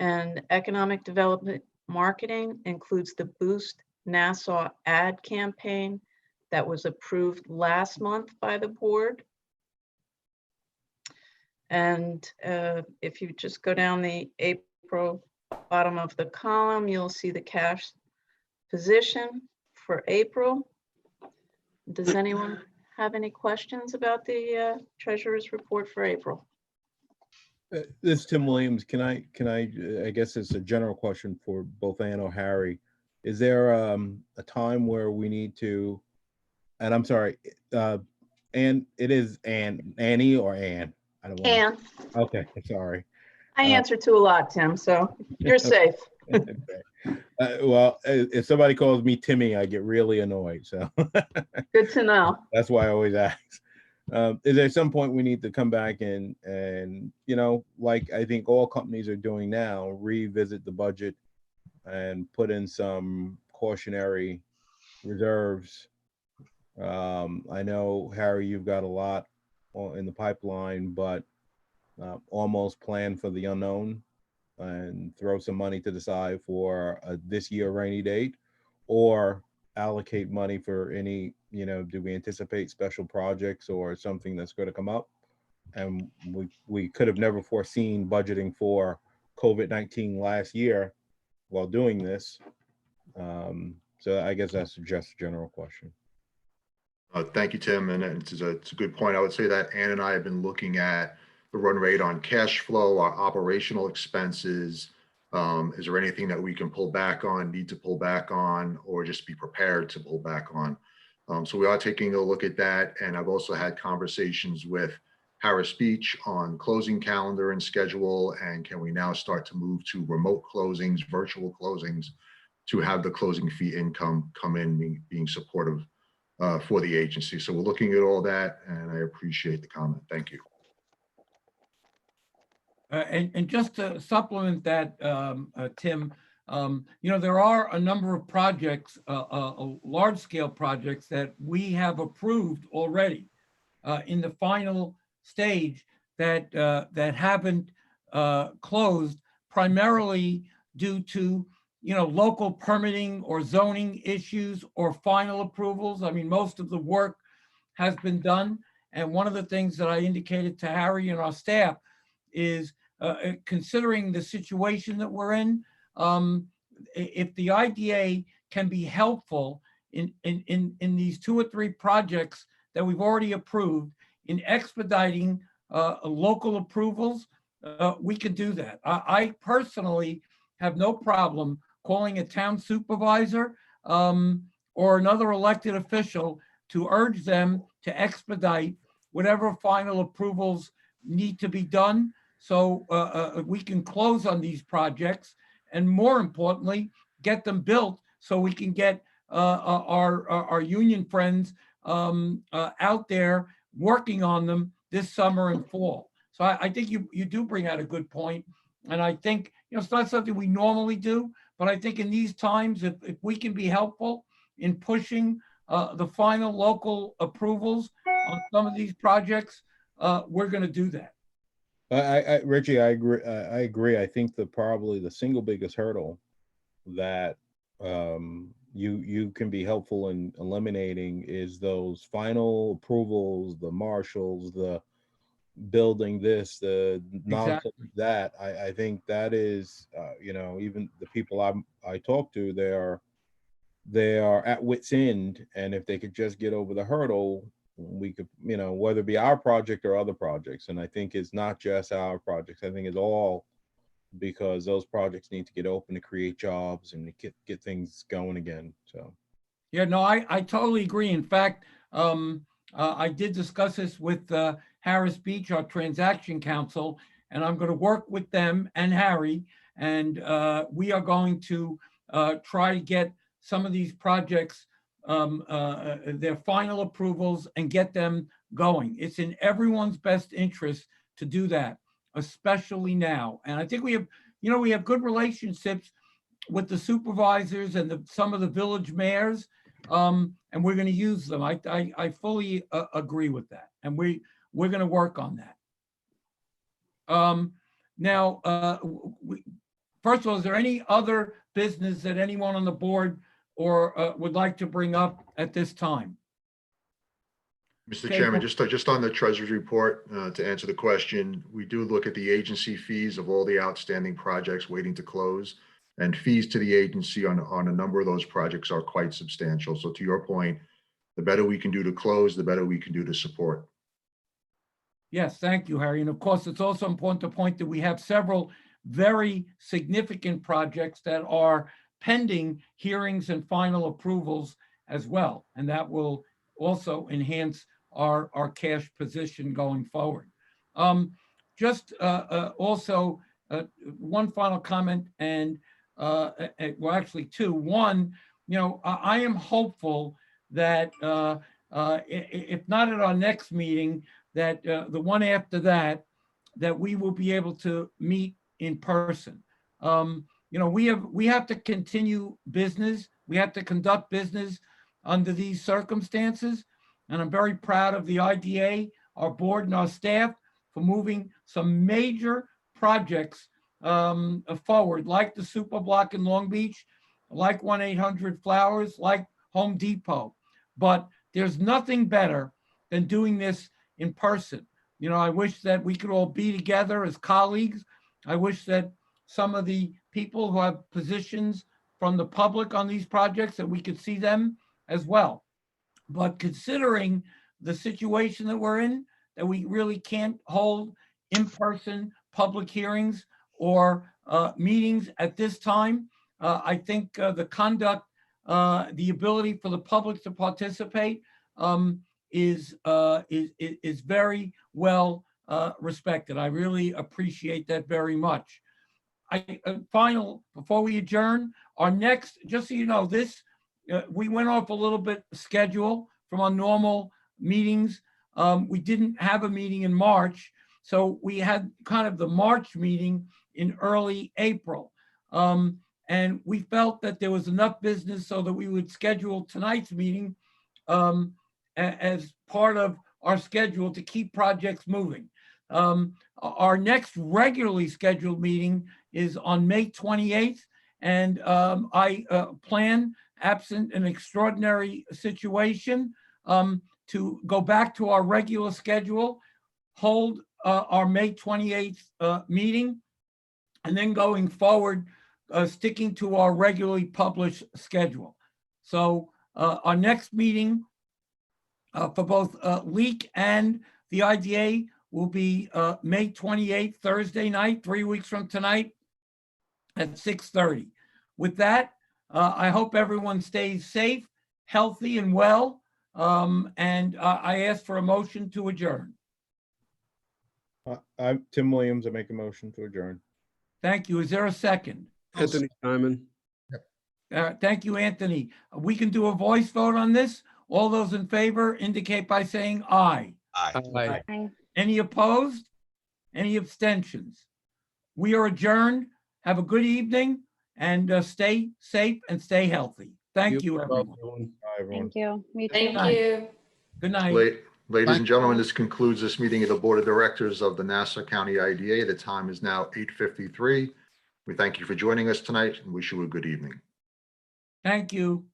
And economic development marketing includes the Boost Nassau ad campaign that was approved last month by the board. And if you just go down the April bottom of the column, you'll see the cash position for April. Does anyone have any questions about the treasurer's report for April? This is Tim Williams. Can I guess it's a general question for both Ann or Harry. Is there a time where we need to, and I'm sorry, Ann, it is Annie or Ann? I don't want Ann. Okay, sorry. I answer to a lot, Tim, so you're safe. Well, if somebody calls me Timmy, I get really annoyed. So good to know. That's why I always ask. Is there some point we need to come back and like I think all companies are doing now, revisit the budget and put in some cautionary reserves? I know, Harry, you've got a lot in the pipeline, but almost plan for the unknown and throw some money to the side for this year rainy date, or allocate money for any, do we anticipate special projects or something that's going to come up? And we could have never foreseen budgeting for COVID-19 last year while doing this. So I guess that's just a general question. Thank you, Tim. And it's a good point. I would say that Ann and I have been looking at the run rate on cash flow, our operational expenses. Is there anything that we can pull back on, need to pull back on, or just be prepared to pull back on? So we are taking a look at that. And I've also had conversations with Harris Beach on closing calendar and schedule. And can we now start to move to remote closings, virtual closings, to have the closing fee income come in, being supportive for the agency. So we're looking at all that, and I appreciate the comment. Thank you. And just to supplement that, Tim, there are a number of projects, large-scale projects that we have approved already in the final stage that haven't closed, primarily due to local permitting or zoning issues or final approvals. I mean, most of the work has been done, and one of the things that I indicated to Harry and our staff is considering the situation that we're in, if the IDA can be helpful in these 2 or 3 projects that we've already approved in expediting local approvals, we could do that. I personally have no problem calling a town supervisor or another elected official to urge them to expedite whatever final approvals need to be done, so we can close on these projects, and more importantly, get them built so we can get our union friends out there working on them this summer and fall. So I think you do bring out a good point. And I think, it's not something we normally do, but I think in these times, if we can be helpful in pushing the final local approvals on some of these projects, we're going to do that. Richie, I agree. I think probably the single biggest hurdle that you can be helpful in eliminating is those final approvals, the marshals, the building this, the Exactly. that. I think that is, even the people I talk to, they are at wit's end, and if they could just get over the hurdle, we could, whether it be our project or other projects. And I think it's not just our projects. I think it's all, because those projects need to get open to create jobs and to get things going again. So, yeah, no, I totally agree. In fact, I did discuss this with Harris Beach, our transaction counsel, and I'm going to work with them and Harry, and we are going to try to get some of these projects their final approvals and get them going. It's in everyone's best interest to do that, especially now. And I think we have good relationships with the supervisors and some of the village mayors, and we're going to use them. I fully agree with that, and we're going to work on that. Now, first of all, is there any other business that anyone on the board or would like to bring up at this time? Mr. Okay, Chairman, well- just on the treasurer's report, to answer the question, we do look at the agency fees of all the outstanding projects waiting to close. And fees to the agency on a number of those projects are quite substantial. So to your point, the better we can do to close, the better we can do to support. Yes, thank you, Harry. And of course, it's also important to point that we have several very significant projects that are pending hearings and final approvals as well. And that will also enhance our cash position going forward. Also, one final comment, and well, actually two. One, I am hopeful that if not at our next meeting, that the one after that, that we will be able to meet in person. We have to continue business. We have to conduct business under these circumstances. And I'm very proud of the IDA, our board and our staff for moving some major projects forward, like the Super Block in Long Beach, like 1-800-Flowers, like Home Depot. But there's nothing better than doing this in person. I wish that we could all be together as colleagues. I wish that some of the people who have positions from the public on these projects, that we could see them as well. But considering the situation that we're in, that we really can't hold in-person public hearings or meetings at this time, I think the conduct, the ability for the public to participate is very well respected. I really appreciate that very much. Before we adjourn, our next, just so you know, we went off a little bit schedule from our normal meetings. We didn't have a meeting in March, so we had kind of the March meeting in early April. And we felt that there was enough business so that we would schedule tonight's meeting as part of our schedule to keep projects moving. Our next regularly scheduled meeting is on May 28th, and I plan, absent an extraordinary situation, to go back to our regular schedule, hold our May 28th meeting, and then going forward, sticking to our regularly published schedule. So our next meeting for both LEAC and the IDA will be May 28th, Thursday night, 3 weeks from tonight at 6:30. With that, I hope everyone stays safe, healthy, and well. And I ask for a motion to adjourn. I'm Tim Williams. I make a motion to adjourn. Thank you. Is there a second? Anthony Simon. Thank you, Anthony. We can do a voice vote on this. All those in favor indicate by saying aye. Aye. Aye. Any opposed? Any abstentions? We are adjourned. Have a good evening and stay safe and stay healthy. Thank you, everyone. Bye, everyone. Thank you. You too. Thank you. Good night. Ladies and gentlemen, this concludes this meeting of the Board of Directors of the Nassau County IDA. The time is now 8:53. We thank you for joining us tonight and wish you a good evening. Thank you.